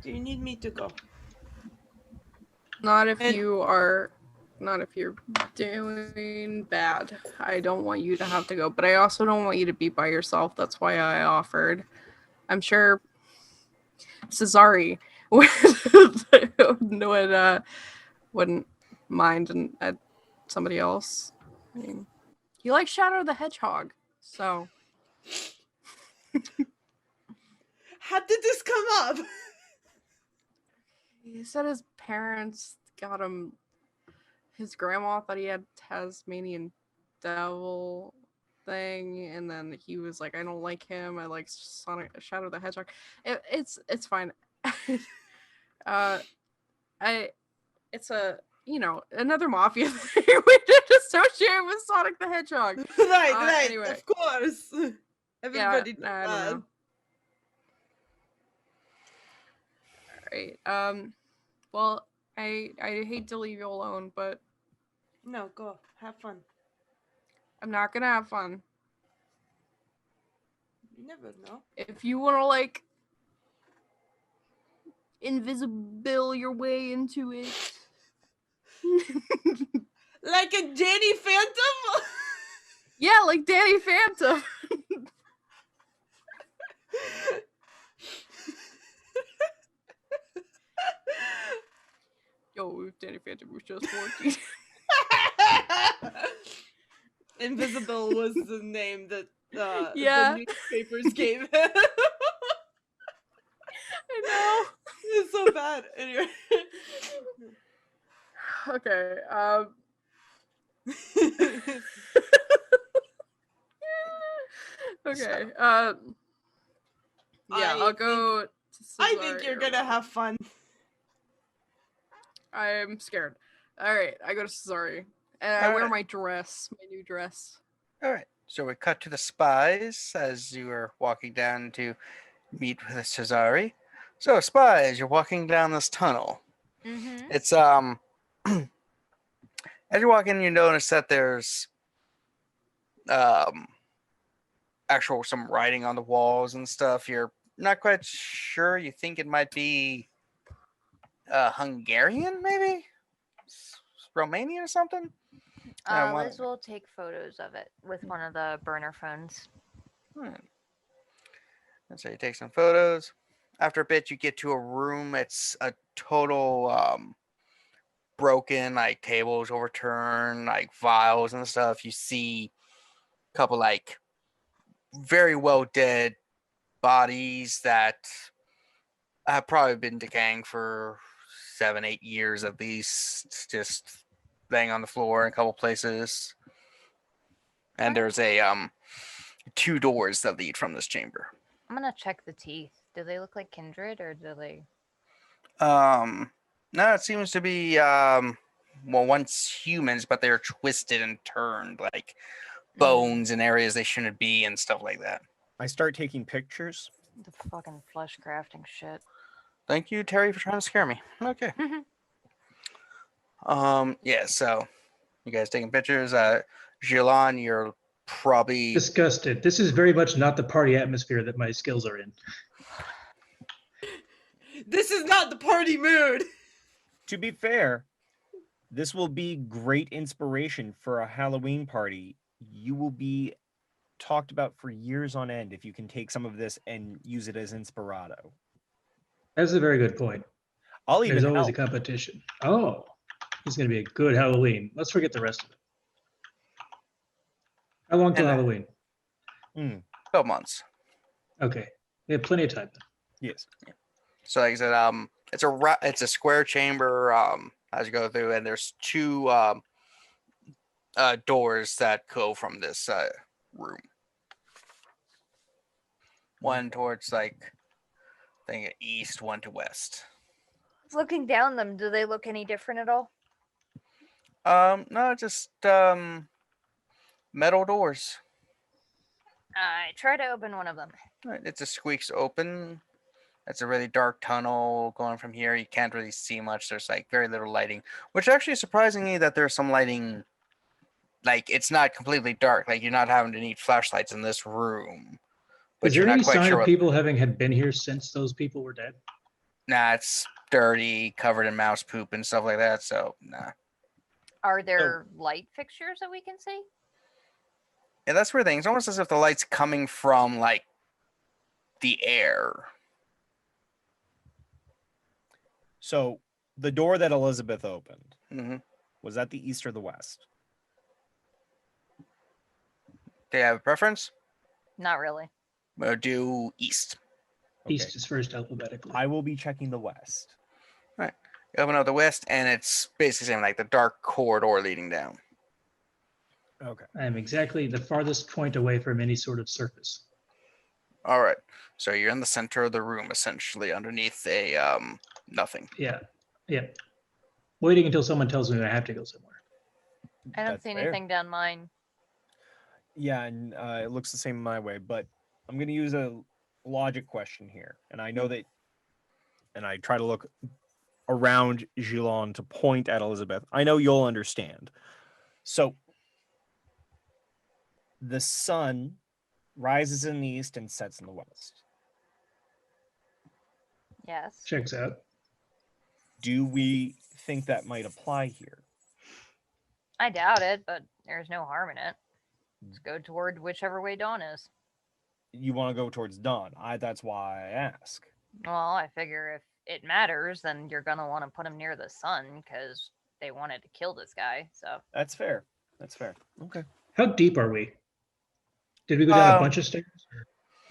Do you need me to go? Not if And- you're doing bad. I don't want you to have to go, but I also don't want you to be by yourself. That's why I offered. I'm sure Cesare wouldn't mind and add somebody else. I mean, he likes Shadow the Hedgehog, so How did this come up? he said his parents got him. His grandma thought he had Tasmanian devil thing, and then he was like, "I don't like him. I like Shadow the Hedgehog." It's fine. It's a another mafia thing we did associate with Sonic the Hedgehog. Right. Anyway. Of course. Everybody does I that. don't know. All right. Well, I hate to leave you alone, but No, go. Have fun. I'm not gonna have fun. You never know. If you want to like invisible your way into it. Like a Danny Phantom? Yeah, like Danny Phantom. Yo, if Danny Phantom was just 14. Invisible was the name that Yeah. the newspapers gave him. I know. It's so bad. Anyway. Okay. Okay. Yeah, I'll go to I think you're Cesare. gonna have fun. I'm scared. All right, I go to Cesare, and I All wear right. my dress, my new dress. All right. So we cut to the spies as you are walking down to meet with Cesare. So spies, you're walking down this tunnel. Mm-hmm. It's as you're walking, you notice that there's actual some writing on the walls and stuff. You're not quite sure. You think it might be Hungarian, maybe Romanian or something. Liz will take photos of it with one of the burner phones. And so you take some photos. After a bit, you get to a room. It's a total broken, like tables overturned, like vials and stuff. You see a couple like very well dead bodies that have probably been decaying for 7-8 years at least, just laying on the floor in a couple places. And there's a 2 doors that lead from this chamber. I'm gonna check the teeth. Do they look like kindred or do they? No, it seems to be well, once humans, but they're twisted and turned like bones in areas they shouldn't be and stuff like that. I start taking pictures. The fucking flesh crafting shit. Thank you, Terry, for trying to scare me. Okay. Yeah, so you guys taking pictures. Jilon, you're probably Disgusted. This is very much not the party atmosphere that my skills are in. This is not the party mood. To be fair, this will be great inspiration for a Halloween party. You will be talked about for years on end if you can take some of this and use it as inspirado. That's a very good point. I'll even There's always help. a competition. Oh, it's going to be a good Halloween. Let's forget the rest of it. How long till And, Halloween? 12 months. Okay, we have plenty of time. Yes. So like I said, it's a square chamber as you go through, and there's 2 doors that go from this room. One towards like I think east, one to west. Looking down them, do they look any different at all? No, just metal doors. I try to open one of them. Right, it just squeaks open. It's a really dark tunnel going from here. You can't really see much. There's like very little lighting, which actually surprisingly that there's some lighting. Like it's not completely dark. Like you're not having to need flashlights in this room. But Is you're there not any quite sign sure of what. people having had been here since those people were dead? Nah, it's dirty, covered in mouse poop and stuff like that. So nah. Are there light fixtures that we can see? Yeah, that's weird thing. It's almost as if the light's coming from like the air. So the door that Elizabeth opened, Mm-hmm. was that the east or the west? Do you have a preference? Not really. We'll do east. Okay. East is first alphabetically. I will be checking the west. You open up the west, and it's basically saying like the dark corridor leading down. Okay. I am exactly the farthest point away from any sort of surface. All right. So you're in the center of the room, essentially, underneath a nothing. Yeah. Waiting until someone tells me I have to go somewhere. I don't That's see fair. anything down mine. Yeah, and it looks the same my way, but I'm going to use a logic question here. And I know that, and I try to look around Jilon to point at Elizabeth. I know you'll understand. So the sun rises in the east and sets in the west. Yes. Checks out. Do we think that might apply here? I doubt it, but there's no harm in it. Let's go toward whichever way dawn is. You want to go towards dawn. That's why I ask. Well, I figure if it matters, then you're gonna want to put him near the sun because they wanted to kill this guy. So That's fair. That's fair. Okay. How deep are we? Did we go down a Um, bunch of stairs?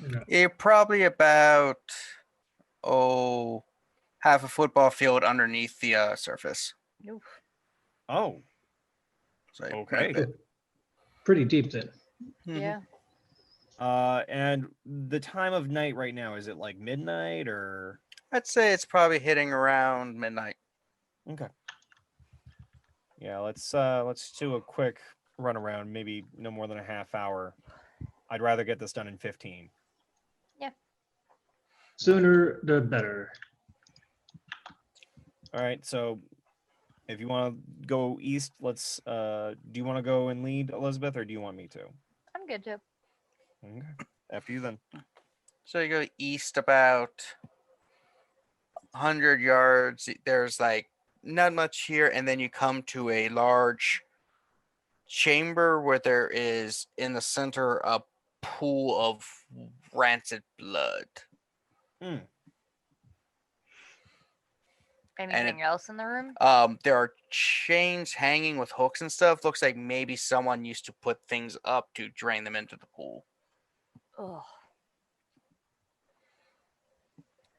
Or no? You're probably about half a football field underneath the surface. Oof. Oh, So you went okay. a bit. Oh, pretty deep then. Mhm. Yeah. And the time of night right now, is it like midnight or? I'd say it's probably hitting around midnight. Okay. Yeah, let's do a quick run around, maybe no more than a half hour. I'd rather get this done in 15. Sooner the better. All right, so if you want to go east, let's do you want to go and lead, Elizabeth, or do you want me to? I'm good too. Okay. After you then. So you go east about 100 yards. There's like not much here, and then you come to a large chamber where there is in the center a pool of rancid blood. Hmm. Anything else in the room? There are chains hanging with hooks and stuff. Looks like maybe someone used to put things up to drain them into the pool. Ugh.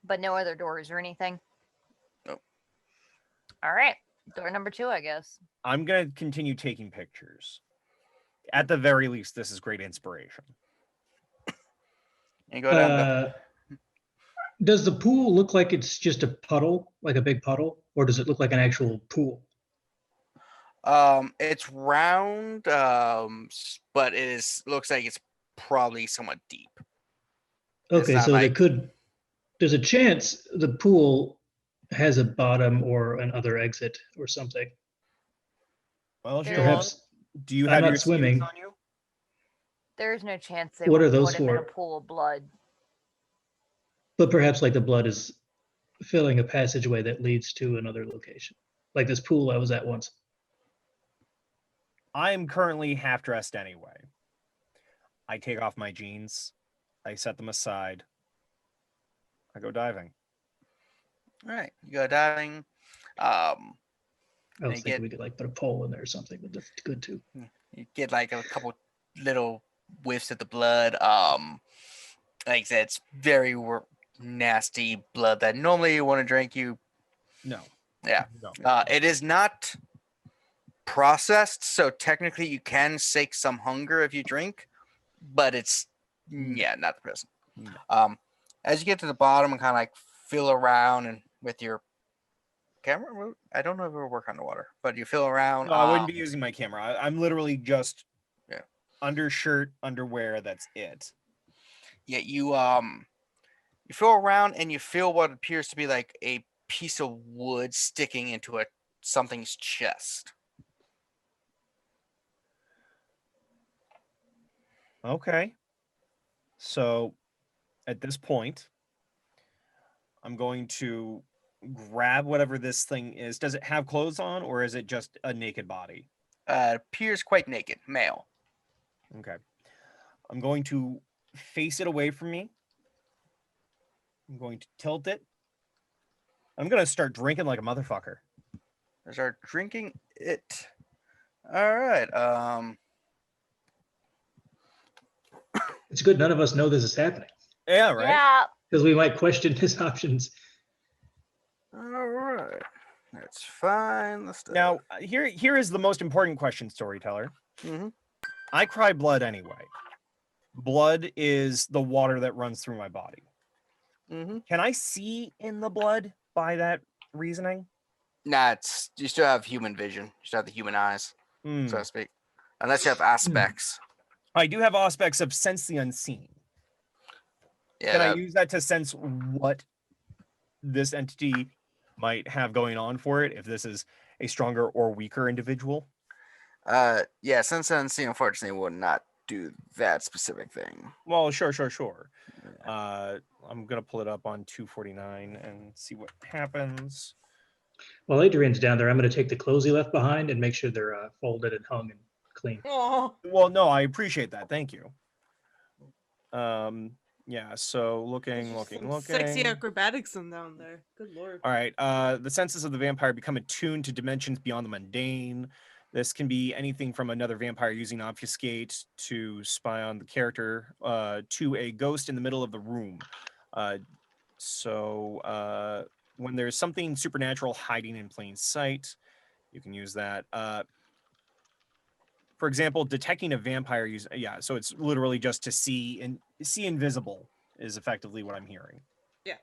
But no other doors or anything? Nope. All right. Door number 2, I guess. I'm gonna continue taking pictures. At the very least, this is great inspiration. And you go down. Does the pool look like it's just a puddle, like a big puddle, or does it look like an actual pool? It's round, but looks like it's probably somewhat deep. It's Okay, not so like- there's a chance the pool has a bottom or another exit or something. Well, There- Jilon, Perhaps do you I'm have not your swimming swimming. on you? There's no chance they What would are those put him in a for? pool of blood. But perhaps like the blood is filling a passageway that leads to another location. Like this pool I was at once. I am currently half dressed anyway. I take off my jeans. I set them aside. I go diving. All right, you go diving. I was They thinking get- we could like put a pole in there or something, but that's good too. You get like a couple little whiffs of the blood. Like I said, it's very nasty blood that normally you want to drink. No. Yeah. No. It is not processed, so technically you can sake some hunger if you drink, but it's not the present. No. As you get to the bottom and kind of like feel around and with your camera, I don't know if it'll work underwater, but you feel around. No, I wouldn't be using my camera. I'm literally just undershirt, underwear. That's it. Yeah, you feel around and you feel what appears to be like a piece of wood sticking into something's chest. Okay. So at this point, I'm going to grab whatever this thing is. Does it have clothes on, or is it just a naked body? It appears quite naked, male. Okay. I'm going to face it away from me. I'm going to tilt it. I'm going to start drinking like a motherfucker. Start drinking it. All right. It's good none of us know this is happening Yeah, right? Yeah. because we might question his options. All right. That's fine. Let's do Now, here is the most important question, Storyteller. Mm-hmm. I cry blood anyway. Blood is the water that runs through my body. Mm-hmm. Can I see in the blood by that reasoning? Nah, you still have human vision. You still have the human eyes, Hmm. so to speak. Unless you have aspects. I do have aspects of sense the unseen. Yeah. Can I use that to sense what this entity might have going on for it, if this is a stronger or weaker individual? Yeah, Sense Unseen unfortunately would not do that specific thing. Well, sure. I'm gonna pull it up on 249 and see what happens. While Adrian's down there, I'm going to take the clothes he left behind and make sure they're folded and hung and clean. Oh, Well, no, I appreciate that. Thank you. Yeah, so looking. sexy acrobatics in down there. Good lord. All right. The senses of the vampire become attuned to dimensions beyond the mundane. This can be anything from another vampire using obfuscate to spy on the character to a ghost in the middle of the room. So when there's something supernatural hiding in plain sight, you can use that. For example, detecting a vampire so it's literally just to see invisible is effectively what I'm hearing. Yeah.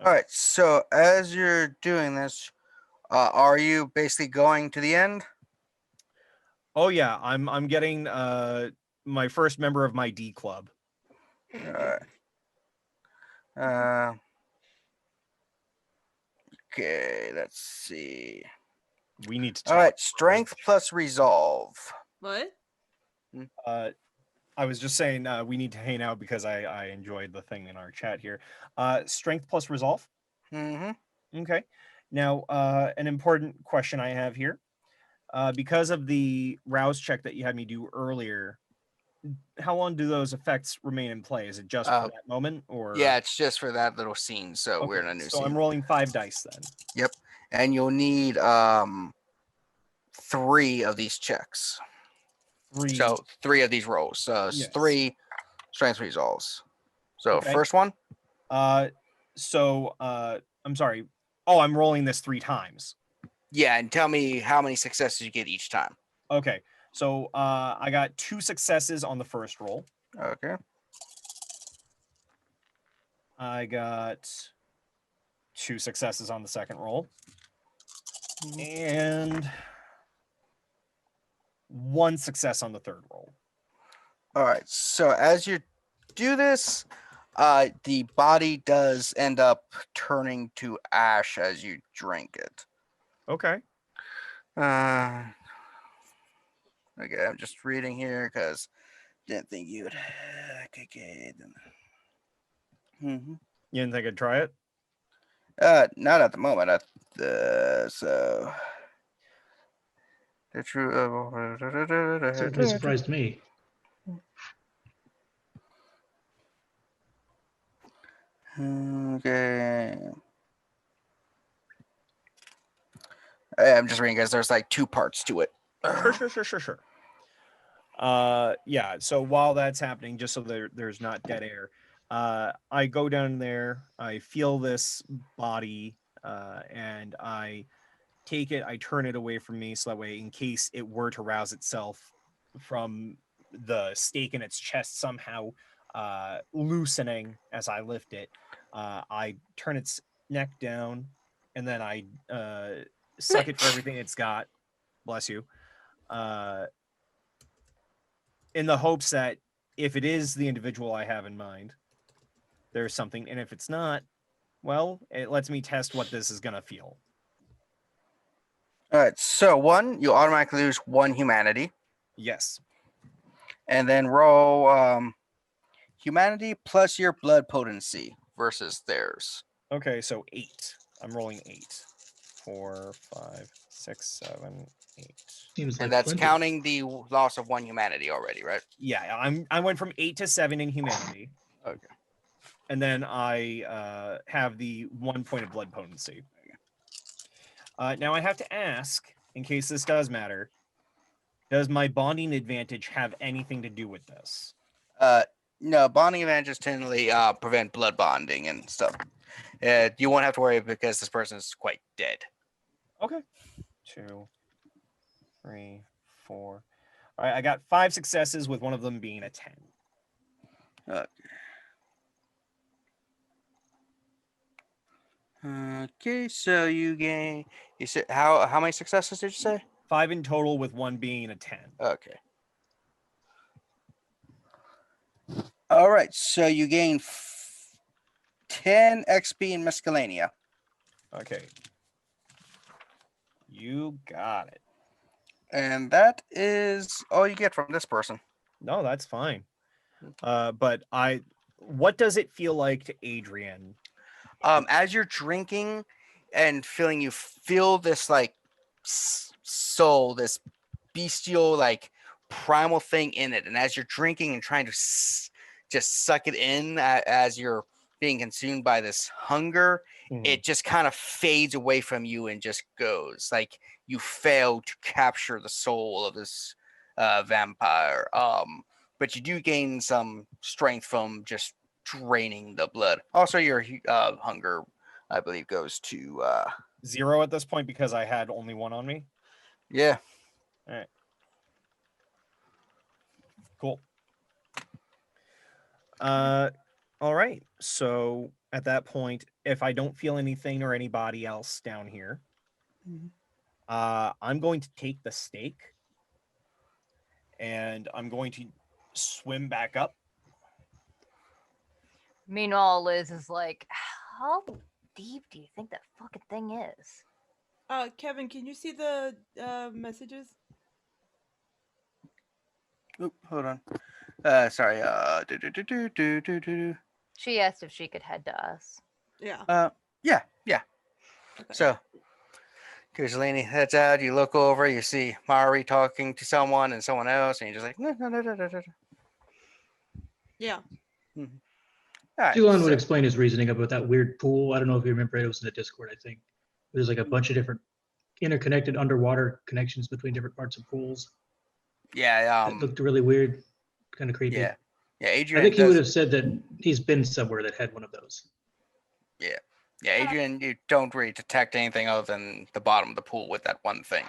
All right. So as you're doing this, are you basically going to the end? Oh yeah, I'm getting my first member of my D club. All right. Okay. Let's see. We need to All talk. right. Strength plus resolve. What? I was just saying we need to hang out because I enjoyed the thing in our chat here. Strength plus resolve. Mm-hmm. Okay. Now, an important question I have here. Because of the rouse check that you had me do earlier, how long do those effects remain in play? Is it just for that moment, or? Yeah, it's just for that little scene. So we're in a new so scene. I'm rolling 5 dice then. Yep. And you'll need 3 of these checks. 3. So 3 of these rolls. So Yes. 3 strength resolves. So Okay. first one. I'm sorry. Oh, I'm rolling this 3 times. Yeah, and tell me how many successes you get each time. Okay. So I got 2 successes on the first roll. Okay. I got 2 successes on the second roll. And 1 success on the third roll. All right. So as you do this, the body does end up turning to ash as you drink it. Okay. Okay, I'm just reading here because didn't think you would. Okay. Mm-hmm. You didn't think I'd try it? Not at the moment. So the true. Certainly surprised me. Okay. I'm just reading because there's like 2 parts to it. Sure. Yeah, so while that's happening, just so there's not dead air, I go down there, I feel this body, and I take it, I turn it away from me so that way in case it were to rouse itself from the stake in its chest somehow loosening as I lift it, I turn its neck down and then I suck it for everything it's got. Bless you. In the hopes that if it is the individual I have in mind, there's something, and if it's not, well, it lets me test what this is gonna feel. All right. So 1, you automatically lose 1 humanity, Yes. and then roll humanity plus your blood potency versus theirs. Okay, so 8. I'm rolling 8. 4, 5, 6, 7, 8. Seems And like that's plenty. counting the loss of 1 humanity already, right? Yeah, I went from 8 to 7 in humanity. Okay. And then I have the 1 point of blood potency. Now I have to ask, in case this does matter, does my bonding advantage have anything to do with this? No, bonding advantages generally prevent blood bonding and stuff. You won't have to worry because this person is quite dead. Okay. 2, 3, 4. All right, I got 5 successes with one of them being a 10. Okay, so you gain. You said how many successes did you say? 5 in total, with one being a 10. Okay. All right, so you gain 10 XP in Mescalania. Okay. You got it. And that is all you get from this person. No, that's fine. But what does it feel like to Adrian? As you're drinking and feeling, you feel this like soul, this bestial, like primal thing in it. And as you're drinking and trying to just suck it in as you're being consumed by this hunger, Mhm. it just kind of fades away from you and just goes. Like you fail to capture the soul of this vampire. But you do gain some strength from just draining the blood. Also, your hunger, I believe, goes to 0 at this point because I had only 1 on me. yeah. Cool. All right. So at that point, if I don't feel anything or anybody else down here, Mhm. I'm going to take the stake and I'm going to swim back up. Meanwhile, Liz is like, how deep do you think that fucking thing is? Kevin, can you see the messages? Oop, hold on. Sorry. She asked if she could head to us. Yeah. Yeah. Okay. So, Kozaline heads out. You look over. You see Mari talking to someone and someone else, and you're just like, no. Yeah. All right. Jilon would so- explain his reasoning about that weird pool. I don't know if you remember it was in the Discord, I think. There's like a bunch of different interconnected underwater connections between different parts of pools. Yeah. It looked really weird, kind of creepy. Yeah. I Adrian think he would does. have said that he's been somewhere that had one of those. Yeah, Adrian, you don't really detect anything other than the bottom of the pool with that one thing.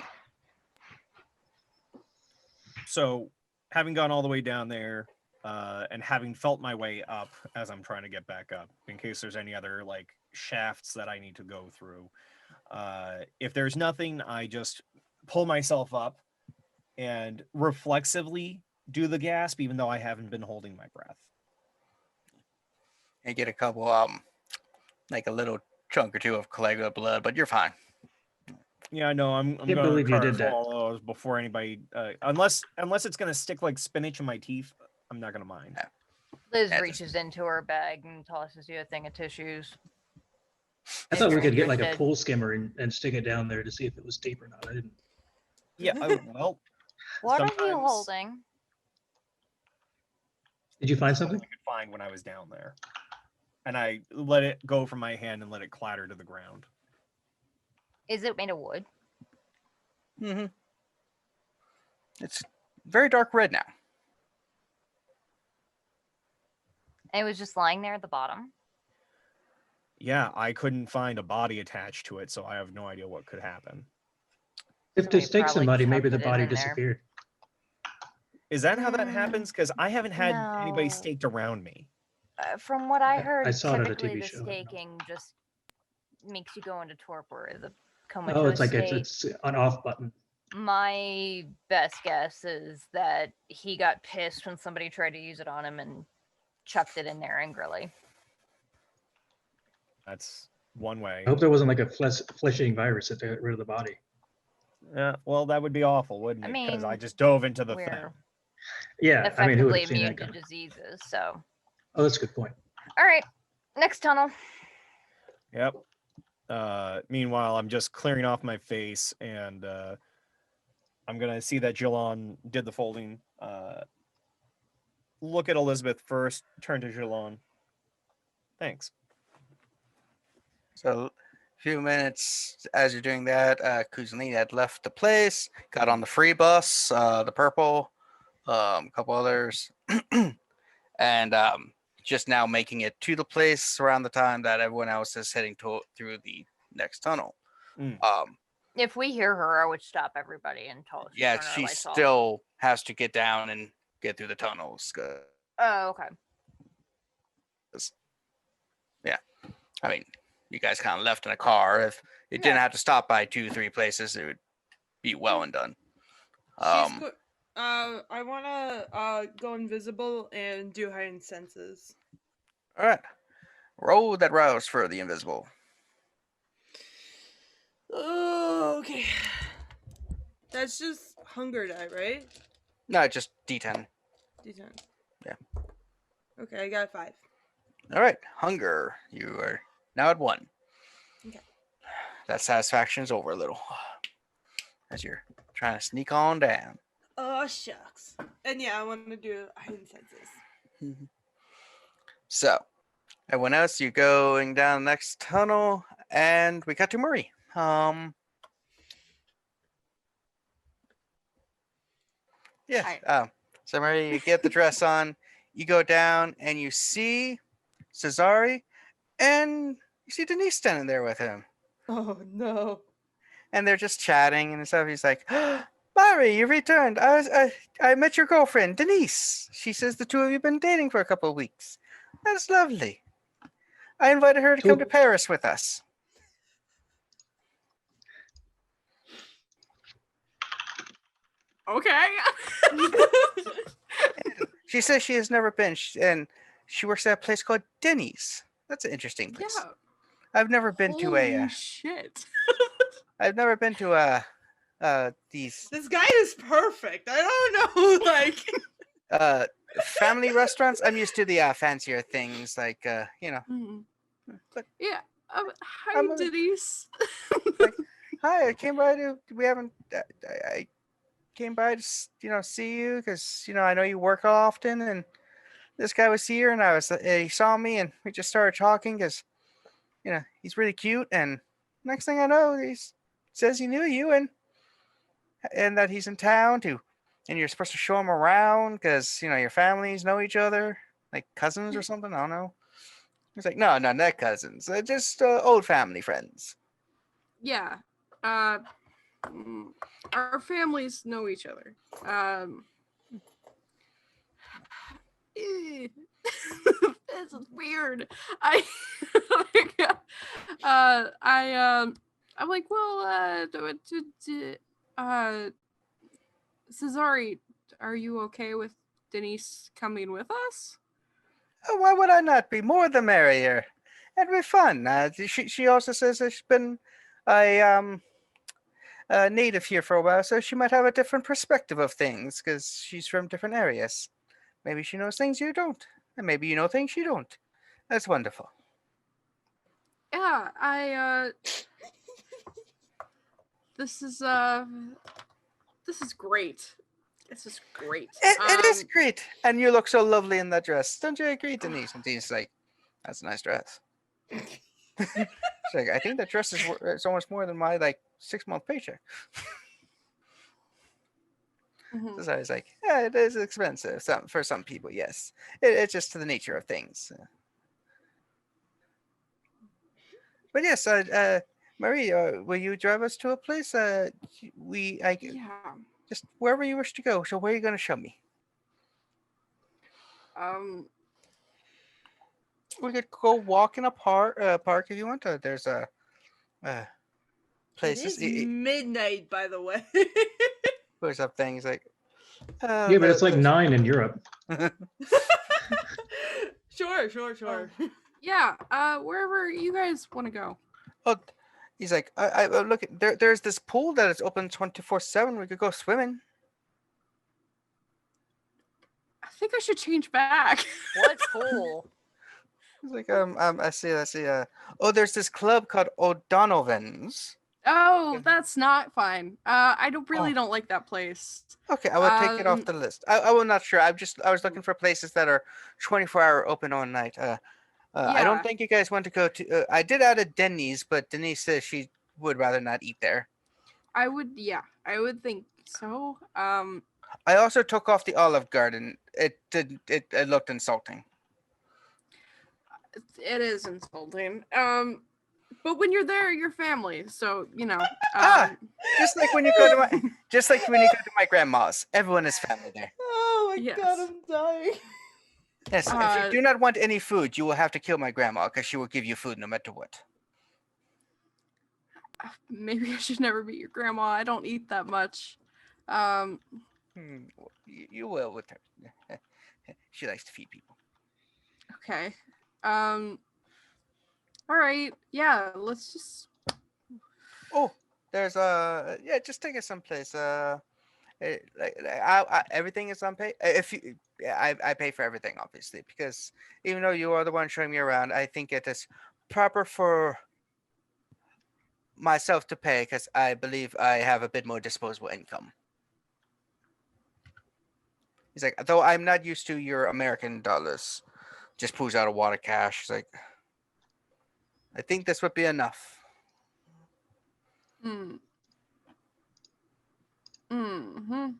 So having gone all the way down there and having felt my way up as I'm trying to get back up, in case there's any other like shafts that I need to go through. If there's nothing, I just pull myself up and reflexively do the gasp, even though I haven't been holding my breath. You get a couple, like a little chunk or two of coagulated blood, but you're fine. Yeah, no, I'm Can't gonna believe you recover did that. from all those before anybody, unless it's gonna stick like spinach in my teeth. I'm not gonna mind. Liz That's- reaches into her bag and tosses you a thing of tissues. I If thought we you're could get like a interested. pool skimmer and stick it down there to see if it was deep or not. I didn't. Yeah, well, What are you sometimes- holding? Did you find what something? I could find when I was down there, and I let it go from my hand and let it clatter to the ground. Is it made of wood? Mm-hmm. It's very dark red now. And it was just lying there at the bottom. Yeah, I couldn't find a body attached to it, so I have no idea what could happen. If So they we stake probably somebody, just maybe the put it body in there. disappeared. Is that how that Mm, happens? Because I haven't had anybody no. staked around me. From what I I heard, saw it on a typically TV the show, I don't know. staking just makes you go into torpor, the Oh, comatose it's like state. it's an off button. My best guess is that he got pissed when somebody tried to use it on him and chucked it in there angrily. That's one way. I hope there wasn't like a flesh-eating virus that got rid of the body. Yeah, well, that would be awful, wouldn't I it? Because I mean, just dove into the thing. we're Yeah, I mean, who would effectively have seen immune that to coming? diseases, so. Oh, that's a good point. All right, next tunnel. Yep. Meanwhile, I'm just clearing off my face, and I'm gonna see that Jilon did the folding. Look at Elizabeth first. Turn to Jilon. Thanks. So, a few minutes as you're doing that, Kozaline had left the place, got on the free bus, the purple, a couple others, and just now making it to the place around the time that everyone else is heading through the next tunnel. Mm. If we hear her, I would stop everybody and tell us. to Yeah, turn our she lights off. still has to get down and get through the tunnels. Oh, okay. I mean, you guys kind of left in a car. If it didn't Yeah. have to stop by 2-3 places, it would be well and done. I wanna go invisible and do heightened senses. All right. Roll that rouse for the invisible. Oh, okay. That's just hunger die, right? No, just D10. D10. Yeah. Okay, I got 5. All right. Hunger. You are now at 1. Okay. That satisfaction is over a little as you're trying to sneak on down. Oh shucks. And yeah, I want to do heightened senses. So, Everyone else, you going down the next tunnel, and we got to Murray. Yes. Hi. So Murray, you get the dress on, you go down, and you see Cesare, and you see Denise standing there with him, Oh no. and they're just chatting and stuff. He's like, "Murray, you returned. I met your girlfriend, Denise. She says the two of you have been dating for a couple of weeks. That's lovely. I invited her to come to Cool. Paris with us." Okay. She says she has never been, and she works at a place called Denny's. That's an interesting place. Yeah. I've never been to a. Holy shit. I've never been to these This guy is perfect. I don't know, like family restaurants. I'm used to the fancier things, like Mhm. But Yeah. Hi, I'm a- Denise. hi, I came by to. We haven't. I came by to see you because I know you work often, and this guy was here, and he saw me, and we just started talking because he's really cute, and next thing I know, he says he knew you, and that he's in town too, and you're supposed to show him around because your families know each other, like cousins or something. I don't know. He's like, no, not cousins, just old family friends. Yeah. Our families know each other. This is weird. I'm like, well, Cesare, are you okay with Denise coming with us? Oh, why would I not be? More the merrier. It'd be fun. She also says that she's been a native here for a while, so she might have a different perspective of things because she's from different areas. Maybe she knows things you don't, and maybe you know things she don't. That's wonderful. Yeah, this is great. This is great. It is great, and you look so lovely in that dress. Don't you agree, Denise? And Denise's like, "That's a nice dress." She's like, "I think that dress is it's almost more than my 6-month paycheck." Mhm. So I was like, "Yeah, it is expensive for some people. Yes, it's just to the nature of things." But yes, Marie, will you drive us to a place? Yeah. Just wherever you wish to go. So where are you going to show me? We could go walk in a park if you want to. There's places. It is midnight, by the way. There's up things like. Yeah, but it's like 9 in Europe. Sure. Yeah. Wherever you guys want to go. Oh, he's like, I look. There's this pool that is open 24/7. We could go swimming. I think I should change back. What pool? He's like, I see. Oh, there's this club called O'Donovan's. Oh, that's not fine. I don't like that place. Okay, I will take it off the list. I was not sure. I was looking for places that are 24-hour open all night. I don't Yeah. think you guys want to go to. I did add a Denny's, but Denise says she would rather not eat there. I would think so. I also took off the Olive Garden. It looked insulting. It is insulting. But when you're there, you're family, so Just like when you go to my grandma's, everyone is family there. Oh my Yes. god, I'm dying. Yes, if you do not want any food, you will have to kill my grandma because she will give you food no matter what. maybe I should never meet your grandma. I don't eat that much. You will with her. She likes to feed people. Okay. All right. Yeah. Let's just. Oh, there's just take us someplace. Everything is on pay. I pay for everything, obviously, because even though you are the one showing me around, I think it is proper for myself to pay because I believe I have a bit more disposable income. He's like, though I'm not used to your American dollars, just pulls out a wad of cash. He's like, I think this would be enough. Hmm. Hmm.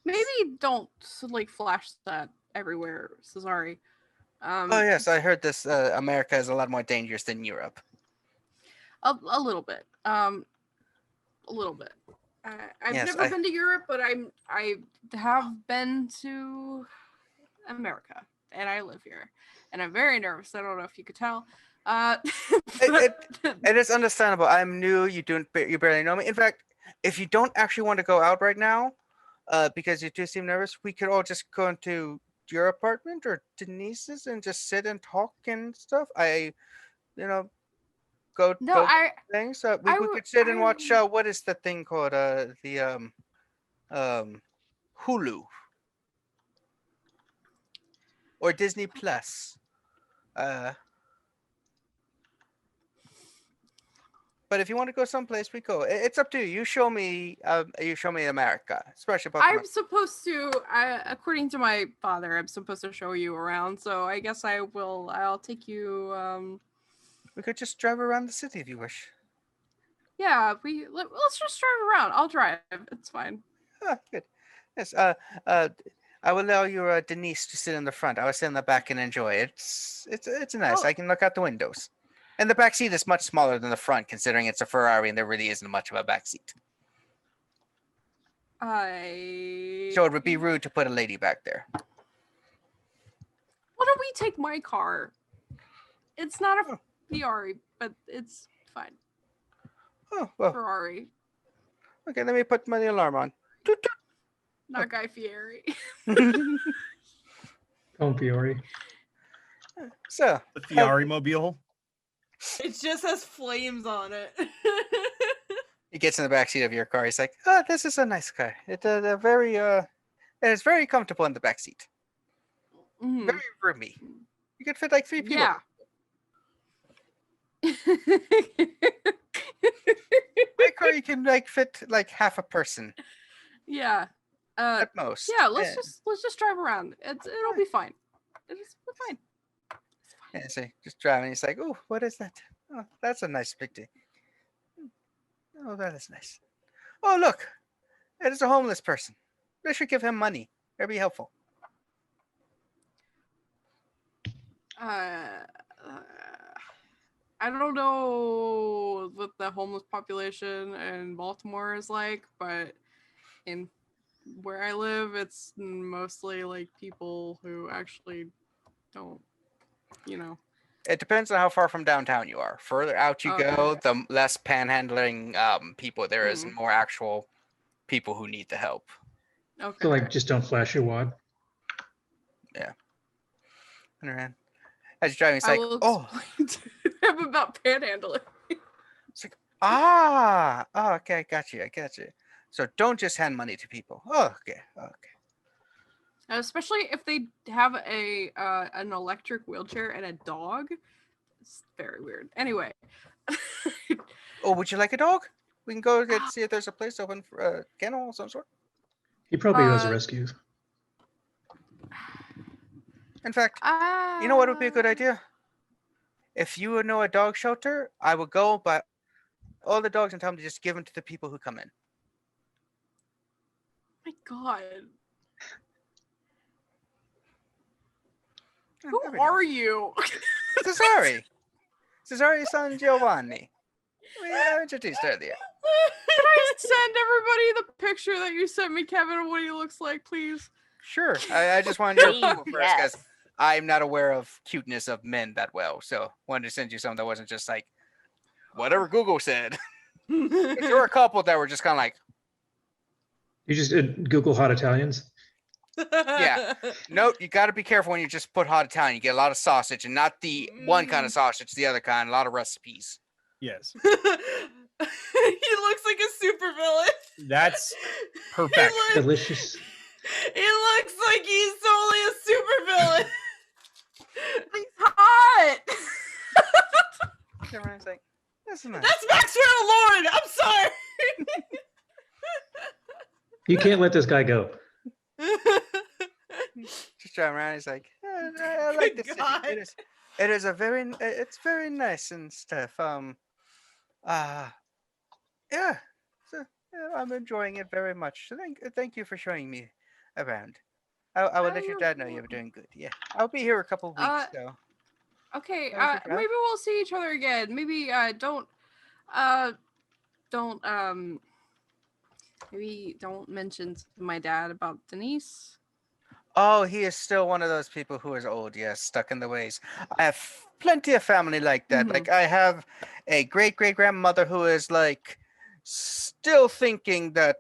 Maybe don't like flash that everywhere, Cesare. Oh yes, I heard this. America is a lot more dangerous than Europe. A little bit. A little bit. I've Yes, never been to Europe, but I have been to America, and I live here, and I'm very nervous. I don't know if you could tell. It is understandable. I'm new. You barely know me. In fact, if you don't actually want to go out right now, because you do seem nervous, we could all just go into your apartment or Denise's and just sit and talk and stuff. Go things. We could sit and watch. What is the thing called? Hulu or Disney Plus. But if you want to go someplace, we go. It's up to you. You show me. You show me America, especially about. I'm supposed to. According to my father, I'm supposed to show you around. So I guess I will. I'll take you. We could just drive around the city if you wish. Yeah, let's just drive around. I'll drive. It's fine. Ah, good. Yes. I will allow your Denise to sit in the front. I will sit in the back and enjoy it. It's nice. Oh. I can look out the windows. And the back seat is much smaller than the front, considering it's a Ferrari and there really isn't much of a back seat. So it would be rude to put a lady back there. Why don't we take my car? It's not a Ferrari, but it's fine. Oh, well. Ferrari. Okay, let me put my alarm on. Toot, toot. Not Guy Fieri. Home Fiore. So The Fiore mobile. It just has flames on it. he gets in the back seat of your car. He's like, "Oh, this is a nice car. It's very comfortable in the back seat. Mhm. Very roomy. You could fit like 3 people." Yeah. My car, you can like fit like half a person Yeah. at most. Yeah. Let's just drive around. It'll be fine. It's fine. Yeah, so just driving. He's like, "Oh, what is that? Oh, that's a nice picture. Oh, that is nice. Oh, look, it is a homeless person. They should give him money. That'd be helpful." I don't know what the homeless population in Baltimore is like, but in where I live, it's mostly like people who actually don't, It depends on how far from downtown you are. Further out you go, the less panhandling people there is, and more actual people who need the help. Okay. So like, just don't flash your wad. Understand? As you're driving, it's I like, will "Oh, explain to him about panhandling. it's like, okay, I got you. So don't just hand money to people. Oh, okay. Especially if they have an electric wheelchair and a dog. It's very weird. Anyway. Oh, would you like a dog? We can go see if there's a place open for a kennel of some sort. He probably does rescues. In fact, you know what would be a good idea? If you would know a dog shelter, I would go buy all the dogs and tell them to just give them to the people who come in. My God. Who are you? Cesare San Giovanni. We introduced earlier. Can I send everybody the picture that you sent me, Kevin, of what he looks like, please? Sure. I just wanted your approval first because Yes. I'm not aware of cuteness of men that well. So wanted to send you something that wasn't just like whatever Google said. There were a couple that were just kind of like, You just Google hot Italians. Yeah. Note, you got to be careful when you just put hot Italian. You get a lot of sausage, and not the one kind of sausage, the other kind. A lot of recipes. Yes. He looks like a supervillain. That's perfect. Delicious. He looks like he's totally a supervillain. He's hot. Everyone's like, this is nice. That's Maxwell Lord. I'm sorry. You can't let this guy go. Just driving around. He's like, I like Good the city. God. It is a very it's very nice and stuff. Yeah. So yeah, I'm enjoying it very much. So thank you for showing me around. I will let your You're dad know you're doing good. Yeah, I'll be here a couple of weeks. So Okay, That was your job? maybe we'll see each other again. Maybe don't maybe don't mention to my dad about Denise. oh, he is still one of those people who is old. Yes, stuck in the ways. I have plenty of family like that. Mhm. Like I have a great great grandmother who is like still thinking that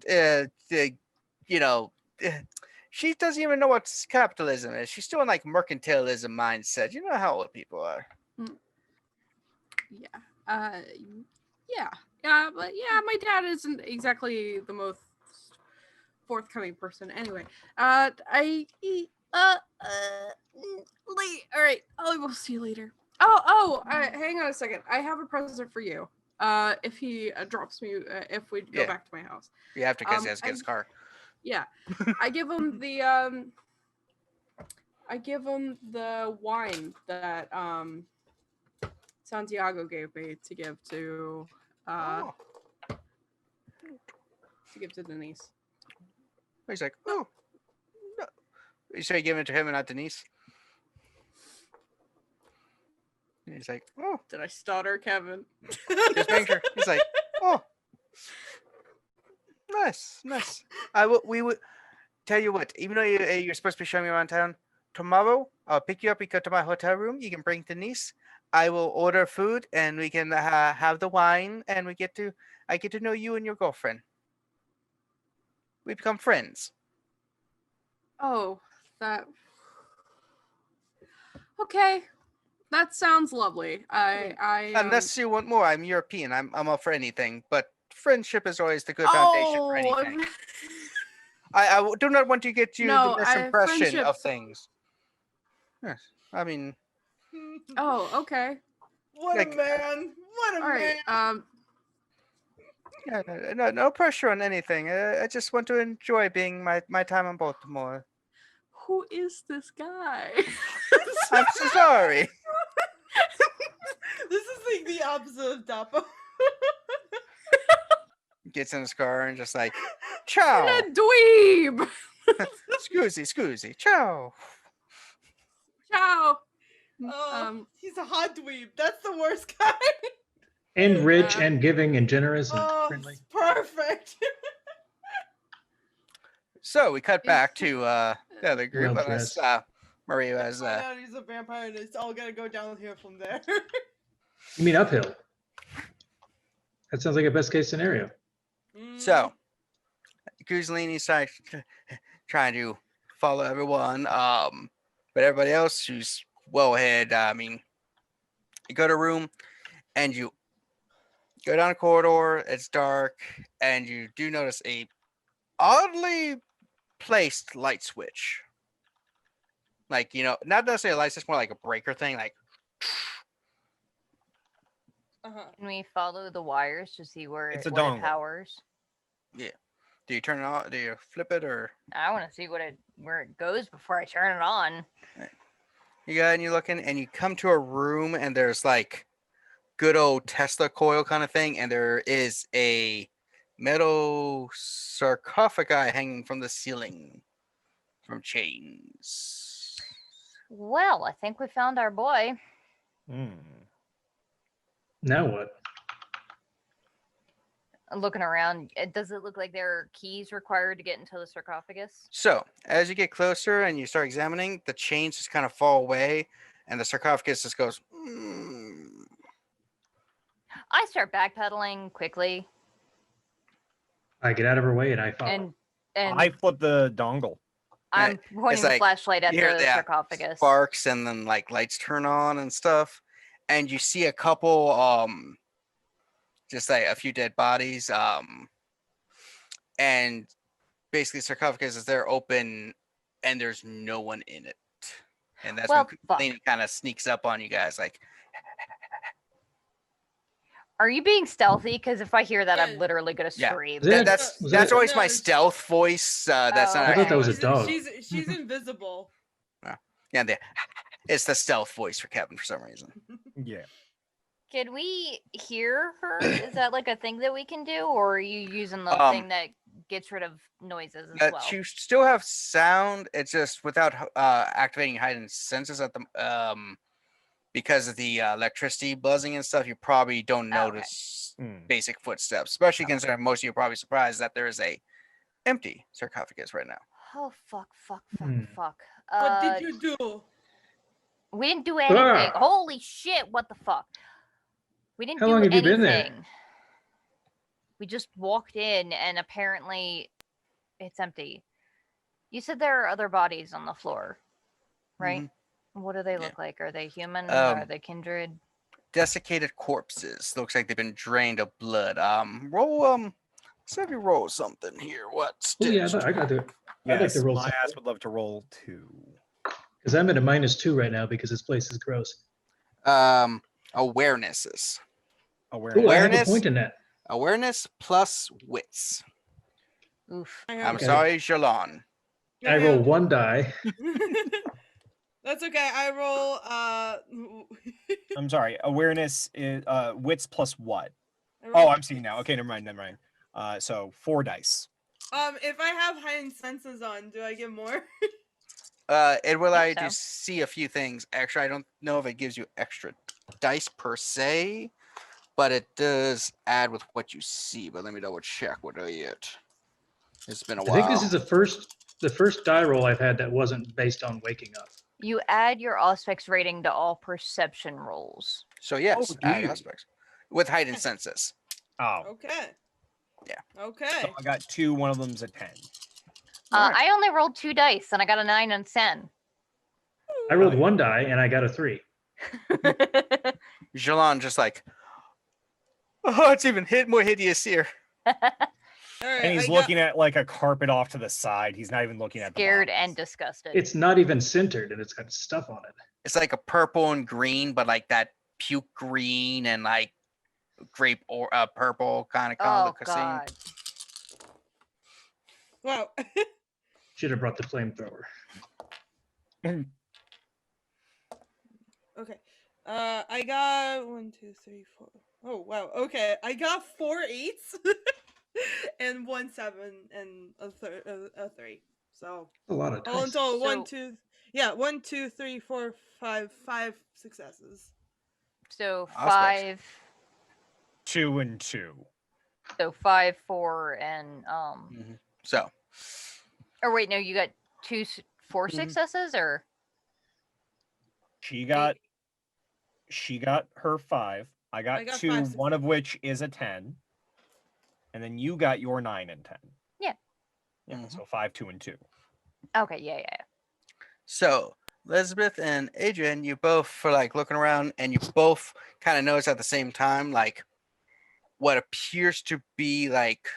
you know. She doesn't even know what capitalism is. She's still in like mercantilism mindset. You know how old people are. Yeah. Yeah. But yeah, my dad isn't exactly the most forthcoming person. Anyway, late. All right. I will see you later. Hang on a second. I have a present for you. If he drops me, if we go Yeah. back to my house. You have to because he has to I- get his car. Yeah. I give him the wine that Santiago gave me to give to Oh. Denise. He's like, oh. No. You say giving it to him and not Denise? He's like, oh, Did I stutter, Kevin? just making sure. He's like, oh, nice. We would tell you what. Even though you're supposed to be showing me around town, tomorrow I'll pick you up. We go to my hotel room. You can bring Denise. I will order food, and we can have the wine, and I get to know you and your girlfriend. We become friends. Oh, that. Okay, that sounds lovely. Unless you want more, I'm European. I'm up for anything, but friendship is always the good foundation for anything. I do not want to get you No, the misimpression friendship- of things. Yes, I mean, Oh, okay. What Like, a man! What a All right. man! yeah, no pressure on anything. I just want to enjoy being my time in Baltimore. Who is this guy? I'm so sorry. This is like the opposite of Dapo. Gets in his car and just like, ciao, A dweeb. scoozy, ciao. Ciao. Oh, he's a hot dweeb. That's the worst kind. And rich Yeah. and giving and generous and Oh, friendly. it's perfect. So we cut back to the other group. Well Unless dressed. Maria has Find out he's a vampire, and it's all gonna go down here from there. You mean uphill? That sounds like a best case scenario. So, Kozaline starts trying to follow everyone, but everybody else who's well ahead. I mean, you go to a room and you go down a corridor. It's dark, and you do notice a oddly placed light switch. Like, not necessarily a light, it's more like a breaker thing. Like, Can we follow the wires to see where It's a what dongle. it powers? do you turn it on? Do you flip it, or I want to see where it goes before I turn it on. you go and you're looking, and you come to a room, and there's like good old Tesla coil kind of thing, and there is a metal sarcophagi hanging from the ceiling from chains. Well, I think we found our boy. Now what? Looking around, does it look like there are keys required to get into the sarcophagus? So as you get closer and you start examining, the chains just kind of fall away, and the sarcophagus just goes. I start backpedaling quickly, I get out of her way and I follow. and I flip the dongle. I'm pointing the like, flashlight at you hear the the sarcophagus. Sparks, and then like lights turn on and stuff, and you see a couple just like a few dead bodies, and basically sarcophagus is there open, and there's no one in it, and that's Well, when fuck. Kozaline kind of sneaks up on you guys like, Are you being stealthy? Because if I hear that, I'm Yeah. literally gonna Yeah. scream. Is that- that's was that's that- always my No, stealth voice. That's Oh, not I thought that was a actually- dog. She's invisible. Yeah, It's the stealth voice for Kevin for some reason. Yeah. Can we hear her? Is that like a thing that we can do, or are you using the thing that gets rid of noises as well? You still have sound. It's just without activating heightened senses at the because of the electricity buzzing and stuff. You probably don't notice basic footsteps, especially considering most of you are probably surprised that there is a empty sarcophagus right now. Oh fuck! What did you do? We didn't do anything. Holy shit! What the fuck? We didn't How do long have you anything. been there? We just walked in, and apparently, it's empty. You said there are other bodies on the floor, right? What do they look like? Are they human? Are they kindred? Desiccated corpses. Looks like they've been drained of blood. Roll let's have you roll something here. What? Oh yeah, I got to. I'd like Yes, to roll my something. ass would love to roll 2. Because I'm at a -2 right now because this place is gross. Awarenesses. Ooh, I have a Awareness? point in that. Awareness plus wits. Oof. I'm Okay. sorry, Jilon. I roll 1 die. That's okay. I roll I'm sorry. Awareness is wits plus what? I Oh, roll- I'm seeing now. Okay, never mind. So 4 dice. if I have heightened senses on, do I get more? It will allow you so. to see a few things extra. I don't know if it gives you extra dice per se, but it does add with what you see. But let me double check what I get. It's been a I while. think this is the first die roll I've had that wasn't based on waking up. You add your Auspex rating to all perception rolls. So yes, do add you? aspects with heightened senses. Oh. Okay. Yeah. Okay. So I got 2. One of them's a 10. Alright. I only rolled 2 dice, and I got a 9 and 10. I rolled 1 die and I got a 3. Jilon just like, oh, it's even more hideous here. All right. And he's looking at like a carpet off to the side. He's not even looking at Scared the and disgusted. It's not even centered and it's got stuff on it. It's like a purple and green, but like that puke green and like grape or purple kind of Oh scene. god. Wow. Should have brought the flamethrower. Okay. I got 1, 2, 3, 4. Oh wow. Okay. I got 4 8s and 1 7 and a 3. So A lot of all in dice. total, So- 1, 2. Yeah, 1, 2, 3, 4, 5 successes. So Auspex. 5. 2 and 2. So 5, 4, and So Or wait, no, you got 4 Mhm. successes, or She got her 5. I got I got 2, 5 one of which is a 10. And then you got your 9 and 10. Yeah. Yeah, Mhm. so 5, 2, and 2. okay, yeah. So, Elizabeth and Adrian, you both are like looking around and you both kind of notice at the same time, like what appears to be like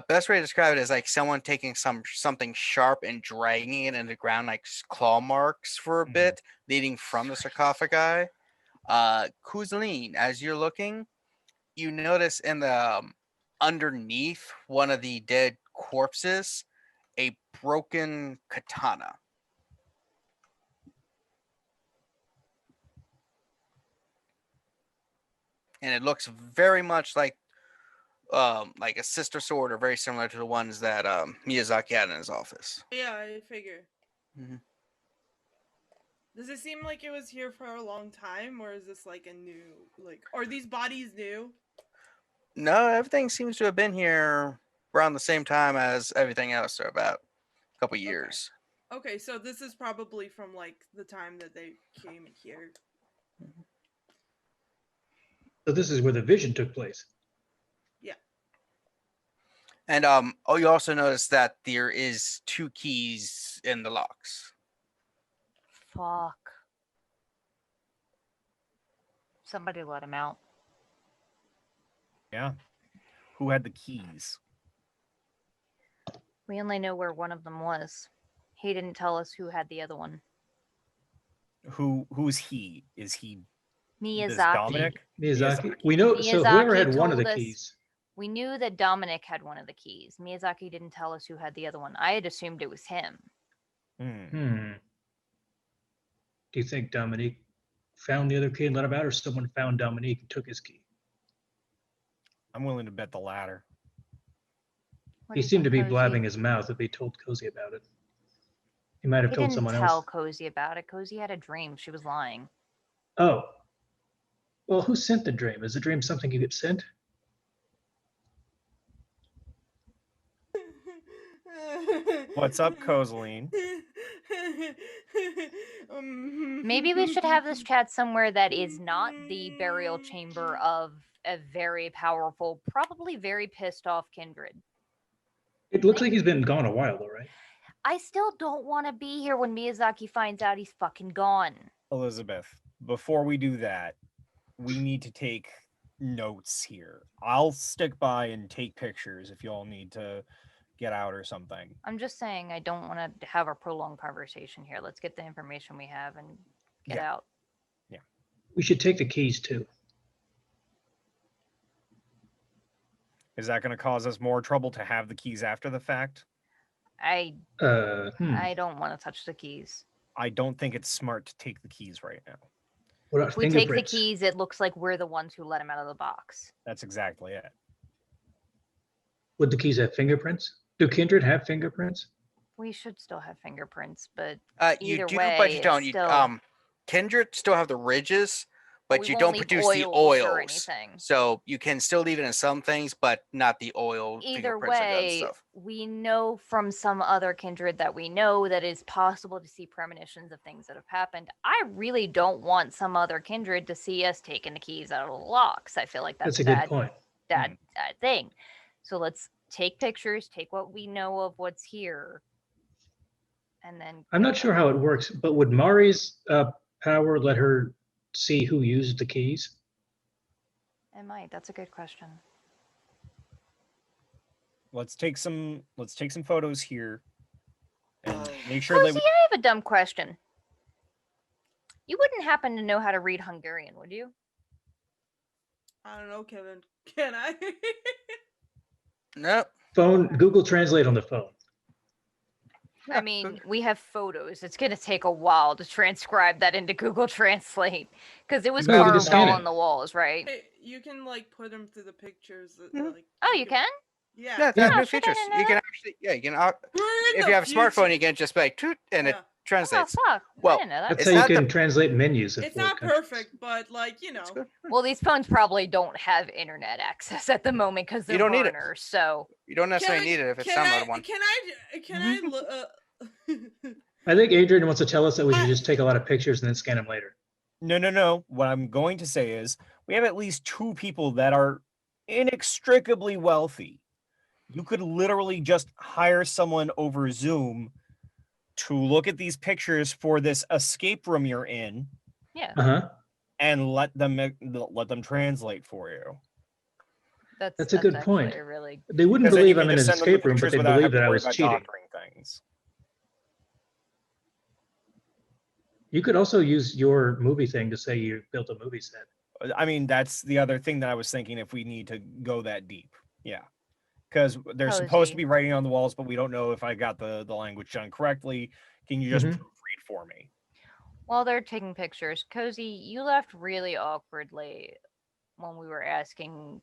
best way to describe it is like someone taking something sharp and dragging it into the ground, like claw marks for a Mhm. bit, leading from the sarcophagi. Kozaline, as you're looking, you notice in the underneath one of the dead corpses a broken katana. And it looks very much like a sister sword, or very similar to the ones that Miyazaki had in his office. Yeah, I figure. Mhm. Does it seem like it was here for a long time, or is this like a new, like, are these bodies new? No, everything seems to have been here around the same time as everything else, so about a couple years. Okay, so this is probably from like the time that they came here. So this is where the vision took place. And you also notice that there is 2 keys in the locks. Fuck. Somebody let him out. Yeah. Who had the keys? We only know where one of them was. He didn't tell us who had the other one. Who's he? Is he this Miyazaki. Dominic? Miyazaki. We know. So whoever Miyazaki had one of the told us- keys. We knew that Dominic had one of the keys. Miyazaki didn't tell us who had the other one. I had assumed it was him. Hmm. Do you think Dominique found the other key and let him out, or someone found Dominique and took his key? I'm willing to bet the latter. What He do you seemed to think, be Cozy? blabbing his mouth if he told Cozy about it. He might have He told didn't someone tell else. Cozy about it. Cozy had a dream. She was lying. Oh. Well, who sent the dream? Is the dream something you get sent? What's up, Kozaline? Maybe we should have this chat somewhere that is not the burial chamber of a very powerful, probably very pissed off kindred. It looks like he's been gone a while, though, right? I still don't want to be here when Miyazaki finds out he's fucking gone. Elizabeth, before we do that, we need to take notes here. I'll stick by and take pictures if y'all need to get out or something. I'm just saying I don't want to have a prolonged conversation here. Let's get the information we have and get Yeah. out. We should take the keys, too. Is that going to cause us more trouble to have the keys after the fact? I I don't want to touch the keys. I don't think it's smart to take the keys right now. What about If we take the fingerprints? keys, it looks like we're the ones who let him out of the box. That's exactly it. Would the keys have fingerprints? Do kindred have fingerprints? We should still have fingerprints, but You either do, way, but you it's don't. You, still- Kindred still have the ridges, but we you won't don't leave produce the oils or oils. anything. So you can still leave it in some things, but not the oil Either fingerprints and gun way, stuff. we know from some other kindred that we know that it's possible to see premonitions of things that have happened. I really don't want some other kindred to see us taking the keys out of the locks. I feel like that's That's a good point. bad thing. So let's take pictures, take what we know of what's here, and then I'm not sure how it works, but would Mari's power let her see who used the keys? it might. That's a good question. Let's take some photos here and make sure Cozy, that I have a dumb question. You wouldn't happen to know how to read Hungarian, would you? I don't know, Kevin. Can I? Nope. Phone, Google Translate on the phone. I mean, we have photos. It's going to take a while to transcribe that into Google Translate because it was No, you can carved just scan all it. on the walls, right? Hey, you can like put them through the pictures. Mhm. Like, Oh, you can? Yeah. Yeah, they have Oh, new shit, I features. didn't know You can that. actually, you can. We're in If the you have a smartphone, future. you can just be like, toot, and it Yeah. Oh, translates. fuck. Well, I didn't know that. That's It's how you not the- can translate menus. in It's foreign not countries. perfect, but like It's good. Well, these phones probably don't have internet access at the moment because they're You don't need it. burners, so... You don't necessarily Can I- need it if it's can downloaded I, one. Can I look? I think Adrian wants to tell us that we should just take a lot of pictures and then scan them later. No. What I'm going to say is we have at least 2 people that are inextricably wealthy. You could literally just hire someone over Zoom to look at these pictures for this escape room you're in Yeah, Uh-huh. and let them translate for you. That's a good actually point. a really... They wouldn't Because then you believe I'm can in an just send them the escape room, but pictures they without believe having that to I worry was about cheating. doctoring things. You could also use your movie thing to say you built a movie set. I mean, that's the other thing that I was thinking if we need to go that deep. Yeah. Because they're supposed to Cozy. be writing on the walls, but we don't know if I got the language done correctly. Can you just Mhm. proofread for me? While they're taking pictures, Cozy, you left really awkwardly when we were asking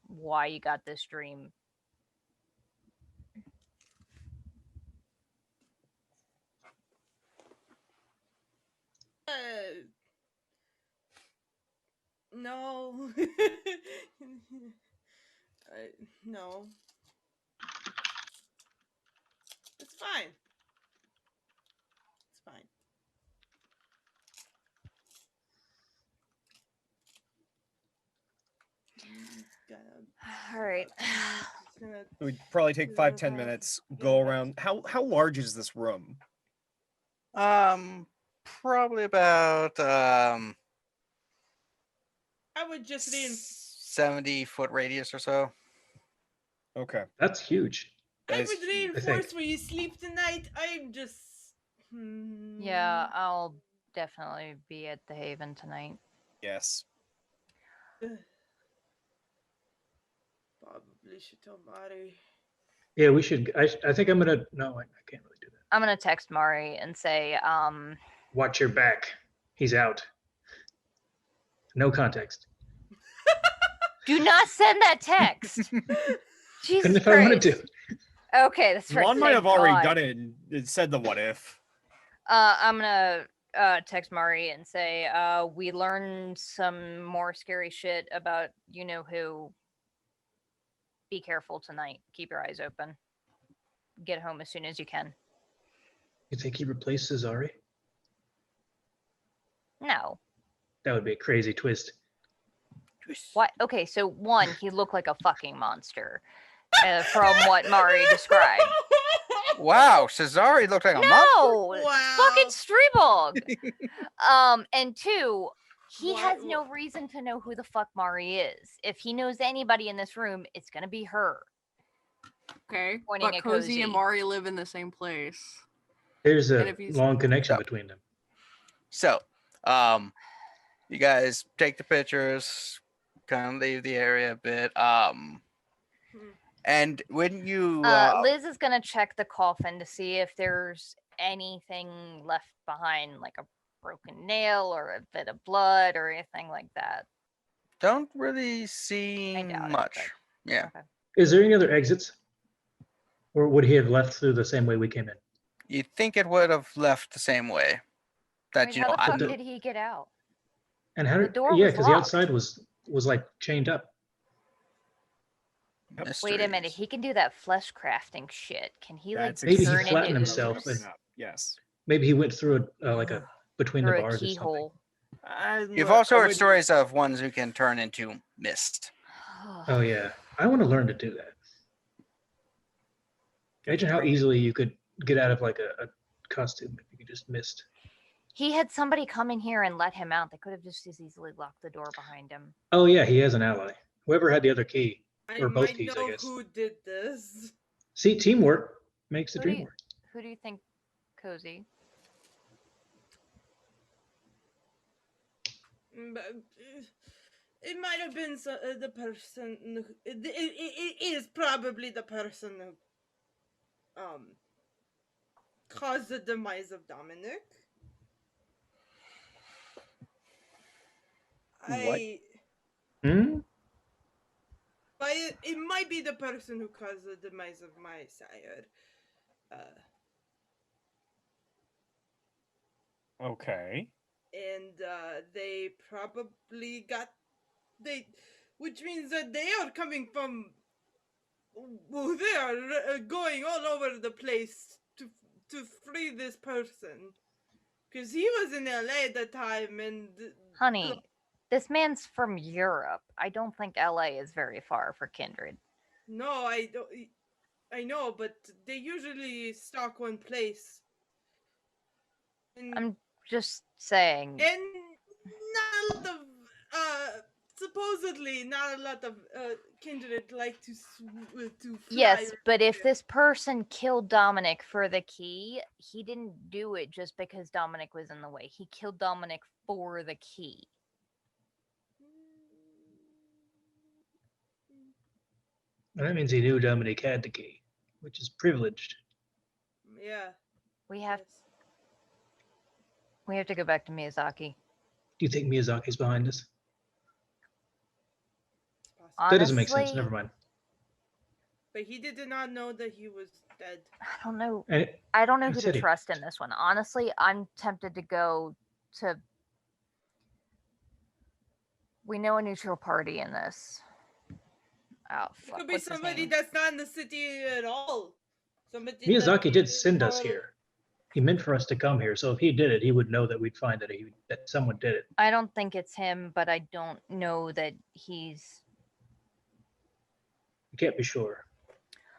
why you got this dream. No. No. It's fine. It's fine. All right. Just gonna- It would probably take 5-10 minutes. Go around. How large is this room? Probably about I would just 70-foot radius or so. Okay. That's huge. That I is would huge. reinforce where you sleep tonight. I'm just. Yeah, I'll definitely be at the Haven tonight. Yes. Probably should tell Mari. Yeah, we should. I think I'm gonna. No, I can't really do that. I'm gonna text Mari and say, Watch your back. He's out. No context. Do not send that text. Jesus Couldn't if Christ. I wanted to. Okay, that's right. One might thank have already God. done it and it said the what if. I'm gonna text Mari and say, we learned some more scary shit about you know who. Be careful tonight. Keep your eyes open. Get home as soon as you can. You think he replaced Cesare? No. That would be a crazy twist. What? Okay, so one, he looked like a fucking monster, from what Mari described. Wow, Cesare looked like a monster. No, Wow. fucking Streebog. And two, he has What- no reason to know who the fuck Mari is. If he knows anybody in this room, it's gonna be her. Okay, Pointing but at Cozy Cozy. and Mari live in the same place. There's And a if he's- long connection So- between them. So, you guys take the pictures, kind of leave the area a bit. And when you Liz is gonna check the coffin to see if there's anything left behind, like a broken nail or a bit of blood or anything like that. don't really see I doubt it, much. but- Yeah. Okay. Is there any other exits? Or would he have left through the same way we came in? You'd think it would have left the same way. That Wait, you how know, the fuck the- did he get out? And how The did door yeah, was because the locked. outside was like chained up. Wait a minute, he can do that flesh crafting shit. Can he like That's Maybe he turn flattened into himself ooze and- Yes. Maybe he went through a like a between through the a bars or something. keyhole? You've also heard stories of ones who can turn into mist. Oh yeah, I want to learn to do that. Imagine how easily you could get out of like a costume if you could just mist. He had somebody come in here and let him out. They could have just as easily locked the door behind him. Oh yeah, he has an ally. Whoever had the other key, I or both might keys, I know guess. who did this. See, teamwork makes the Who do dream you- work. Who do you think, Cozy? But, it might have been the person. It is probably the person who caused the demise of Dominic. What? Hmm? But it might be the person who caused the demise of my sire. Okay. And they probably which means that they are coming from. Well, they are going all over the place to free this person, because he was in LA at the time, and Honey, this man's from Europe. I don't think LA is very far for Kindred. no, I don't. I know, but they usually stock one place. And, I'm just saying. and not a lot of supposedly not a lot of kindred like to fly. Yes, but if around. this person killed Dominic for the key, he didn't do it just because Dominic was in the way. He killed Dominic for the key. And that means he knew Dominic had the key, which is privileged. Yeah. We have yes. we have to go back to Miyazaki. Do you think Miyazaki's behind us? It's possible. Honestly, That doesn't make sense. Never mind. But he did not know that he was dead. I don't know. And I don't know I who said to he- trust in this one. Honestly, I'm tempted to go to. We know a neutral party in this. Oh, It fuck. could be What's his somebody name? that's not in the city at all. Somebody that Miyazaki did is send us more- here. He meant for us to come here. So if he did it, he would know that we'd find that someone did it. I don't think it's him, but I don't know that he's. You can't be sure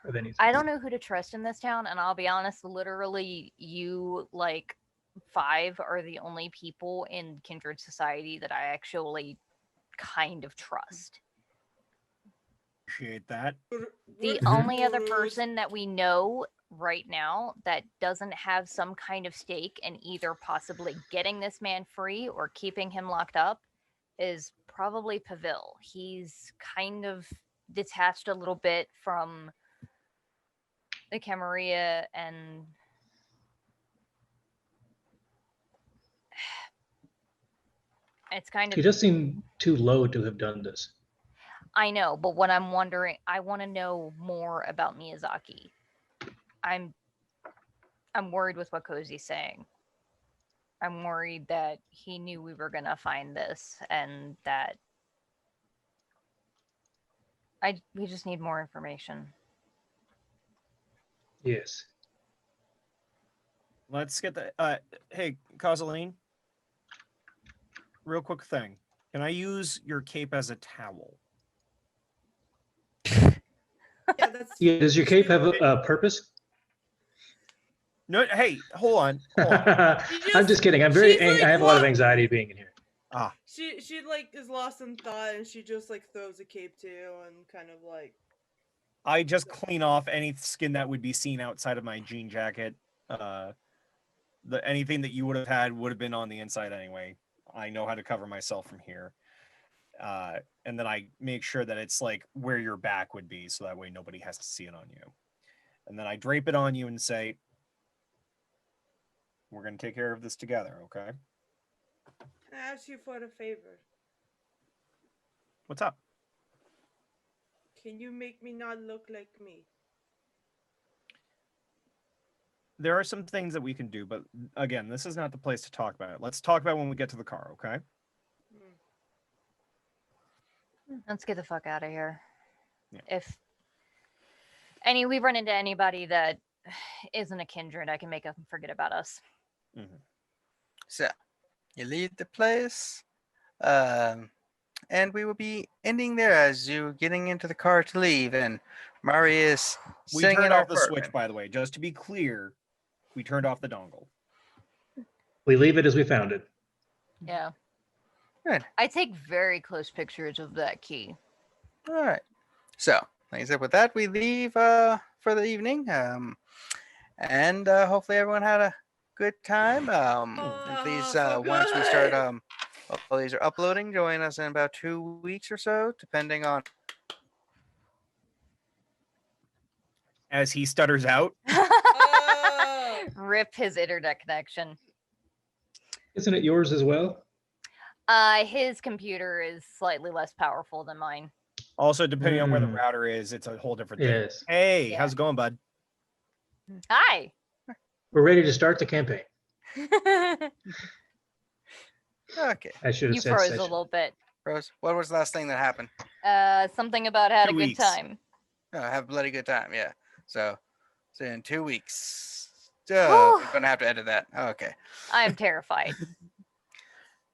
of anything. I don't know who to trust in this town, and I'll be honest, literally, you, like, 5 are the only people in Kindred Society that I actually kind of trust. Appreciate that. The We're only other gurus. person that we know right now that doesn't have some kind of stake in either possibly getting this man free or keeping him locked up is probably Pavel. He's kind of detached a little bit from the Camarilla and It's kind He of does seem too low to have done this. I know, but what I'm wondering, I want to know more about Miyazaki. I'm worried with what Cozy's saying. I'm worried that he knew we were gonna find this and that we just need more information. Yes. Let's get the hey, Kozaline. Real quick thing. Can I use your cape as a towel? Yeah, that's. Yeah, does your cape have a purpose? No, hey, hold on. Hold on. I'm just kidding. I'm very. she's like, I have a lot of what? anxiety being in here. Ah, She like is lost in thought, and she just like throws a cape too, and kind of like. I just clean off any skin that would be seen outside of my jean jacket. Anything that you would have had would have been on the inside anyway. I know how to cover myself from here. And then I make sure that it's like where your back would be, so that way nobody has to see it on you. And then I drape it on you and say, we're going to take care of this together, okay? Can I ask you for a favor? What's up? Can you make me not look like me? There are some things that we can do, but again, this is not the place to talk about it. Let's talk about it when we get to the car, okay? Let's get the fuck out of here. Yeah. If we run into anybody that isn't a kindred, I can make them forget about us. Mm-hmm. So, you leave the place, and we will be ending there as you getting into the car to leave, and Mari is We sitting in turned our off the switch, apartment. by the way. Just to be clear, we turned off the dongle. We leave it as we found it. Yeah. Good. I take very close pictures of that key. All right. So, like I said, with that, we leave for the evening, and hopefully everyone had a good time. And please, so once we start, good. all these are uploading. Join us in about 2 weeks or so, depending on. As he stutters out, Rip his internet connection. Isn't it yours as well? His computer is slightly less powerful than mine. also depending on where the Mm. router is, it's a whole different thing. Yes. Hey, Yeah. how's it going, bud? Hi. We're ready to start the campaign. Okay, I should have You said froze a session. little bit. Rose, what was the last thing that happened? Something about had 2 a good weeks. time. Oh, have a bloody good time. Yeah. So in 2 weeks. Whew. We're gonna have to edit that. Okay. I am terrified.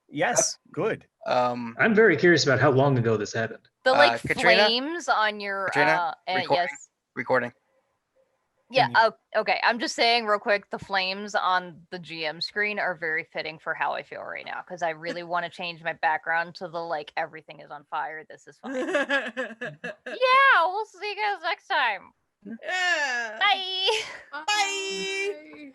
Yes, good. I'm very curious about how long ago this happened. The like Katrina? flames on your Katrina? Recording? yes. Recording. Yeah, Can you- okay. I'm just saying real quick, the flames on the GM screen are very fitting for how I feel right now because I really want to change my background to the like everything is on fire. This is fine. Yeah, we'll see you guys next time. Yeah. Bye. Bye. Bye.